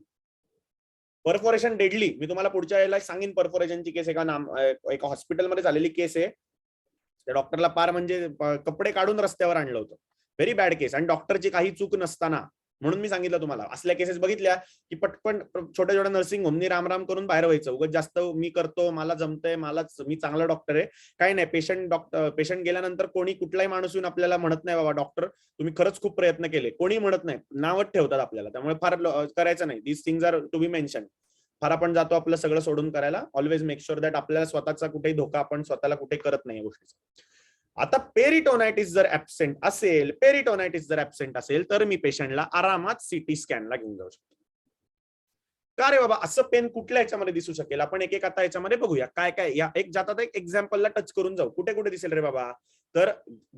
Perforation deadly. मी तुम्हाला पुढच्या वेळेला सांगेन परफोरेशनची केस. एका हॉस्पिटलमध्ये झालेली केस आहे. त्या डॉक्टरला पार म्हणजे कपडे काढून रस्त्यावर आणलं होतं. व्हेरी बॅड केस, आणि डॉक्टरची काही चूक नसताना. म्हणून मी सांगितलं तुम्हाला असल्या केसेस बघितल्या की पटपण छोट्या छोट्या नर्सिंग होमनी राम करून बाहेर व्हायचं. उगाच जास्त मी करतो, मला जमतंय, मी चांगला डॉक्टर आहे, काही नाही. पेशंट गेल्यानंतर कोणी कुठलाही माणूस येऊन आपल्याला म्हणत नाही बाबा डॉक्टर तुम्ही खरंच खूप प्रयत्न केले, कोणी म्हणत नाही, नावच ठेवतात आपल्याला. त्यामुळे फार करायचं नाही. These things are to be mention. फार आपण जातो आपलं सगळं सोडून करायला. ऑलवेज मेक शुअर दॅट आपल्याला स्वतःचा कुठेही धोका आपण स्वतःला कुठे करत नाही या गोष्टीचा. आता पेरिटोनायटिस जर ऍबसेंट असेल तर मी पेशंटला आरामात सीटी स्कॅनला घेऊन जाऊ शकतो. का रे बाबा, असं पेन कुठल्या याच्यामध्ये दिसू शकेल? आपण एक आता याच्यामध्ये बघूया काय काय. या एक जातात एक एक्झाम्पलला टच करून जाऊ. कुठे कुठे दिसेल रे बाबा? तर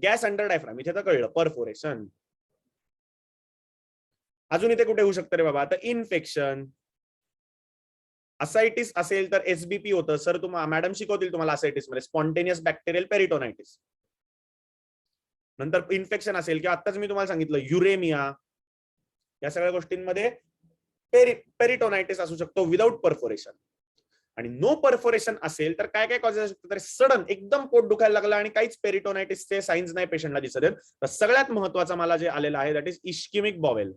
गॅस अंडर डायफ्राम इथे तर कळलं, परफोरेशन. अजून इथे कुठे होऊ शकतं रे बाबा? तर इन्फेक्शन. असायटिस असेल तर एसबीपी होतं. सर मॅडम शिकवतील तुम्हाला असायटिस मध्ये, स्पॉन्टेनियस बॅक्टेरियल पेरिटोनायटिस. नंतर इन्फेक्शन असेल किंवा आताच मी तुम्हाला सांगितलं युरेमिया, या सगळ्या गोष्टींमध्ये पेरिटोनायटिस असू शकतो विदाउट परफोरेशन. आणि नो परफोरेशन असेल तर काय काय कॉजेस असू शकतात? तर सडन एकदम पोट दुखायला लागलं आणि काहीच पेरिटोनायटिसचे साइन्स नाही पेशंटला दिसत आहेत, तर सगळ्यात महत्वाचा मला जे आलेलं आहे दॅट इज इश्केमिक बॉवेल.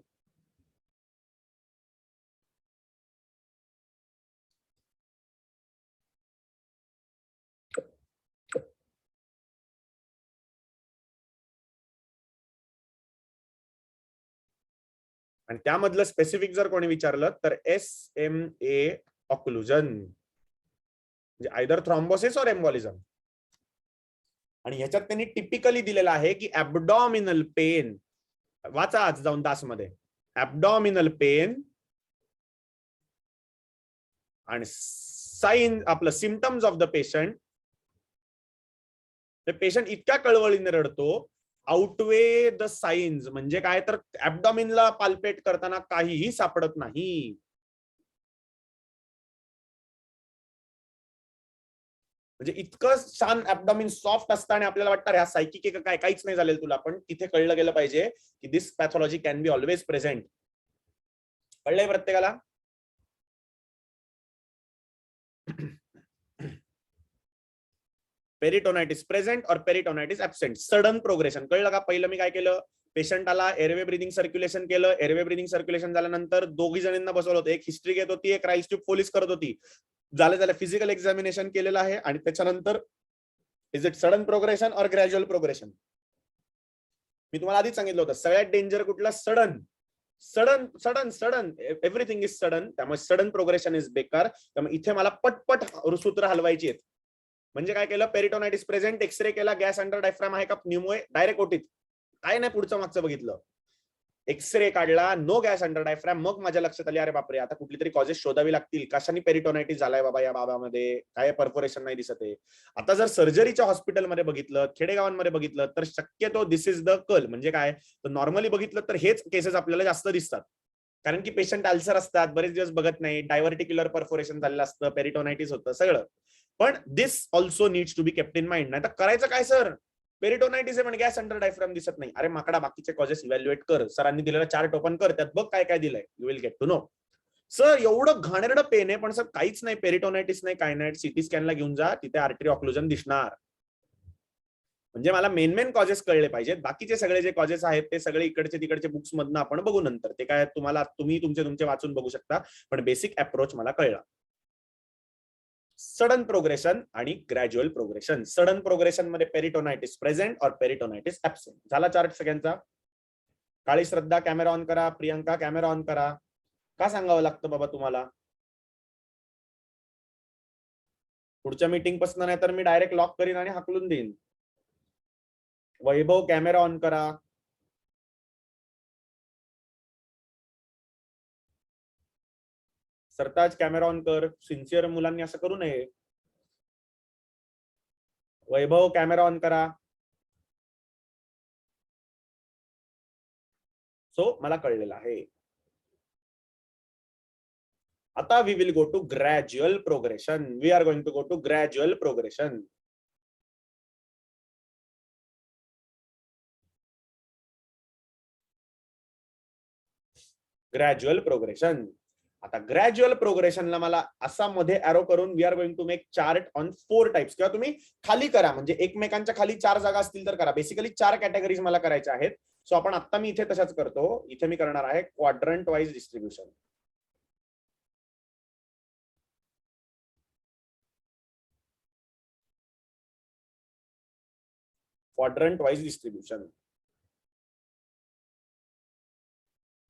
आणि त्यामधलं स्पेसिफिक जर कोणी विचारलं तर SMA ऑक्लुजन, म्हणजे आयदर थ्रॉम्बोसिस और एम्बॉलिझम. आणि ह्याच्यात त्यांनी टिपिकली दिलेलं आहे की ऍबडॉमिनल पेन, वाचा आज जाऊन दासमध्ये, ऍबडॉमिनल पेन आणि साइन आपलं symptoms of the patient. Patient इतक्या कळवळीने रडतो, आउटवे द साइन्स. म्हणजे काय तर ऍबडॉमिनला पाल्पेट करताना काहीही सापडत नाही. म्हणजे इतकं छान ऍबडॉमिन सॉफ्ट असतं आणि आपल्याला वाटतं ह्या सायकिक काय काहीच नाही झालेलं तुला, पण तिथे कळलं गेलं पाहिजे की this pathology can be always present. कळलंय प्रत्येकाला? पेरिटोनायटिस प्रेझेंट और पेरिटोनायटिस ऍबसेंट. सडन प्रोग्रेशन कळलं का? पहिलं मी काय केलं, पेशंटाला एअरवे ब्रिदिंग सर्क्युलेशन केलं. एअरवे ब्रिदिंग सर्क्युलेशन झाल्यानंतर दोघी जणांना बसवलं होतं. एक हिस्ट्री घेत होती, एक राईस ट्यूब पोलीस करत होती. झालं फिजिकल एक्झामिनेशन केलेलं आहे. आणि त्याच्यानंतर इज इट सडन प्रोग्रेशन और ग्रॅज्युअल प्रोग्रेशन? मी तुम्हाला आधीच सांगितलं होतं सगळ्यात डेंजर कुठला? Sudden. Sudden sudden sudden everything is sudden. त्यामुळे सडन प्रोग्रेशन इज बेकार. त्यामुळे इथे मला पटपट सूत्र हलवायची आहेत. म्हणजे काय केलं, पेरिटोनायटिस प्रेझेंट, एक्सरे केला, गॅस अंडर डायफ्राम आहे का, न्यूमोए, डायरेक्ट ओटीत, काय नाही पुढचं मागचं बघितलं, एक्सरे काढला, नो गॅस अंडर डायफ्राम. मग माझ्या लक्षात आली अरे बापरे, आता कुठली तरी कॉजेस शोधावी लागतील, कशाने पेरिटोनायटिस झालाय बाबा या बाबामध्ये, काय परफोरेशन नाही दिसत आहे. आता जर सर्जरीच्या हॉस्पिटलमध्ये बघितलं, खेडेगावांमध्ये बघितलं तर शक्यतो दिस इज द कल. म्हणजे काय, तर नॉर्मली बघितलं तर हेच केसेस आपल्याला जास्त दिसतात. कारण की पेशंट अल्सर असतात, बरेच दिवस बघत नाही, डायव्हर्टिक्युलर परफोरेशन झालेलं असतं, पेरिटोनायटिस होतं सगळं. पण this also needs to be kept in mind. नाही तर करायचं काय सर, पेरिटोनायटिस आहे पण गॅस अंडर डायफ्राम दिसत नाही. अरे माकडा, बाकीचे कॉजेस इव्हॅल्युएट कर, सरांनी दिलेला चार्ट ओपन कर, त्यात बघ काय काय दिलंय, you will get to know. Sir एवढं घाणेरडं पेन आहे पण सर काहीच नाही, पेरिटोनायटिस नाही, काय नाही, सीटी स्कॅनला घेऊन जा, तिथे आर्टरी ऑक्लुजन दिसणार. म्हणजे मला मेन कॉजेस कळले पाहिजेत. बाकीचे सगळे जे कॉजेस आहेत ते सगळे इकडचे तिकडचे बुक्स मधनं आपण बघू नंतर, ते काय तुम्ही तुमचे वाचून बघू शकता, पण बेसिक अप्रोच मला कळला. सडन प्रोग्रेशन आणि ग्रॅज्युअल प्रोग्रेशन. सडन प्रोग्रेशन मध्ये पेरिटोनायटिस प्रेझेंट और पेरिटोनायटिस ऍब्सेंट. झाला चार्ट सगळ्यांचा? काळी श्रद्धा कॅमेरा ऑन करा, प्रियंका कॅमेरा ऑन करा. का सांगावं लागतं बाबा तुम्हाला? पुढच्या मीटिंग पासून नाही तर मी डायरेक्ट लॉक करीन आणि हाकलून देईन. वैभव कॅमेरा ऑन करा. सरताज कॅमेरा ऑन कर. सिन्सिअर मुलांनी असं करू नये. वैभव कॅमेरा ऑन करा. सो मला कळलेलं आहे. आता we will go to gradual progression. We are going to go to gradual progression. Gradual progression. आता ग्रॅज्युअल प्रोग्रेशनला मला असा मध्ये एरो करून we are going to make chart on 4 types. किंवा तुम्ही खाली करा, म्हणजे एकमेकांच्या खाली 4 जागा असतील तर करा. बेसिकली 4 कॅटेगरीज मला करायच्या आहेत. सो आपण आता मी इथे तशाच करतो. इथे मी करणार आहे quadrant wise distribution. Quadrant wise distribution.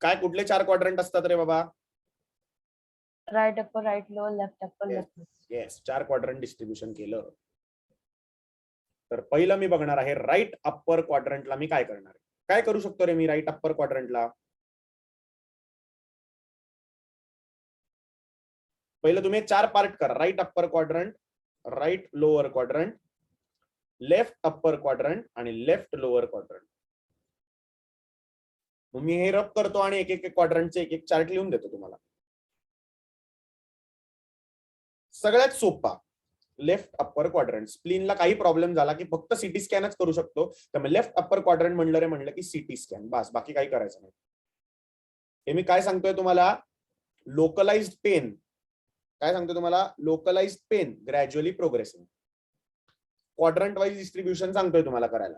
काय कुठले 4 क्वाड्रंट असतात रे बाबा? Right upper, right lower, left upper, left. Yes, 4 quadrant distribution केलं. तर पहिलं मी बघणार आहे राईट अप्पर क्वाड्रंटला मी काय करणार आहे. काय करू शकतो रे मी राईट अप्पर क्वाड्रंटला? पहिलं तुम्ही 4 पार्ट करा. Right upper quadrant, right lower quadrant, left upper quadrant आणि लेफ्ट लोअर क्वाड्रंट. मग मी हे रब करतो आणि एक एक क्वाड्रंटचे एक एक चार्ट लिहून देतो तुम्हाला. सगळ्यात सोपा लेफ्ट अप्पर क्वाड्रंट. स्प्लीनला काही प्रॉब्लेम झाला की फक्त सिटी स्कॅनच करू शकतो. त्यामुळे लेफ्ट अप्पर क्वाड्रंट म्हणलं की सिटी स्कॅन, बस, बाकी काही करायचं नाही. हे मी काय सांगतोय तुम्हाला? Localised pain. काय सांगतोय तुम्हाला? Localised pain gradually progressing. Quadrant wise distribution सांगतोय तुम्हाला करायला.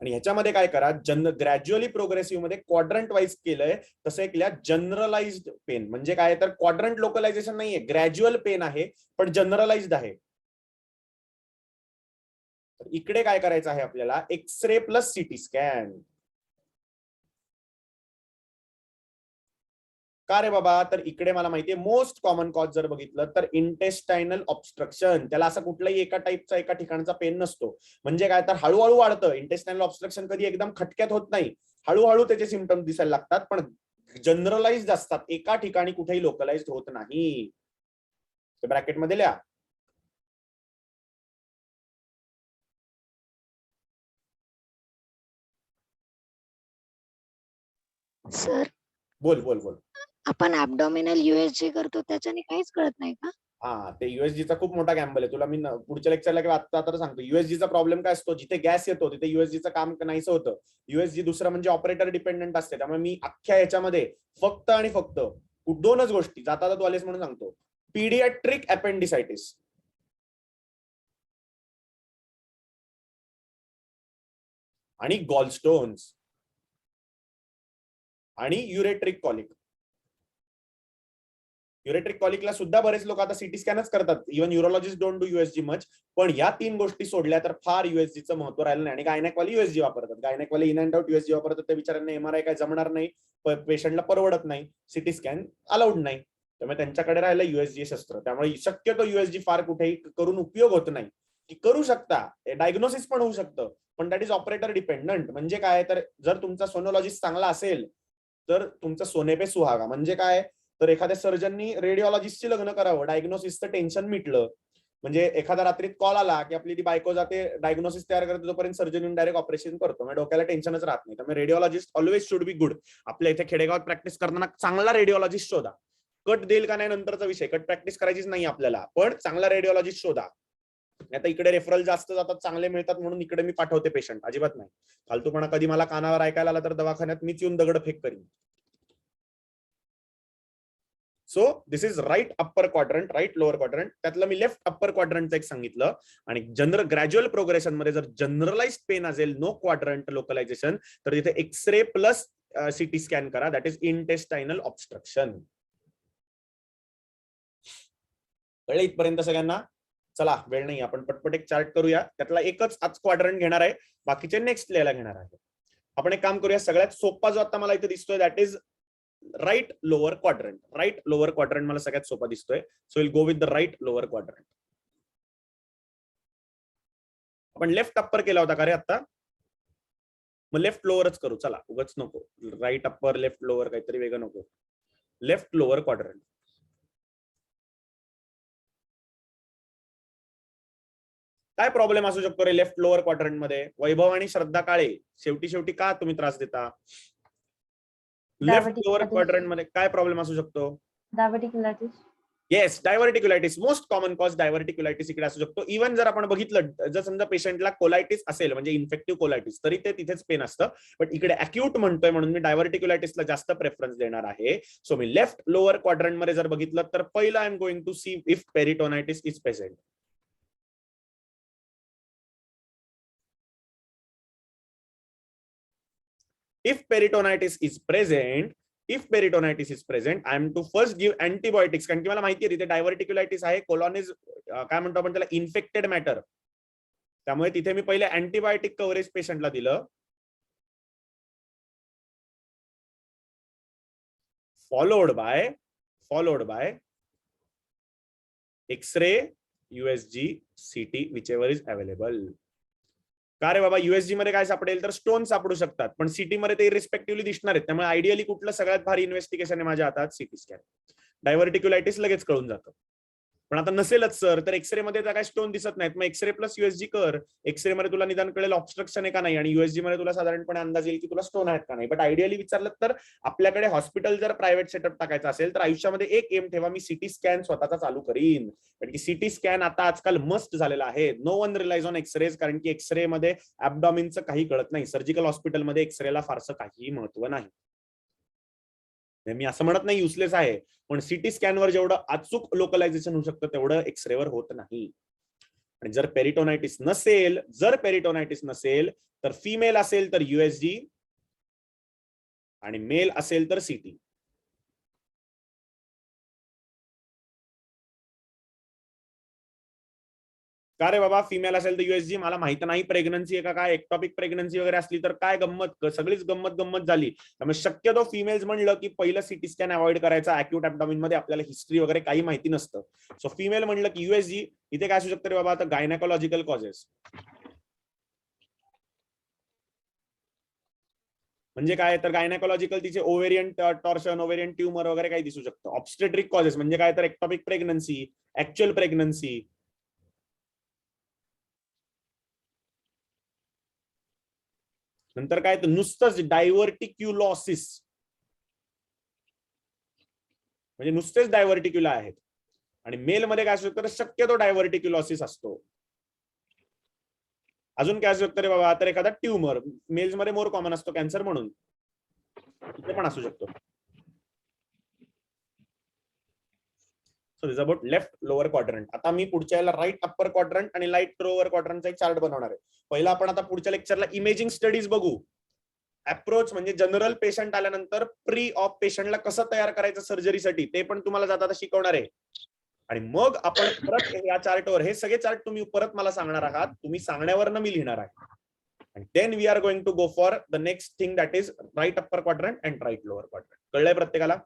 आणि ह्याच्यामध्ये काय करा, ग्रॅज्युअली प्रोग्रेसिव्ह मध्ये क्वाड्रंट वाईज केलंय तसं एक लिहा जनरलाइज्ड पेन. म्हणजे काय तर क्वाड्रंट लोकलायझेशन नाहीये, ग्रॅज्युअल पेन आहे पण जनरलाइज्ड आहे. इकडे काय करायचं आहे आपल्याला? X-ray plus CT scan. का रे बाबा? तर इकडे मला माहितीये मोस्ट कॉमन कॉज जर बघितलं तर इंटेस्टायनल ऑब्स्ट्रक्शन. त्याला असं कुठलाही एका टाईपचा एका ठिकाणचा पेन नसतो. म्हणजे काय तर हळूहळू वाढतं. इंटेस्टायनल ऑब्स्ट्रक्शन कधी एकदम खटक्यात होत नाही, हळूहळू त्याचे सिम्पटम्स दिसायला लागतात. पण जनरलाइज्ड असतात, एका ठिकाणी कुठेही लोकलाइज्ड होत नाही. ब्रॅकेटमध्ये लिहा. सर, बोल बोल बोल. आपण ऍबडॉमिनल USG करतो त्याच्याने काहीच कळत नाही का? हा, ते युएसजीचा खूप मोठा गॅम्बल आहे. तुला मी पुढच्या लेक्चरला किंवा आता तर सांगतो. युएसजीचा प्रॉब्लेम काय असतो? जिथे गॅस येतो तिथे युएसजीचं काम नाहीसं होतं. युएसजी दुसरं म्हणजे ऑपरेटर डिपेंडंट असते. त्यामुळे मी अख्ख्या ह्याच्यामध्ये फक्त आणि फक्त 2च गोष्टी जाता तू आलेस म्हणून सांगतो. पीडियाट्रिक अपेंडिसायटिस आणि गॉलस्टोन्स आणि युरेट्रिक कॉलिक. युरेट्रिक कॉलिकला सुद्धा बरेच लोक आता सिटी स्कॅनच करतात. Even neurologist don't do USG much. पण या 3 गोष्टी सोडल्या तर फार युएसजीचं महत्व राहिलं नाही. आणि गायनेकवाले युएसजी वापरतात. गायनेकवाले इन अँड आउट युएसजी वापरतात. त्या विचारांना MRI काय जमणार नाही, पेशंटला परवडत नाही, सिटी स्कॅन अलाउड नाही. त्यामुळे त्यांच्याकडे राहिलं युएसजी शस्त्र. त्यामुळे शक्यतो युएसजी फार कुठेही करून उपयोग होत नाही. की करू शकता, डायग्नोसिस पण होऊ शकतं, पण दॅट इज ऑपरेटर डिपेंडंट. म्हणजे काय तर जर तुमचा सोनोलॉजिस्ट चांगला असेल तर तुमचं सोने पे सुहागा. म्हणजे काय तर एखाद्या सर्जननी रेडिओलॉजिस्टची लग्न करावं, डायग्नोसिसचं टेन्शन मिटलं. म्हणजे एखादा रात्रीत कॉल आला की आपली ती बायको जाते डायग्नोसिस तयार करते, तोपर्यंत सर्जन येऊन डायरेक्ट ऑपरेशन करतो. म्हणजे डोक्याला टेन्शनच राहत नाही. त्यामुळे radiologist always should be good. आपल्या इथे खेडेगावात प्रॅक्टिस करताना चांगला रेडिओलॉजिस्ट शोधा. कट देईल का नाही नंतरचा विषय, कट प्रॅक्टिस करायचीच नाही आपल्याला, पण चांगला रेडिओलॉजिस्ट शोधा. आता इकडे रेफरल जास्त जातात, चांगले मिळतात म्हणून इकडे मी पाठवते पेशंट, अजिबात नाही. फालतूपणा कधी मला कानावर ऐकायला आला तर दवाखान्यात मीच येऊन दगड फेक करीन. So this is right upper quadrant, right lower quadrant. त्यातलं मी लेफ्ट अप्पर क्वाड्रंटचं एक सांगितलं. आणि ग्रॅज्युअल प्रोग्रेशन मध्ये जर जनरलाइज्ड पेन असेल, नो क्वाड्रंट लोकलायझेशन, तर तिथे एक्सरे प्लस सिटी स्कॅन करा. That is intestinal obstruction. कळलं इथपर्यंत सगळ्यांना? चला, वेळ नाही, आपण पटपट एक चार्ट करूया. त्यातला एकच आज क्वाड्रंट घेणार आहे, बाकीचे नेक्स्ट लेला घेणार आहे. आपण एक काम करूया, सगळ्यात सोपा जो आता मला इथे दिसतोय that is right lower quadrant. Right lower quadrant मला सगळ्यात सोपा दिसतोय. So will go with the right lower quadrant. आपण लेफ्ट अप्पर केला होता का रे आता? मग लेफ्ट लोअरच करू, चला उगाच नको राईट अप्पर लेफ्ट लोअर काहीतरी वेगळं नको. Left lower quadrant. काय प्रॉब्लेम असू शकतो रे लेफ्ट लोअर क्वाड्रंट मध्ये? वैभव आणि श्रद्धा काळे, शेवटी का तुम्ही त्रास देता? लेफ्ट लोअर क्वाड्रंट मध्ये काय प्रॉब्लेम असू शकतो? डायव्हर्टिक्युलायटिस. येस, डायव्हर्टिक्युलायटिस. मोस्ट कॉमन कॉज डायव्हर्टिक्युलायटिस इकडे असू शकतो. इव्हन जर आपण बघितलं, जर समजा पेशंटला कोलायटिस असेल म्हणजे इन्फेक्टिव्ह कोलायटिस, तरी ते तिथेच पेन असतं. बट इकडे अक्यूट म्हणतोय म्हणून मी डायव्हर्टिक्युलायटिसला जास्त प्रेफरन्स देणार आहे. सो मी लेफ्ट लोअर क्वाड्रंट मध्ये जर बघितलं तर पहिला I am going to see if peritonitis is present. If peritonitis is present, I am to first give antibiotics. कारण की मला माहिती आहे तिथे डायव्हर्टिक्युलायटिस आहे, कोलॉन इज काय म्हणतो आपण त्याला, इन्फेक्टेड मॅटर. त्यामुळे तिथे मी पहिले अँटीबायोटिक कव्हरेज पेशंटला दिलं, followed by X-ray, USG, CT, whichever is available. का रे बाबा, USG मध्ये काय सापडेल तर स्टोन सापडू शकतात, पण CT मध्ये ते इरिस्पेक्टिव्हली दिसणार आहेत. त्यामुळे आयडियली कुठलं सगळ्यात भारी इन्व्हेस्टिगेशन आहे माझ्या हातात? CT scan. डायव्हर्टिक्युलायटिस लगेच कळून जातं. पण आता नसेलच सर तर एक्सरे मध्ये काय स्टोन दिसत नाहीत, मग एक्सरे प्लस USG कर. एक्सरे मध्ये तुला निदान कळेल ऑब्स्ट्रक्शन आहे का नाही, आणि USG मध्ये तुला साधारणपणे अंदाज येईल की तुला स्टोन आहेत का नाही. बट आयडियली विचारलं तर आपल्याकडे हॉस्पिटल जर प्रायव्हेट सेटअप टाकायचं असेल तर आयुष्यामध्ये एक एम ठेवा, मी CT स्कॅन स्वतःचा चालू करीन. कारण की CT स्कॅन आता आजकाल मस्ट झालेला आहे. No one relies on X-rays, कारण की एक्सरे मध्ये ऍब्डॉमिनचं काही कळत नाही. सर्जिकल हॉस्पिटलमध्ये एक्सरेला फारसं काही महत्व नाही. मी असं म्हणत नाही युजलेस आहे, पण CT स्कॅनवर जेवढं अचूक लोकलायझेशन होऊ शकतं तेवढं एक्सरेवर होत नाही. आणि जर पेरिटोनायटिस नसेल तर फिमेल असेल तर USG आणि मेल असेल तर CT. का रे बाबा, फिमेल असेल तर USG, मला माहित नाही प्रेग्नन्सी आहे का काय, एक्टॉपिक प्रेग्नन्सी वगैरे असली तर काय गंमत, सगळीच गंमत झाली. त्यामुळे शक्यतो फिमेल्स म्हणलं की पहिलं CT स्कॅन अवॉइड करायचा. अॅक्यूट ऍब्डॉमिन मध्ये आपल्याला हिस्ट्री वगैरे काही माहिती नसतं. सो फिमेल म्हणलं की USG. इथे काय असू शकतं रे बाबा, आता गायनेकोलॉजिकल कॉजेस म्हणजे काय तर गायनेकोलॉजिकल तिचे ओव्हेरियन टॉर्शन, ओव्हेरियन ट्युमर वगैरे काही दिसू शकतं. ऑब्स्टेट्रिक कॉजेस म्हणजे काय तर एक्टॉपिक प्रेग्नन्सी, ऍक्च्युअल प्रेग्नन्सी. नंतर काय तर नुसतंच डायव्हर्टिक्युलोसिस म्हणजे नुसतेच डायव्हर्टिक्युला आहेत. आणि मेल मध्ये काय असू शकतं, शक्यतो डायव्हर्टिक्युलोसिस असतो. अजून काय असू शकतं रे बाबा, तर एखादा ट्युमर मेल्स मध्ये मोर कॉमन असतो, कॅन्सर म्हणून इथे पण असू शकतो. So this about left lower quadrant. आता मी पुढच्या याला राईट अप्पर क्वाड्रंट आणि राईट लोअर क्वाड्रंटचा एक चार्ट बनवणार आहे. पहिला आपण आता पुढच्या लेक्चरला इमेजिंग स्टडीज बघू. अप्रोच म्हणजे जनरल पेशंट आल्यानंतर प्री ऑफ पेशंटला कसं तयार करायचं सर्जरीसाठी ते पण तुम्हाला जाता शिकवणार आहे. आणि मग आपण परत या चार्टवर, हे सगळे चार्ट तुम्ही परत मला सांगणार आहात, तुम्ही सांगण्यावरनं मी लिहिणार आहे. आणि then we are going to go for the next thing that is right upper quadrant and right lower quadrant. कळलंय प्रत्येकाला?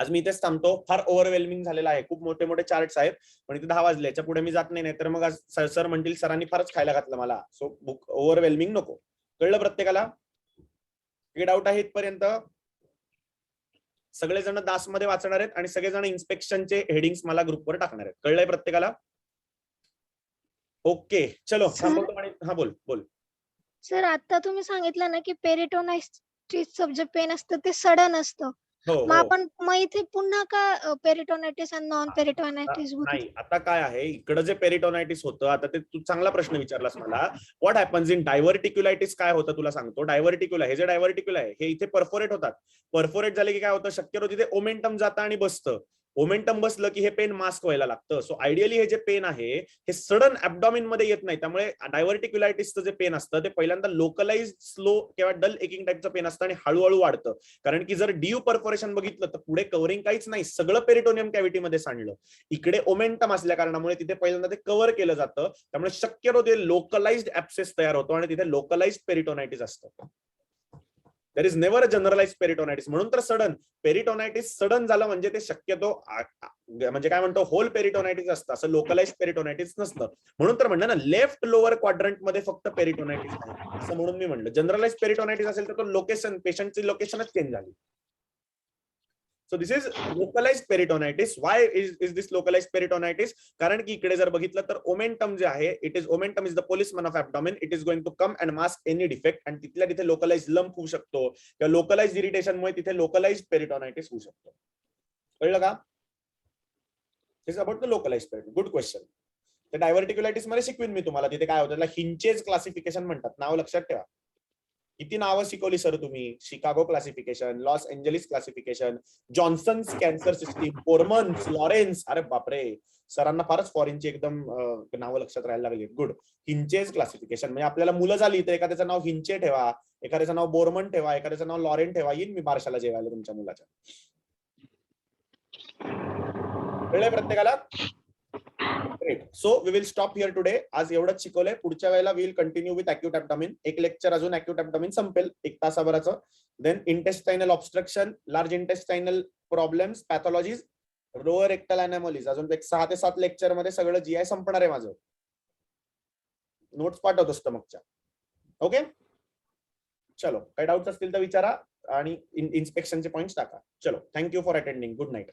आज मी इथेच थांबतो. फार ओव्हरवेल्मिंग झालेला आहे, खूप मोठे मोठे चार्ट्स आहेत, पण इथे 10 वाजले, याच्या पुढे मी जात नाही, तर मग आज सर म्हणतील सरांनी फारच खायला घातलं मला. सो बुक ओव्हरवेल्मिंग नको. कळलं प्रत्येकाला? काही डाऊट आहे इथपर्यंत? सगळेजण दासमध्ये वाचणार आहेत आणि सगळेजण इन्स्पेक्शनचे हेडिंग्स मला ग्रुपवर टाकणार आहेत. कळलंय प्रत्येकाला? ओके चलो. हा बोल. सर आता तुम्ही सांगितलं ना की पेरिटोनायटिसचं जे पेन असतं ते सडन असतं. मग इथे पुन्हा का पेरिटोनायटिस आणि नॉन पेरिटोनायटिस नाही. आता काय आहे, इकडे जे पेरिटोनायटिस होतं, आता ते तू चांगला प्रश्न विचारलास मला. व्हॉट हॅपन्स इन डायव्हर्टिक्युलायटिस काय होतं तुला सांगतो. डायव्हर्टिक्युला, हे जे डायव्हर्टिक्युला आहे हे इथे परफोरेट होतात. परफोरेट झाले की काय होतं, शक्यतो तिथे ओमेंटम जातं आणि बसतं. ओमेंटम बसलं की हे पेन मास्क व्हायला लागतं. सो आयडियली हे जे पेन आहे हे सडन ऍब्डॉमिन मध्ये येत नाही. त्यामुळे डायव्हर्टिक्युलायटिसचं जे पेन असतं ते पहिल्यांदा लोकलाइज स्लो किंवा डल एकिंग टाईपचं पेन असतं आणि हळूहळू वाढतं. कारण की जर डीयू परफोरेशन बघितलं तर पुढे कव्हरिंग काहीच नाही, सगळं पेरिटोनियम कॅव्हिटीमध्ये सांडलं. इकडे ओमेंटम असल्या कारणामुळे तिथे पहिल्यांदा ते कव्हर केलं जातं. त्यामुळे शक्यतो ते लोकलाइज्ड ऍप्सेस तयार होतो आणि तिथे लोकलाइज्ड पेरिटोनायटिस असतं. There is never a generalise peritonitis. म्हणून तर सडन पेरिटोनायटिस सडन झालं म्हणजे ते शक्यतो म्हणजे काय म्हणतो होल पेरिटोनायटिस असतं, असं लोकलाइज पेरिटोनायटिस नसतं. म्हणून तर म्हणलं ना लेफ्ट लोअर क्वाड्रंट मध्ये फक्त पेरिटोनायटिस आहे असं म्हणून मी म्हणलं. जनरलाइज पेरिटोनायटिस असेल तर तो लोकेशन, पेशंटची लोकेशनच चेंज झाली. So this is localized peritonitis. Why is this localized peritonitis? कारण की इकडे जर बघितलं तर ओमेंटम जे आहे omentum is the policeman of abdomen. It is going to come and mask any defect. आणि तिथल्या तिथे लोकलाइज लंप होऊ शकतो किंवा लोकलाइज इरिटेशनमुळे तिथे लोकलाइज पेरिटोनायटिस होऊ शकतो. कळलं का? Is about the localise peritonitis. Good question. तर डायव्हर्टिक्युलायटिस मध्ये शिकवीन मी तुम्हाला तिथे काय होतं. त्याला हिंचेज क्लासिफिकेशन म्हणतात. नाव लक्षात ठेवा. किती नावं शिकवली सर तुम्ही. Chicago classification, Los Angeles classification, Johnson's cancer system, Foreman's, Lawrence. अरे बापरे, सरांना फारच फॉरेनची एकदम नावं लक्षात राहायला लागली. गुड. हिंचेज क्लासिफिकेशन म्हणजे आपल्याला मुलं झाली तर एखाद्याचं नाव हिंचे ठेवा, एखाद्याचं नाव बोरमन ठेवा, एखाद्याचं नाव लॉरेन ठेवा. येईन मी बारशाला जेवायला तुमच्या मुलाच्या. कळलंय प्रत्येकाला? Great. So we will stop here today. आज एवढंच शिकवलंय. पुढच्या वेळेला we will continue with acute abdomen. एक लेक्चर अजून अॅक्यूट ऍब्डॉमिन संपेल 1 तासाभराचं. Then intestinal obstruction, large intestinal problems, pathologies, lower rectal anomalies. अजून 6 ते 7 लेक्चर मध्ये सगळं जीआय संपणार आहे माझं. नोट्स पाठवतो स्टमकच्या. ओके, चलो. काही डाऊट्स असतील तर विचारा आणि इन्स्पेक्शनचे पॉइंट्स टाका. चलो, thank you for attending. Good night.